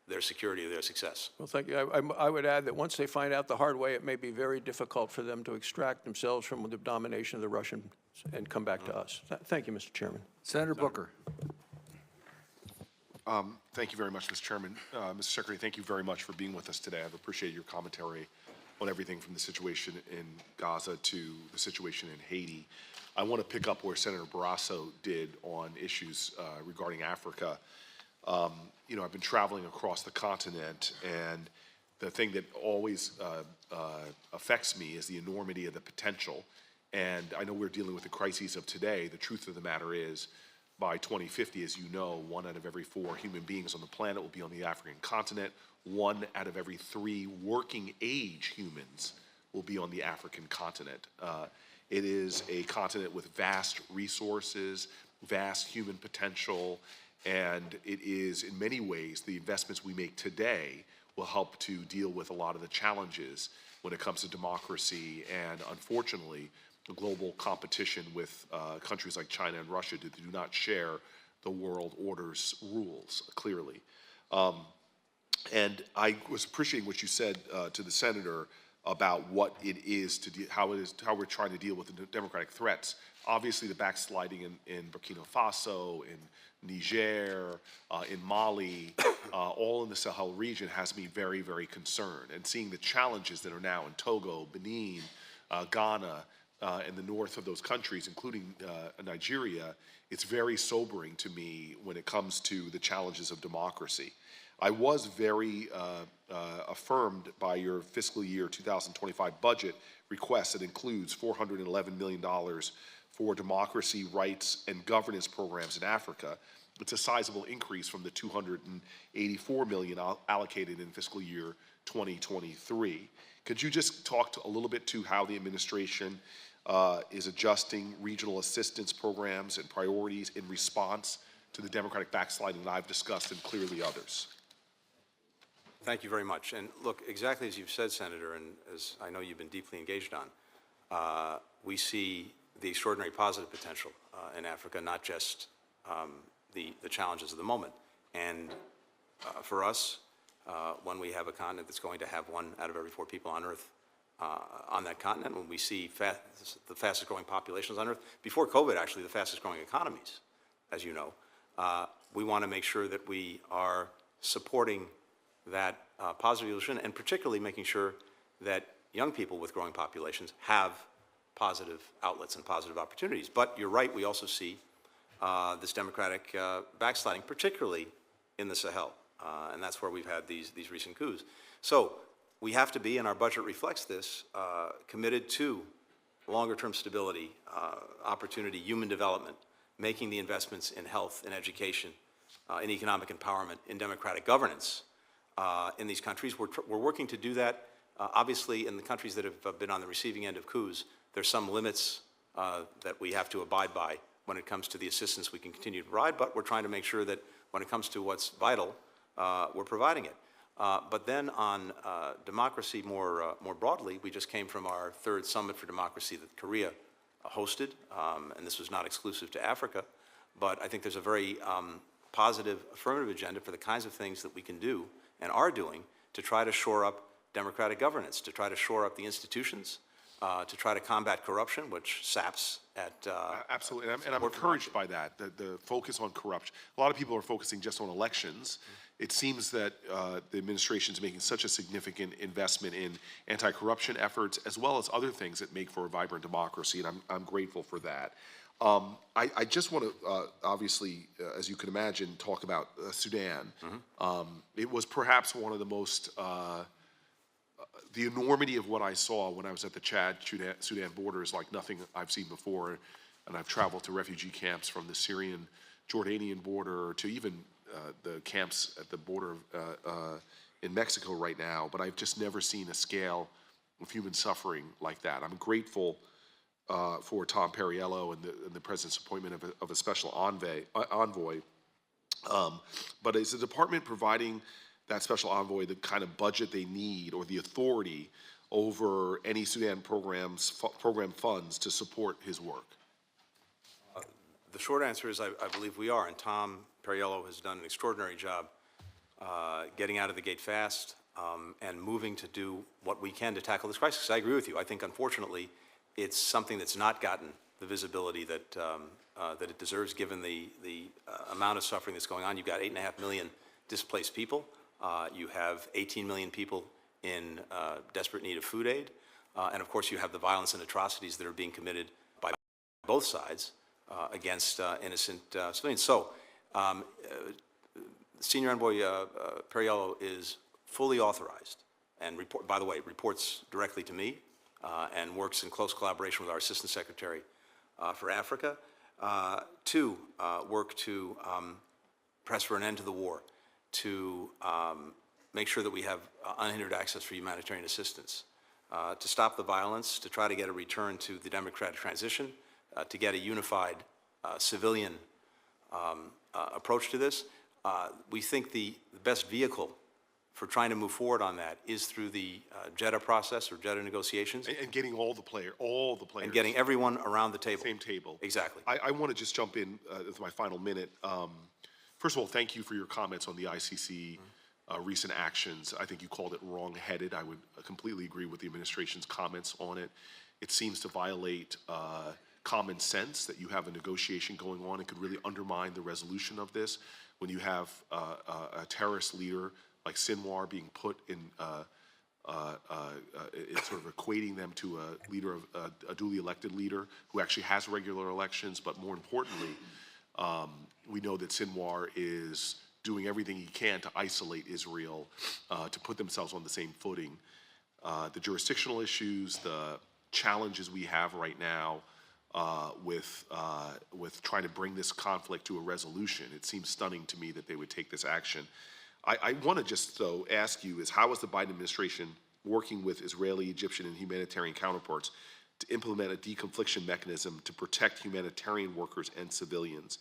their security or their success. Well, thank you. I would add that once they find out the hard way, it may be very difficult for them to extract themselves from the domination of the Russians and come back to us. Thank you, Mr. Chairman. Senator Booker. Thank you very much, Mr. Chairman. Mr. Secretary, thank you very much for being with us today. I've appreciated your commentary on everything from the situation in Gaza to the situation in Haiti. I want to pick up where Senator Barrasso did on issues regarding Africa. You know, I've been traveling across the continent, and the thing that always affects me is the enormity of the potential. And I know we're dealing with the crises of today. The truth of the matter is, by 2050, as you know, 1 out of every 4 human beings on the planet will be on the African continent. 1 out of every 3 working age humans will be on the African continent. It is a continent with vast resources, vast human potential, and it is, in many ways, the investments we make today will help to deal with a lot of the challenges when it comes to democracy and, unfortunately, global competition with countries like China and Russia that do not share the world order's rules, clearly. And I was appreciating what you said to the senator about what it is to how we're trying to deal with the democratic threats. Obviously, the backsliding in Burkina Faso, in Niger, in Mali, all in the Sahel region has me very, very concerned. And seeing the challenges that are now in Togo, Benin, Ghana, in the north of those countries, including Nigeria, it's very sobering to me when it comes to the challenges of democracy. I was very affirmed by your fiscal year 2025 budget request that includes $411 million for democracy, rights, and governance programs in Africa. It's a sizable increase from the $284 million allocated in fiscal year 2023. Could you just talk a little bit to how the administration is adjusting regional assistance programs and priorities in response to the democratic backsliding that I've discussed and clearly others? Thank you very much. And look, exactly as you've said, Senator, and as I know you've been deeply engaged on, we see the extraordinary positive potential in Africa, not just the challenges of the moment. And for us, when we have a continent that's going to have 1 out of every 4 people on Earth on that continent, when we see the fastest growing populations on Earth, before COVID, actually, the fastest growing economies, as you know, we want to make sure that we are supporting that positive evolution, and particularly making sure that young people with growing populations have positive outlets and positive opportunities. But you're right, we also see this democratic backsliding, particularly in the Sahel, and that's where we've had these recent coups. So we have to be, and our budget reflects this, committed to longer-term stability, opportunity, human development, making the investments in health, in education, in economic empowerment, in democratic governance, in these countries. We're working to do that. Obviously, in the countries that have been on the receiving end of coups, there's some limits that we have to abide by when it comes to the assistance we can continue to provide, but we're trying to make sure that when it comes to what's vital, we're providing it. But then on democracy more broadly, we just came from our 3rd Summit for Democracy that Korea hosted, and this was not exclusive to Africa, but I think there's a very positive affirmative agenda for the kinds of things that we can do and are doing to try to shore up democratic governance, to try to shore up the institutions, to try to combat corruption, which saps at... Absolutely, and I'm encouraged by that, the focus on corruption. A lot of people are focusing just on elections. It seems that the administration is making such a significant investment in anti-corruption efforts, as well as other things that make for a vibrant democracy, and I'm grateful for that. I just want to, obviously, as you can imagine, talk about Sudan. It was perhaps one of the most, the enormity of what I saw when I was at the Chad-Sudan border is like nothing I've seen before. And I've traveled to refugee camps from the Syrian-Jordanian border to even the camps at the border in Mexico right now. But I've just never seen a scale of human suffering like that. I'm grateful for Tom Perriello and the President's appointment of a special envoy. But is the department providing that special envoy the kind of budget they need or the authority over any Sudan program funds to support his work? The short answer is I believe we are, and Tom Perriello has done an extraordinary job getting out of the gate fast and moving to do what we can to tackle this crisis. I agree with you. I think, unfortunately, it's something that's not gotten the visibility that it deserves, given the amount of suffering that's going on. You've got 8.5 million displaced people. You have 18 million people in desperate need of food aid. And of course, you have the violence and atrocities that are being committed by both sides against innocent civilians. So, Senior Envoy Perriello is fully authorized and, by the way, reports directly to me and works in close collaboration with our Assistant Secretary for Africa to work to press for an end to the war, to make sure that we have unhindered access for humanitarian assistance, to stop the violence, to try to get a return to the democratic transition, to get a unified civilian approach to this. We think the best vehicle for trying to move forward on that is through the Jeddah process or Jeddah negotiations. And getting all the players. And getting everyone around the table. Same table. Exactly. I want to just jump in with my final minute. First of all, thank you for your comments on the ICC recent actions. I think you called it wrong-headed. I would completely agree with the administration's comments on it. It seems to violate common sense that you have a negotiation going on. It could really undermine the resolution of this when you have a terrorist leader like Sinwar being put in, it's sort of equating them to a leader of a duly elected leader who actually has regular elections. But more importantly, we know that Sinwar is doing everything he can to isolate Israel, to put themselves on the same footing. The jurisdictional issues, the challenges we have right now with trying to bring this conflict to a resolution, it seems stunning to me that they would take this action. I want to just, though, ask you is how is the Biden administration working with Israeli, Egyptian, and humanitarian counterparts to implement a deconfliction mechanism to protect humanitarian workers and civilians,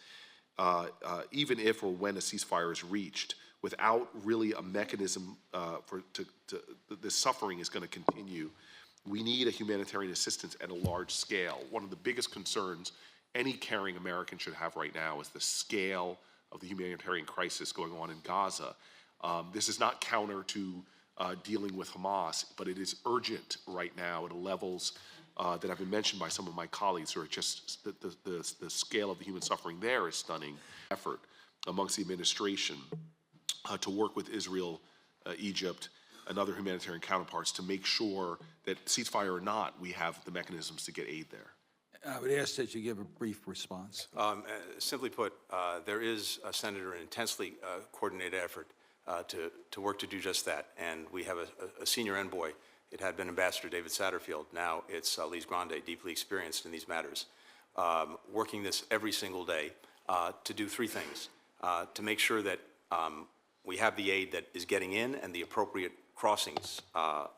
even if or when a ceasefire is reached, without really a mechanism the suffering is going to continue. We need a humanitarian assistance at a large scale. One of the biggest concerns any caring American should have right now is the scale of the humanitarian crisis going on in Gaza. This is not counter to dealing with Hamas, but it is urgent right now at levels that have been mentioned by some of my colleagues, who are just the scale of the human suffering there is stunning. Effort amongst the administration to work with Israel, Egypt, and other humanitarian counterparts to make sure that ceasefire or not, we have the mechanisms to get aid there. I would ask that you give a brief response. Simply put, there is, Senator, an intensely coordinated effort to work to do just that. And we have a senior envoy. It had been Ambassador David Satterfield. Now it's Lise Grande, deeply experienced in these matters, working this every single day to do three things. To make sure that we have the aid that is getting in and the appropriate crossings,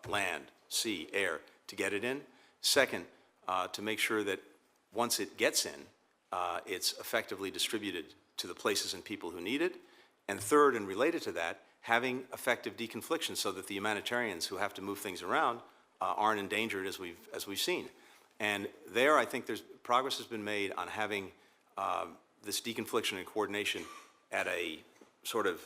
land, sea, air, to get it in. Second, to make sure that once it gets in, it's effectively distributed to the places and people who need it. And third, and related to that, having effective deconfliction so that the humanitarians who have to move things around aren't endangered, as we've seen. And there, I think progress has been made on having this deconfliction and coordination at a sort of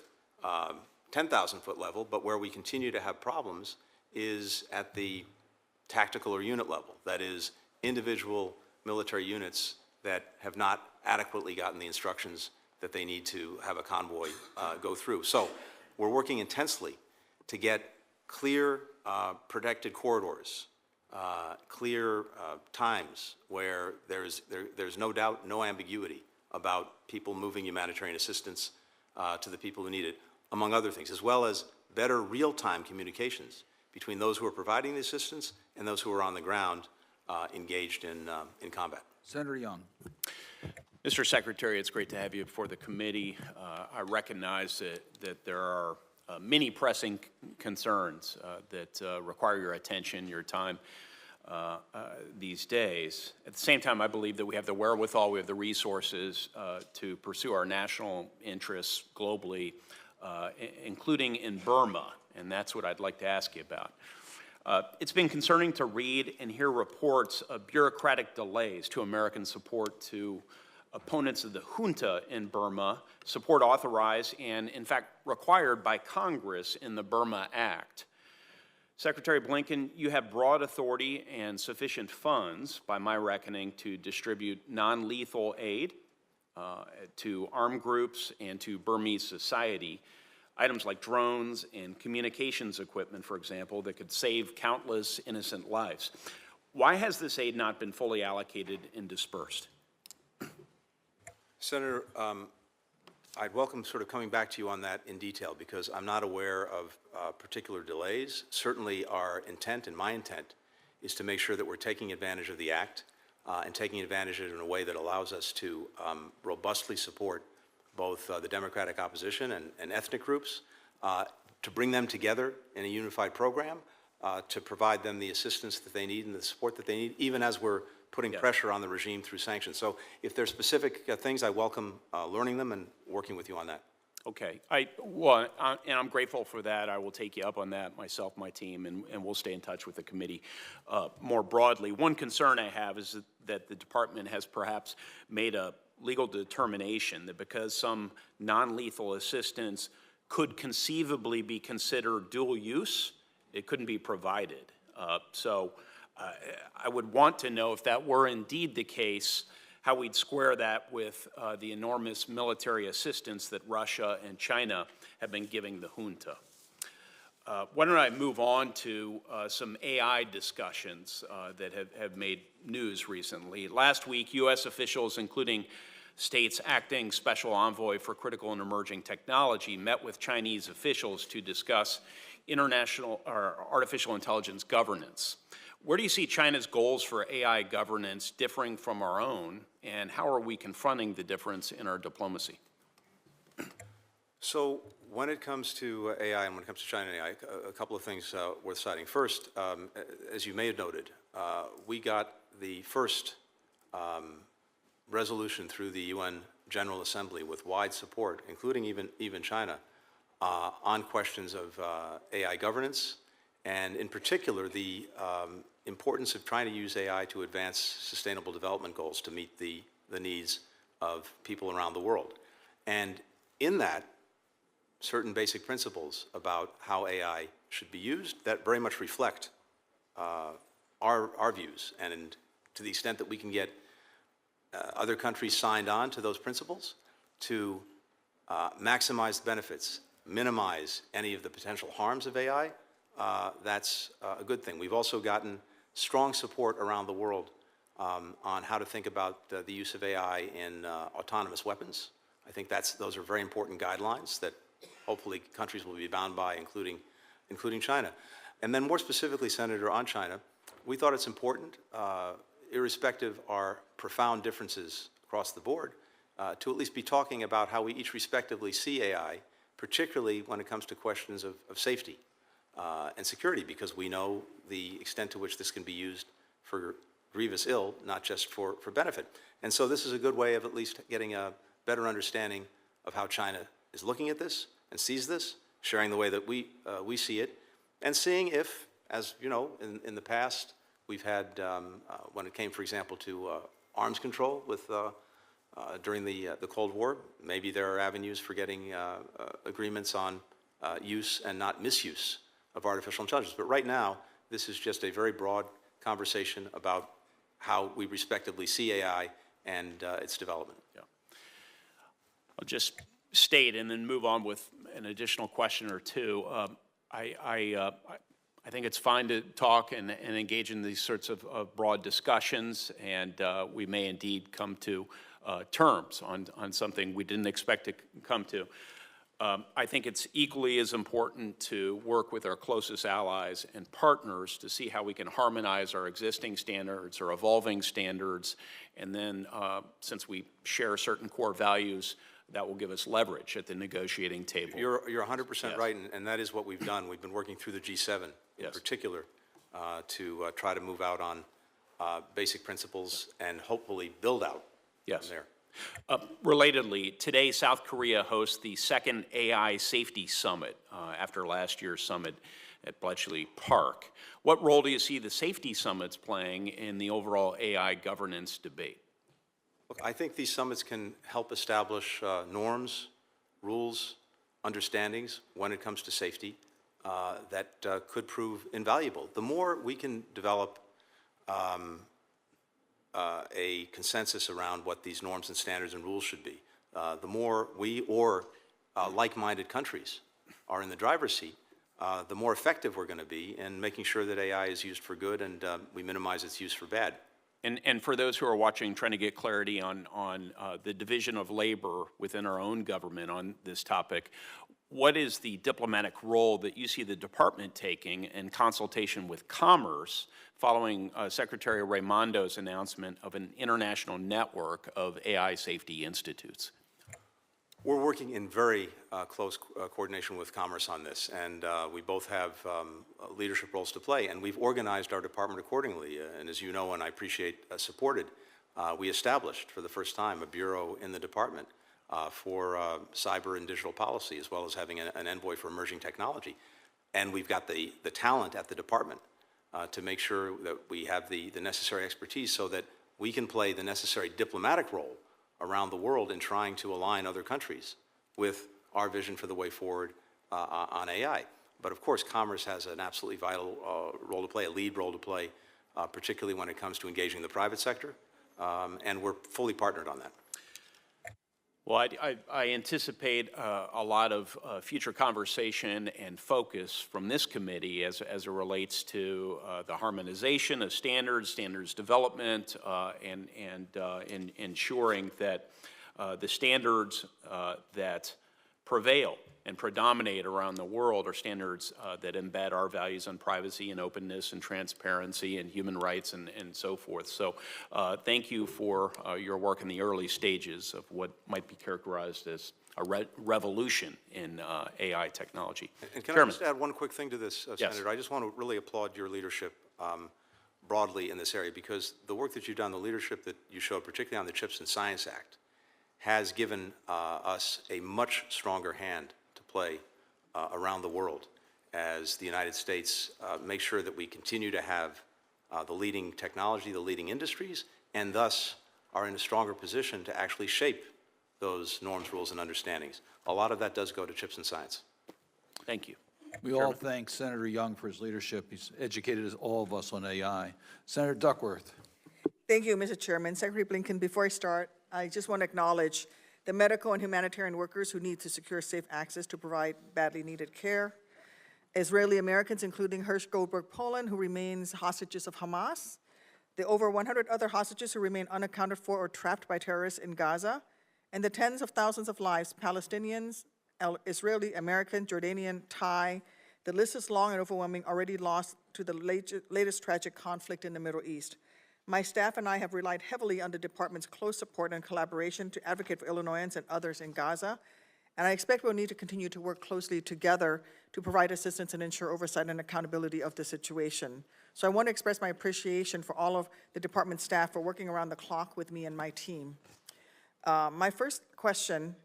10,000-foot level, but where we continue to have problems is at the tactical or unit level. That is, individual military units that have not adequately gotten the instructions that they need to have a convoy go through. So we're working intensely to get clear, protected corridors, clear times where there's no doubt, no ambiguity about people moving humanitarian assistance to the people who need it, among other things, as well as better real-time communications between those who are providing the assistance and those who are on the ground engaged in combat. Senator Young. Mr. Secretary, it's great to have you before the committee. I recognize that there are many pressing concerns that require your attention, your time these days. At the same time, I believe that we have the wherewithal, we have the resources to pursue our national interests globally, including in Burma, and that's what I'd like to ask you about. It's been concerning to read and hear reports of bureaucratic delays to American support to opponents of the junta in Burma, support authorized and, in fact, required by Congress in the Burma Act. Secretary Blinken, you have broad authority and sufficient funds, by my reckoning, to distribute non-lethal aid to armed groups and to Burmese society. Items like drones and communications equipment, for example, that could save countless innocent lives. Why has this aid not been fully allocated and dispersed? Senator, I'd welcome sort of coming back to you on that in detail, because I'm not aware of particular delays. Certainly our intent and my intent is to make sure that we're taking advantage of the Act and taking advantage of it in a way that allows us to robustly support both the Democratic opposition and ethnic groups, to bring them together in a unified program, to provide them the assistance that they need and the support that they need, even as we're putting pressure on the regime through sanctions. So if there's specific things, I welcome learning them and working with you on that. Okay, and I'm grateful for that. I will take you up on that, myself, my team, and we'll stay in touch with the committee more broadly. One concern I have is that the department has perhaps made a legal determination that because some non-lethal assistance could conceivably be considered dual use, it couldn't be provided. So I would want to know if that were indeed the case, how we'd square that with the enormous military assistance that Russia and China have been giving the junta. Why don't I move on to some AI discussions that have made news recently. Last week, U.S. officials, including State's acting special envoy for critical and emerging technology, met with Chinese officials to discuss international or artificial intelligence governance. Where do you see China's goals for AI governance differing from our own, and how are we confronting the difference in our diplomacy? So when it comes to AI and when it comes to China and AI, a couple of things worth citing. First, as you may have noted, we got the first resolution through the UN General Assembly with wide support, including even China, on questions of AI governance, and in particular the importance of trying to use AI to advance sustainable development goals to meet the needs of people around the world. And in that, certain basic principles about how AI should be used that very much reflect our views. And to the extent that we can get other countries signed on to those principles to maximize the benefits, minimize any of the potential harms of AI, that's a good thing. We've also gotten strong support around the world on how to think about the use of AI in autonomous weapons. I think those are very important guidelines that hopefully countries will be bound by, including China. And then more specifically, Senator, on China, we thought it's important, irrespective of our profound differences across the board, to at least be talking about how we each respectively see AI, particularly when it comes to questions of safety and security, because we know the extent to which this can be used for grievous ill, not just for benefit. And so this is a good way of at least getting a better understanding of how China is looking at this and sees this, sharing the way that we see it, and seeing if, as you know, in the past, we've had, when it came, for example, to arms control during the Cold War, maybe there are avenues for getting agreements on use and not misuse of artificial intelligence. But right now, this is just a very broad conversation about how we respectively see AI and its development. Yeah. I'll just state and then move on with an additional question or two. I think it's fine to talk and engage in these sorts of broad discussions, and we may indeed come to terms on something we didn't expect to come to. I think it's equally as important to work with our closest allies and partners to see how we can harmonize our existing standards or evolving standards, and then since we share certain core values, that will give us leverage at the negotiating table. You're 100% right, and that is what we've done. We've been working through the G7 in particular to try to move out on basic principles and hopefully build out from there. Relatedly, today South Korea hosts the second AI Safety Summit after last year's summit at Bletchley Park. What role do you see the safety summits playing in the overall AI governance debate? Look, I think these summits can help establish norms, rules, understandings when it comes to safety that could prove invaluable. The more we can develop a consensus around what these norms and standards and rules should be, the more we or like-minded countries are in the driver's seat, the more effective we're going to be in making sure that AI is used for good and we minimize its use for bad. And for those who are watching, trying to get clarity on the division of labor within our own government on this topic, what is the diplomatic role that you see the department taking in consultation with Commerce following Secretary Raimondo's announcement of an international network of AI safety institutes? We're working in very close coordination with Commerce on this, and we both have leadership roles to play, and we've organized our department accordingly. And as you know, and I appreciate supported, we established for the first time a bureau in the department for cyber and digital policy, as well as having an envoy for emerging technology. And we've got the talent at the department to make sure that we have the necessary expertise so that we can play the necessary diplomatic role around the world in trying to align other countries with our vision for the way forward on AI. But of course, commerce has an absolutely vital role to play, a lead role to play, particularly when it comes to engaging the private sector, and we're fully partnered on that. Well, I anticipate a lot of future conversation and focus from this committee as it relates to the harmonization of standards development, and ensuring that the standards that prevail and predominate around the world are standards that embed our values on privacy and openness and transparency and human rights and so forth. So thank you for your work in the early stages of what might be characterized as a revolution in AI technology. And can Chairman. I just add one quick thing to this, Yes. Senator? I just want to really applaud your leadership broadly in this area, because the work that you've done, the leadership that you showed, particularly on the CHIPS and Science Act, has given us a much stronger hand to play around the world as the United States makes sure that we continue to have the leading technology, the leading industries, and thus are in a stronger position to actually shape those norms, rules, and understandings. A lot of that does go to CHIPS and Science. Thank you. We all thank Senator Young for his leadership. He's educated all of us on AI. Senator Duckworth. Thank you, Mr. Chairman. Secretary Blinken, before I start, I just want to acknowledge the medical and humanitarian workers who need to secure safe access to provide badly needed care, Israeli Americans, including Hirsch Goldberg Poland, who remains hostages of Hamas, the over 100 other hostages who remain unaccounted for or trapped by terrorists in Gaza, and the tens of thousands of lives, Palestinians, Israeli, American, Jordanian, Thai, the list is long and overwhelming, already lost to the latest tragic conflict in the Middle East. My staff and I have relied heavily on the department's close support and collaboration to advocate for Illinoisans and others in Gaza, and I expect we'll need to continue to work closely together to provide assistance and ensure oversight and accountability of the situation. So I want to express my appreciation for all of the department staff for working around the clock with me and my team. My first question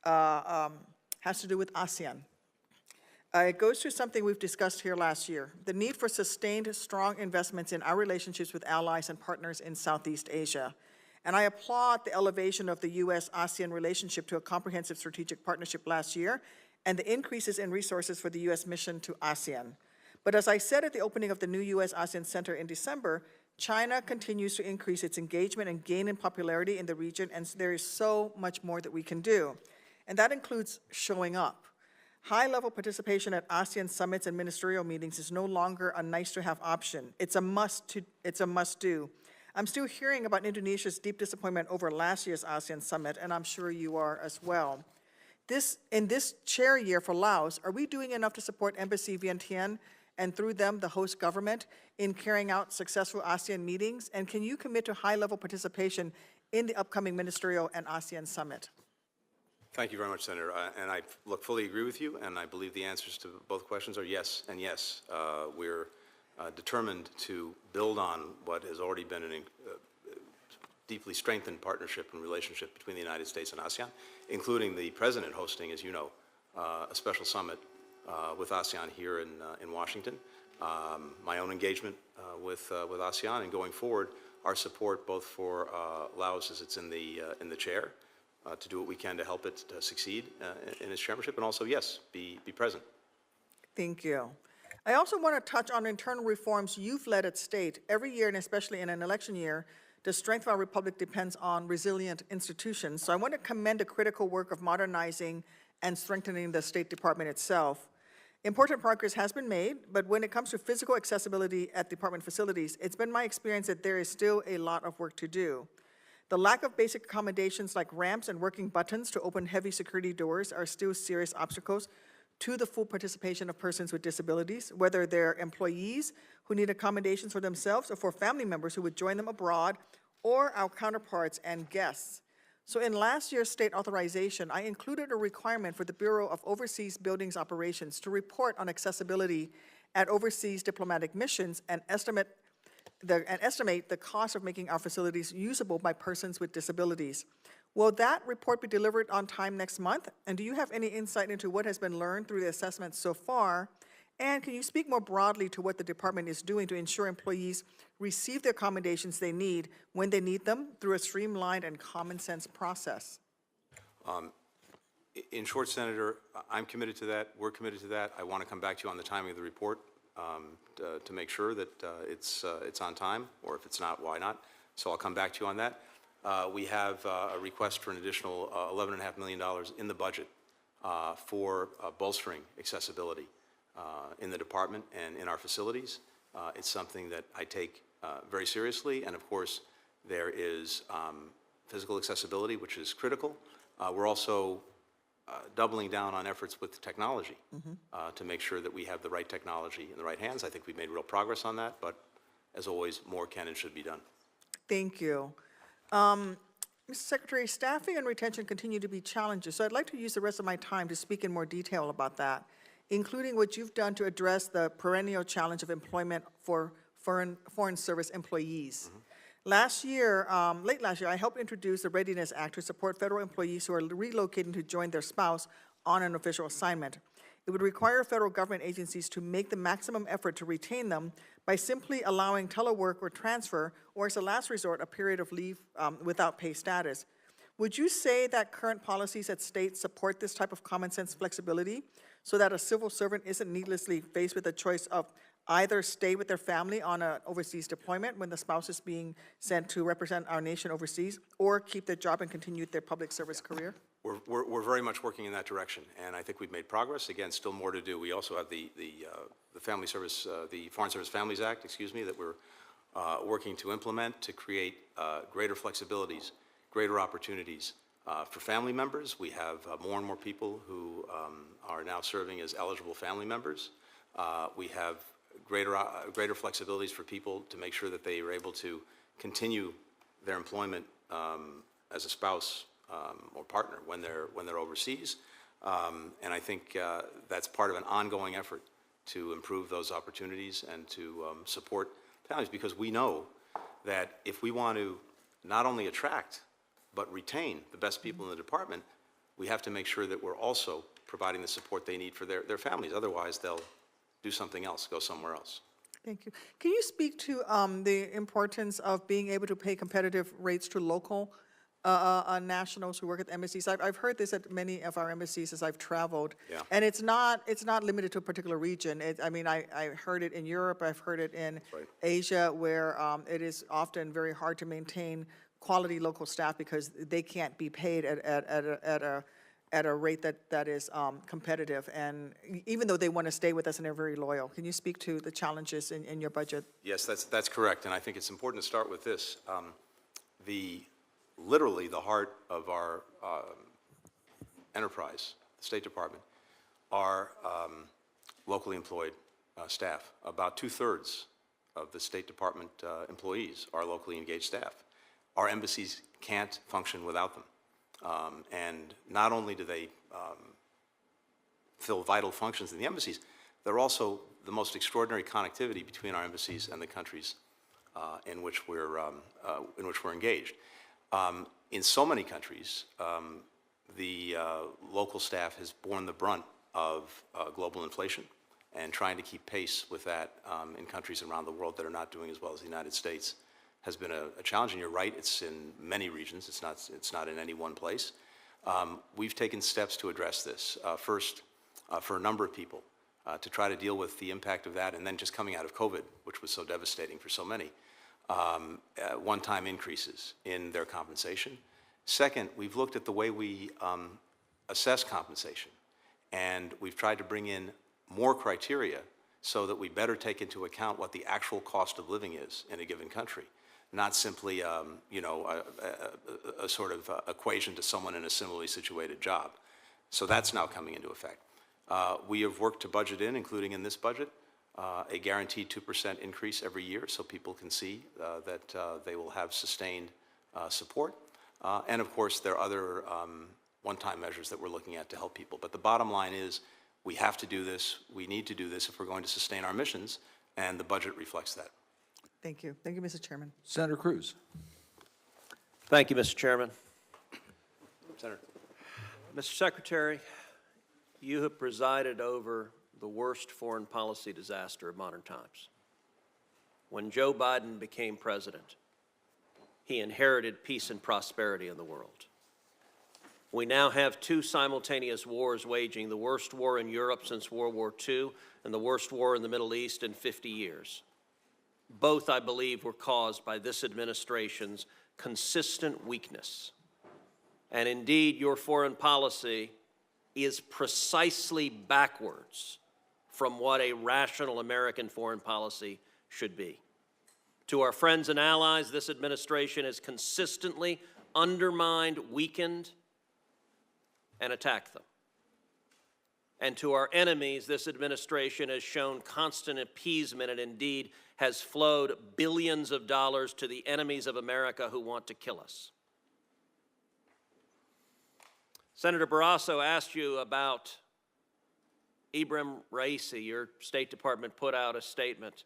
has to do with ASEAN. It goes to something we've discussed here last year, the need for sustained, strong investments in our relationships with allies and partners in Southeast Asia. And I applaud the elevation of the U.S. ASEAN relationship to a comprehensive strategic partnership last year and the increases in resources for the U.S. mission to ASEAN. But as I said at the opening of the new U.S. ASEAN Center in December, China continues to increase its engagement and gain in popularity in the region, and there is so much more that we can do. And that includes showing up. High-level participation at ASEAN summits and ministerial meetings is no longer a nice-to-have option. It's a must-do. I'm still hearing about Indonesia's deep disappointment over last year's ASEAN summit, and I'm sure you are as well. In this chair year for Laos, are we doing enough to support Embassy Vientiane and through them the host government in carrying out successful ASEAN meetings? And can you commit to high-level participation in the upcoming ministerial and ASEAN summit? Thank you very much, Senator. And I fully agree with you, and I believe the answers to both questions are yes and yes. We're determined to build on what has already been a deeply strengthened partnership and relationship between the United States and ASEAN, including the President hosting, as you know, a special summit with ASEAN here in Washington. My own engagement with ASEAN, and going forward, our support both for Laos as it's in the chair, to do what we can to help it succeed in its chairmanship, and also, yes, be present. Thank you. I also want to touch on internal reforms you've led at State. Every year, and especially in an election year, the strength of our republic depends on resilient institutions. So I want to commend the critical work of modernizing and strengthening the State Department itself. Important progress has been made, but when it comes to physical accessibility at department facilities, it's been my experience that there is still a lot of work to do. The lack of basic accommodations like ramps and working buttons to open heavy security doors are still serious obstacles to the full participation of persons with disabilities, whether they're employees who need accommodations for themselves or for family members who would join them abroad, or our counterparts and guests. So in last year's state authorization, I included a requirement for the Bureau of Overseas Buildings Operations to report on accessibility at overseas diplomatic missions and estimate the cost of making our facilities usable by persons with disabilities. Will that report be delivered on time next month? And do you have any insight into what has been learned through the assessment so far? And can you speak more broadly to what the department is doing to ensure employees receive the accommodations they need when they need them through a streamlined and common sense process? In short, Senator, I'm committed to that. We're committed to that. I want to come back to you on the timing of the report to make sure that it's on time, or if it's not, why not? So I'll come back to you on that. We have a request for an additional $11.5 million in the budget for bolstering accessibility in the department and in our facilities. It's something that I take very seriously, and of course, there is physical accessibility, which is critical. We're also doubling down on efforts with technology to make sure that we have the right technology in the right hands. I think we've made real progress on that, but as always, more can and should be done. Thank you. Mr. Secretary, staffing and retention continue to be challenges, so I'd like to use the rest of my time to speak in more detail about that, including what you've done to address the perennial challenge of employment for foreign service employees. Last year, late last year, I helped introduce the Readiness Act to support federal employees who are relocating to join their spouse on an official assignment. It would require federal government agencies to make the maximum effort to retain them by simply allowing telework or transfer, or as a last resort, a period of leave without pay status. Would you say that current policies at state support this type of common sense flexibility so that a civil servant isn't needlessly faced with the choice of either stay with their family on an overseas deployment when the spouse is being sent to represent our nation overseas, or keep their job and continue their public service career? We're very much working in that direction, and I think we've made progress. Again, still more to do. We also have the Family Service, the Foreign Service Families Act, excuse me, that we're working to implement to create greater flexibilities, greater opportunities for family members. We have more and more people who are now serving as eligible family members. We have greater flexibilities for people to make sure that they are able to continue their employment as a spouse or partner when they're overseas. And I think that's part of an ongoing effort to improve those opportunities and to support families, because we know that if we want to not only attract but retain the best people in the department, we have to make sure that we're also providing the support they need for their families. Otherwise, they'll do something else, go somewhere else. Thank you. Can you speak to the importance of being able to pay competitive rates to local nationals who work at embassies? I've heard this at many of our embassies as I've traveled, and it's not limited to a particular region. I heard it in Europe, I've heard it in Asia, where it is often very hard to maintain quality local staff because they can't be paid at a rate that is competitive, and even though they want to stay with us and they're very loyal. Can you speak to the challenges in your budget? Yes, that's correct, and I think it's important to start with this. Literally the heart of our enterprise, the State Department, are locally employed staff. About 2/3 of the State Department employees are locally engaged staff. Our embassies can't function without them. And not only do they fill vital functions in the embassies, they're also the most extraordinary connectivity between our embassies and the countries in which we're engaged. In so many countries, the local staff has borne the brunt of global inflation, and trying to keep pace with that in countries around the world that are not doing as well as the United States has been a challenge. And you're right, it's in many regions. It's not in any one place. We've taken steps to address this. First, for a number of people, to try to deal with the impact of that, and then just coming out of COVID, which was so devastating for so many, one-time increases in their compensation. Second, we've looked at the way we assess compensation, and we've tried to bring in more criteria so that we better take into account what the actual cost of living is in a given country, not simply a sort of equation to someone in a similarly situated job. So that's now coming into effect. We have worked to budget in, including in this budget, a guaranteed 2% increase every year, so people can see that they will have sustained support. And of course, there are other one-time measures that we're looking at to help people. But the bottom line is, we have to do this, we need to do this if we're going to sustain our missions, and the budget reflects that. Thank you. Thank you, Mr. Chairman. Senator Cruz. Thank you, Mr. Chairman. Senator. Mr. Secretary, you have presided over the worst foreign policy disaster of modern times. When Joe Biden became president, he inherited peace and prosperity in the world. We now have two simultaneous wars waging, the worst war in Europe since World War II and the worst war in the Middle East in 50 years. Both, I believe, were caused by this administration's consistent weakness. And indeed, your foreign policy is precisely backwards from what a rational American foreign policy should be. To our friends and allies, this administration has consistently undermined, weakened, and attacked them. And to our enemies, this administration has shown constant appeasement and indeed has flowed billions of dollars to the enemies of America who want to kill us. Senator Barrasso asked you about Ibrahim Raisi. Your State Department put out a statement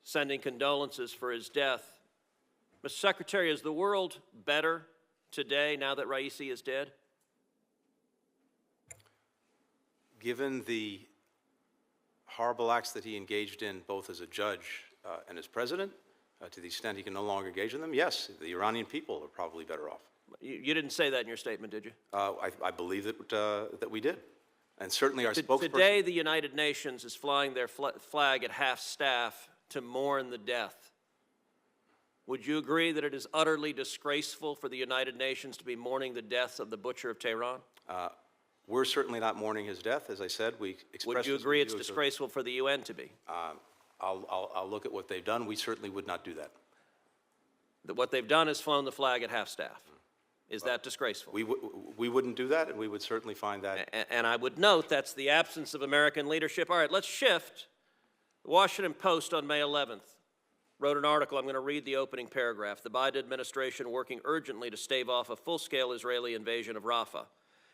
sending condolences for his death. Mr. Secretary, is the world better today now that Raisi is dead? Given the horrible acts that he engaged in both as a judge and as president, to the extent he can no longer engage in them, yes, the Iranian people are probably better off. You didn't say that in your statement, did you? I believe that we did. And certainly our spokesperson... Today, the United Nations is flying their flag at half-staff to mourn the death. Would you agree that it is utterly disgraceful for the United Nations to be mourning the death of the butcher of Tehran? We're certainly not mourning his death. As I said, we expressed... Would you agree it's disgraceful for the UN to be? I'll look at what they've done. We certainly would not do that. What they've done is flown the flag at half-staff. Is that disgraceful? We wouldn't do that, and we would certainly find that... And I would note that's the absence of American leadership. All right, let's shift. The Washington Post on May 11th wrote an article. I'm going to read the opening paragraph. The Biden administration, working urgently to stave off a full-scale Israeli invasion of Rafah,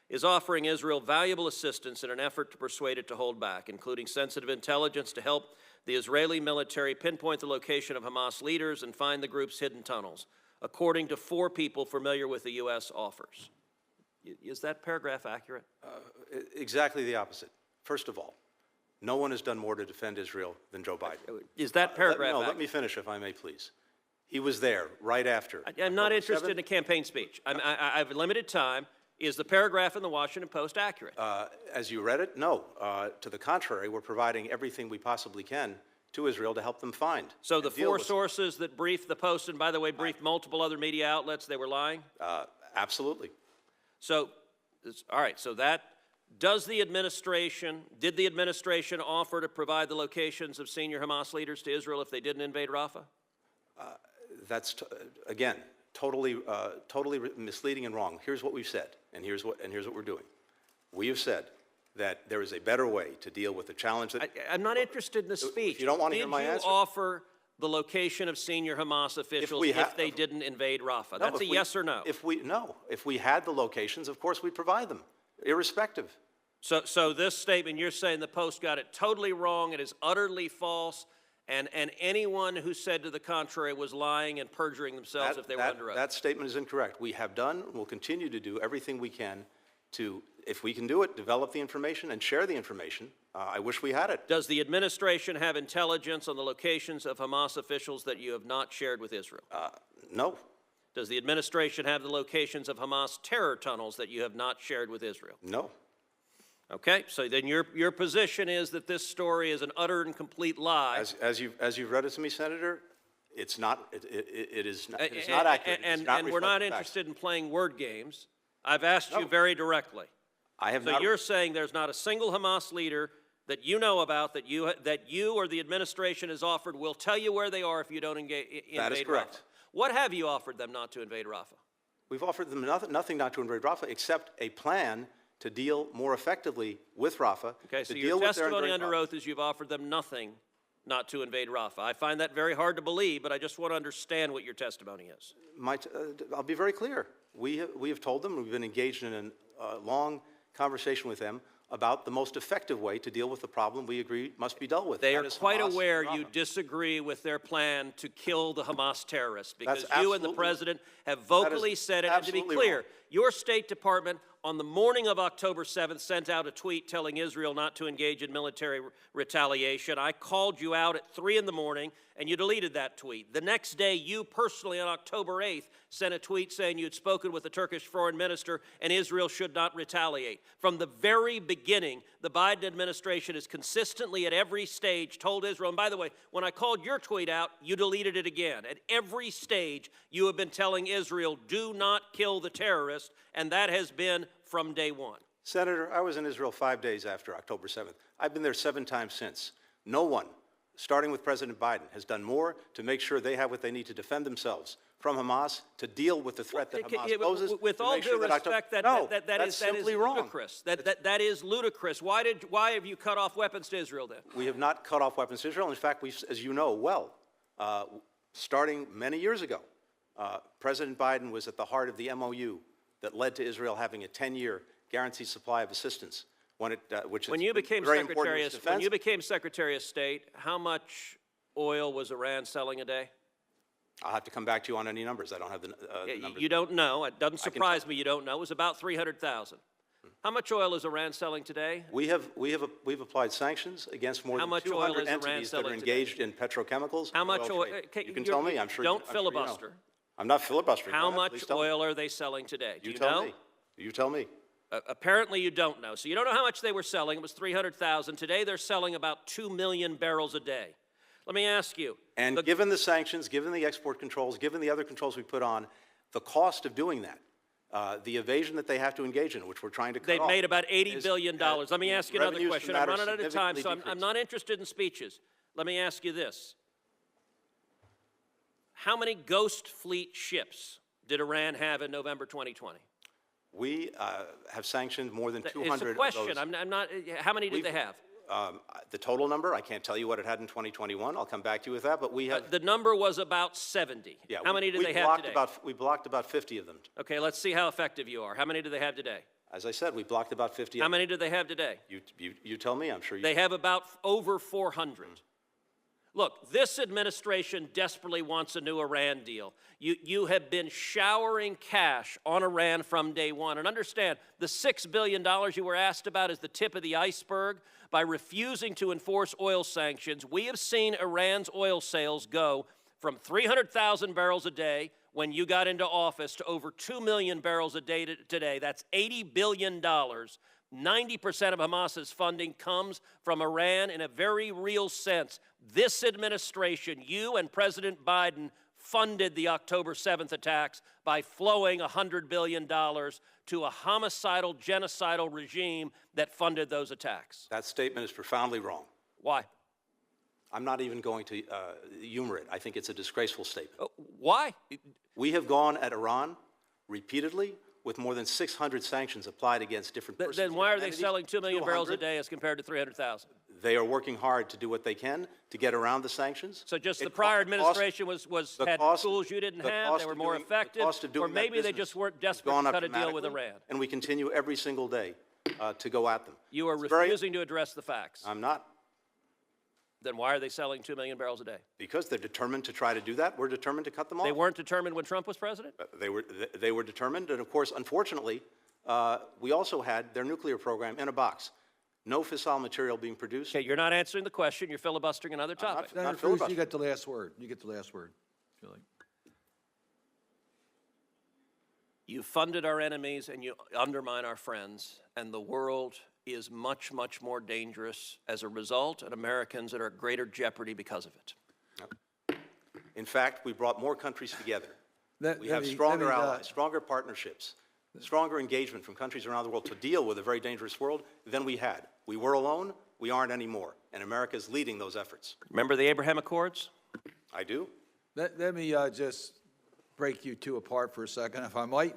is offering Israel valuable assistance in an effort to persuade it to hold back, including sensitive intelligence to help the Israeli military pinpoint the location of Hamas leaders and find the group's hidden tunnels, according to 4 people familiar with the U.S. offers. Is that paragraph accurate? Exactly the opposite. First of all, no one has done more to defend Israel than Joe Biden. Is that paragraph accurate? Let me finish, if I may, please. He was there right after. I'm not interested in a campaign speech. I have limited time. Is the paragraph in the Washington Post accurate? As you read it, no. To the contrary, we're providing everything we possibly can to Israel to help them find. So the 4 sources that briefed the Post, and by the way, briefed multiple other media outlets, they were lying? Absolutely. So, all right, so that, did the administration offer to provide the locations of senior Hamas leaders to Israel if they didn't invade Rafah? That's, again, totally misleading and wrong. Here's what we've said, and here's what we're doing. We have said that there is a better way to deal with the challenge that... I'm not interested in the speech. If you don't want to hear my answer... Did you offer the location of senior Hamas officials if they didn't invade Rafah? That's a yes or no. If we had the locations, of course we'd provide them, irrespective. So this statement, you're saying the Post got it totally wrong, it is utterly false, and anyone who said to the contrary was lying and perjuring themselves if they were under oath. That statement is incorrect. We have done and will continue to do everything we can to, if we can do it, develop the information and share the information. I wish we had it. Does the administration have intelligence on the locations of Hamas officials that you have not shared with Israel? No. Does the administration have the locations of Hamas terror tunnels that you have not shared with Israel? No. Okay, so then your position is that this story is an utter and complete lie. As you've read it to me, Senator, it's not. It is not accurate. And we're not interested in playing word games. I've asked you very directly. I have not. So you're saying there's not a single Hamas leader that you know about that you or the administration has offered will tell you where they are if you don't invade Rafah. That is correct. What have you offered them not to invade Rafah? We've offered them nothing not to invade Rafah except a plan to deal more effectively with Rafah. Okay, so your testimony under oath is you've offered them nothing not to invade Rafah. I find that very hard to believe, but I just want to understand what your testimony is. I'll be very clear. We have told them, we've been engaged in a long conversation with them about the most effective way to deal with the problem we agree must be dealt with. They That are is quite Hamas aware and you Rafah. disagree with their plan to kill the Hamas terrorists because That's you and the absolutely- president have vocally said it. And to be absolutely clear, wrong. your State Department on the morning of October 7th sent out a tweet telling Israel not to engage in military retaliation. I called you out at 3 in the morning and you deleted that tweet. The next day, you personally on October 8th sent a tweet saying you'd spoken with the Turkish foreign minister and Israel should not retaliate. From the very beginning, the Biden administration has consistently at every stage told Israel, and by the way, when I called your tweet out, you deleted it again. At every stage, you have been telling Israel, do not kill the terrorists, and that has been from day one. Senator, I was in Israel 5 days after October 7th. I've been there 7 times since. No one, starting with President Biden, has done more to make sure they have what they need to defend themselves from Hamas, to deal with the threat that Hamas poses. With to all make sure due respect, that is simply wrong. ludicrous. That is ludicrous. Why have you cut off weapons to Israel then? We have not cut off weapons to Israel. In fact, as you know well, starting many years ago, President Biden was at the heart of the MOU that led to Israel having a 10-year guaranteed supply of assistance. When you became Secretary of State, how much oil was Iran selling a day? I'll have to come back to you on any numbers. I don't have the numbers. You don't know. It doesn't surprise me you don't know. It was about 300,000. How much oil is Iran selling today? We've applied sanctions against more than 200 entities that are engaged in petrochemicals. How much oil? You can tell me. I'm sure. Don't I'm filibuster. Sure you know. I'm not filibustering. How much oil are they selling today? Do you know? You tell me. Apparently you don't know. So you don't know how much they were selling. It was 300,000. Today they're selling about 2 million barrels a day. Let me ask you. And given the sanctions, given the export controls, given the other controls we put on, the cost of doing that, the evasion that they have to engage in, which we're trying to cut They've off, made about $80 billion. Let me ask you another question. I'm running out of time, so I'm not interested in speeches. Let me ask you this. How many ghost fleet ships did Iran have in November 2020? We have sanctioned more than 200 It's a question. of those. I'm not. How many did they have? The total number, I can't tell you what it had in 2021. I'll come back to you with that, but we have... the number was about 70. Yeah, how many did they have today? We blocked about 50 of them. Okay, let's see how effective you are. How many do they have today? As I said, we blocked about 50 of them. How many do they have today? You tell me, I'm sure you... They have about over 400. Look, this administration desperately wants a new Iran deal. You have been showering cash on Iran from day one. And understand, the $6 billion you were asked about is the tip of the iceberg. By refusing to enforce oil sanctions, we have seen Iran's oil sales go from 300,000 barrels a day when you got into office to over 2 million barrels a day today. That's $80 billion. 90% of Hamas's funding comes from Iran in a very real sense. This administration, you and President Biden, funded the October 7th attacks by flowing $100 billion to a homicidal, genocidal regime that funded those attacks. That statement is profoundly wrong. Why? I'm not even going to humor it. I think it's a disgraceful statement. Why? We have gone at Iran repeatedly with more than 600 sanctions applied against different persons. Then why are they selling 2 million barrels a day as compared to 300,000? They are working hard to do what they can to get around the sanctions. So just the prior administration had tools you didn't have, they were more effective, or maybe they just weren't desperate to cut a deal with Iran. And we continue every single day to go at them. You are refusing to address the facts. I'm not. Then why are they selling 2 million barrels a day? Because they're determined to try to do that. We're determined to cut them off. They weren't determined when Trump was president? They were determined, and of course, unfortunately, we also had their nuclear program in a box. No fissile material being produced. Okay, you're not answering the question. You're filibustering another topic. Senator Cruz, you get the last word. You get the last word. You funded our enemies and you undermine our friends, and the world is much, much more dangerous as a result, and Americans are at greater jeopardy because of it. In fact, we brought more countries together. We have stronger allies, stronger partnerships, stronger engagement from countries around the world to deal with a very dangerous world than we had. We were alone, we aren't anymore, and America is leading those efforts. Remember the Abraham Accords? I do. Let me just break you two apart for a second, if I might.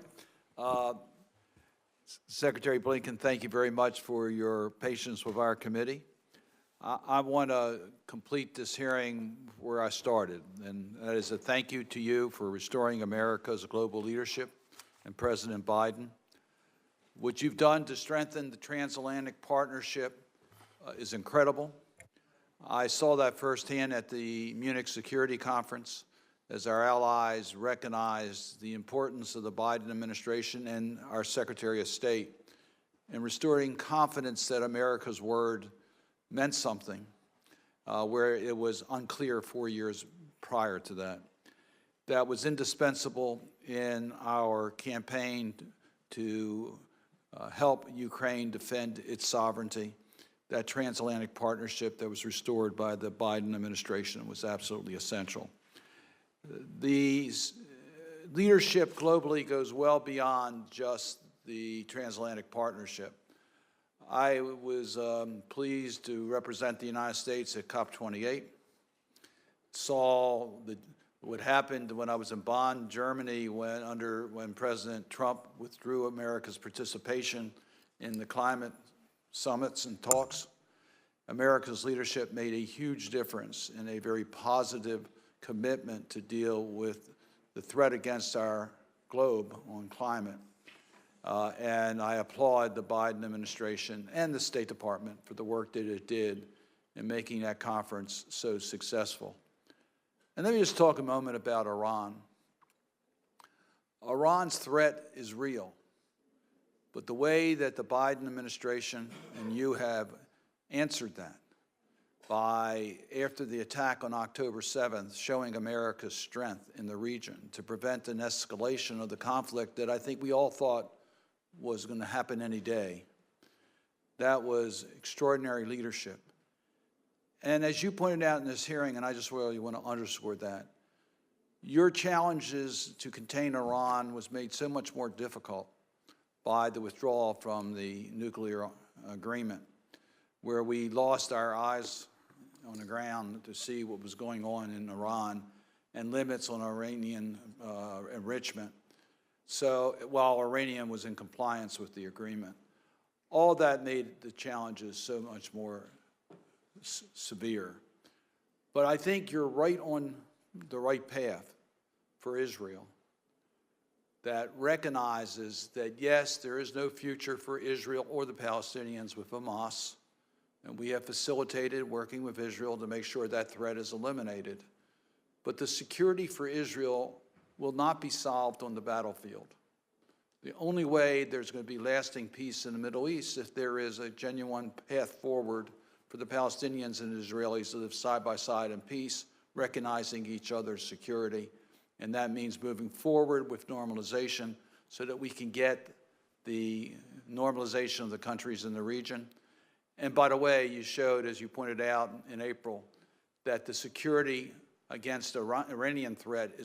Secretary Blinken, thank you very much for your patience with our committee. I want to complete this hearing where I started, and that is a thank you to you for restoring America's global leadership and President Biden. What you've done to strengthen the transatlantic partnership is incredible. I saw that firsthand at the Munich Security Conference as our allies recognized the importance of the Biden administration and our Secretary of State in restoring confidence that America's word meant something, where it was unclear 4 years prior to that. That was indispensable in our campaign to help Ukraine defend its sovereignty. That transatlantic partnership that was restored by the Biden administration was absolutely essential. The leadership globally goes well beyond just the transatlantic partnership. I was pleased to represent the United States at COP28, saw what happened when I was in Bonn, Germany, when President Trump withdrew America's participation in the climate summits and talks. America's leadership made a huge difference in a very positive commitment to deal with the threat against our globe on climate. And I applaud the Biden administration and the State Department for the work that it did in making that conference so successful. And let me just talk a moment about Iran. Iran's threat is real, but the way that the Biden administration and you have answered that by, after the attack on October 7th, showing America's strength in the region to prevent an escalation of the conflict that I think we all thought was going to happen any day. That was extraordinary leadership. And as you pointed out in this hearing, and I just really want to underscore that, your challenges to contain Iran was made so much more difficult by the withdrawal from the nuclear agreement, where we lost our eyes on the ground to see what was going on in Iran and limits on Iranian enrichment. So while Iranian was in compliance with the agreement, all that made the challenges so much more severe. But I think you're right on the right path for Israel that recognizes that, yes, there is no future for Israel or the Palestinians with Hamas, and we have facilitated working with Israel to make sure that threat is eliminated. But the security for Israel will not be solved on the battlefield. The only way there's going to be lasting peace in the Middle East if there is a genuine path forward for the Palestinians and Israelis to live side by side in peace, recognizing each other's security. And that means moving forward with normalization so that we can get the normalization of the countries in the region. And by the way, you showed, as you pointed out in April, that the security against the Iranian threat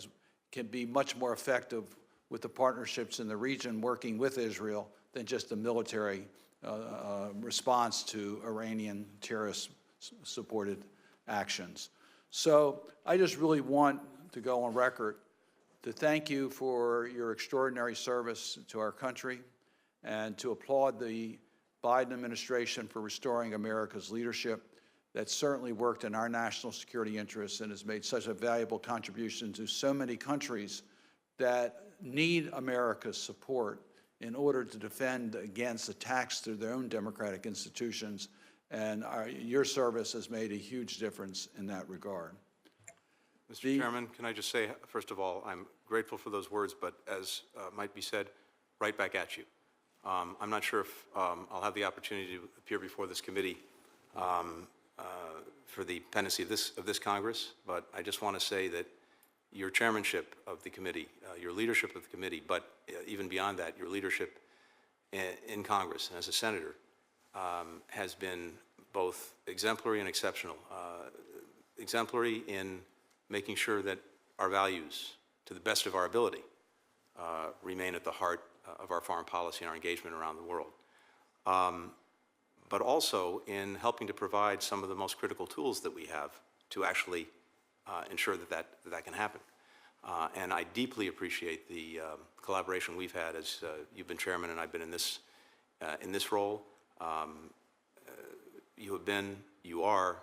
can be much more effective with the partnerships in the region working with Israel than just a military response to Iranian terrorist-supported actions. So I just really want to go on record to thank you for your extraordinary service to our country and to applaud the Biden administration for restoring America's leadership. That certainly worked in our national security interests and has made such a valuable contribution to so many countries that need America's support in order to defend against attacks to their own democratic institutions. And your service has made a huge difference in that regard. Mr. Chairman, can I just say, first of all, I'm grateful for those words, but as might be said, right back at you. I'm not sure if I'll have the opportunity to appear before this committee for the pendency of this Congress, but I just want to say that your chairmanship of the committee, your leadership of the committee, but even beyond that, your leadership in Congress and as a senator has been both exemplary and exceptional. Exemplary in making sure that our values, to the best of our ability, remain at the heart of our foreign policy and our engagement around the world. But also in helping to provide some of the most critical tools that we have to actually ensure that can happen. And I deeply appreciate the collaboration we've had as you've been chairman and I've been in this role. You are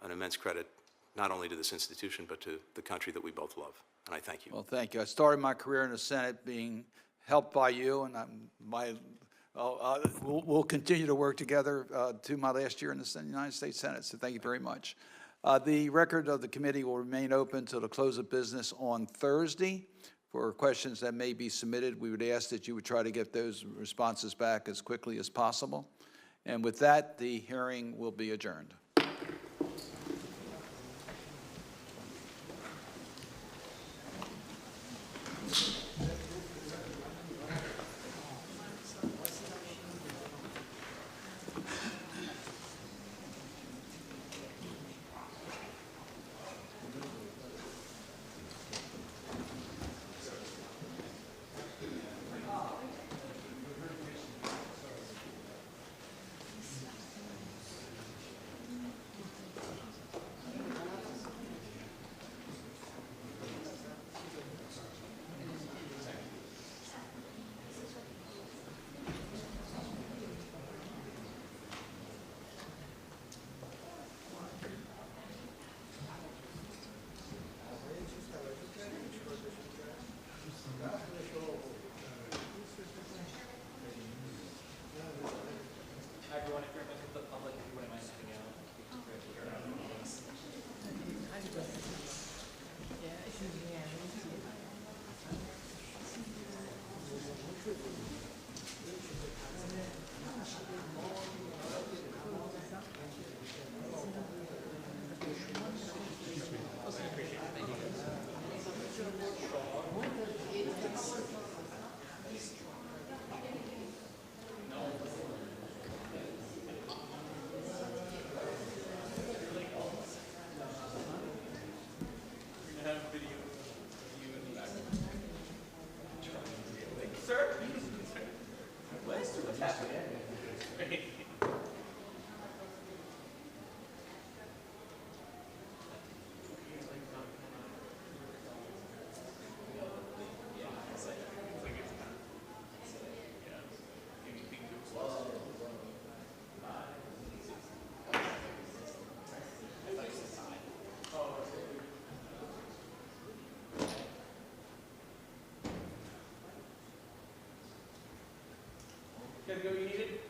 an immense credit not only to this institution but to the country that we both love. And I thank you. Well, thank you. I started my career in the Senate being helped by you, and my We'll continue to work together to my last year in the United States Senate, so thank you very much. The record of the committee will remain open till the close of business on Thursday. For questions that may be submitted, we would ask that you would try to get those responses back as quickly as possible. And with that, the hearing will be adjourned. Gotta go, you need it?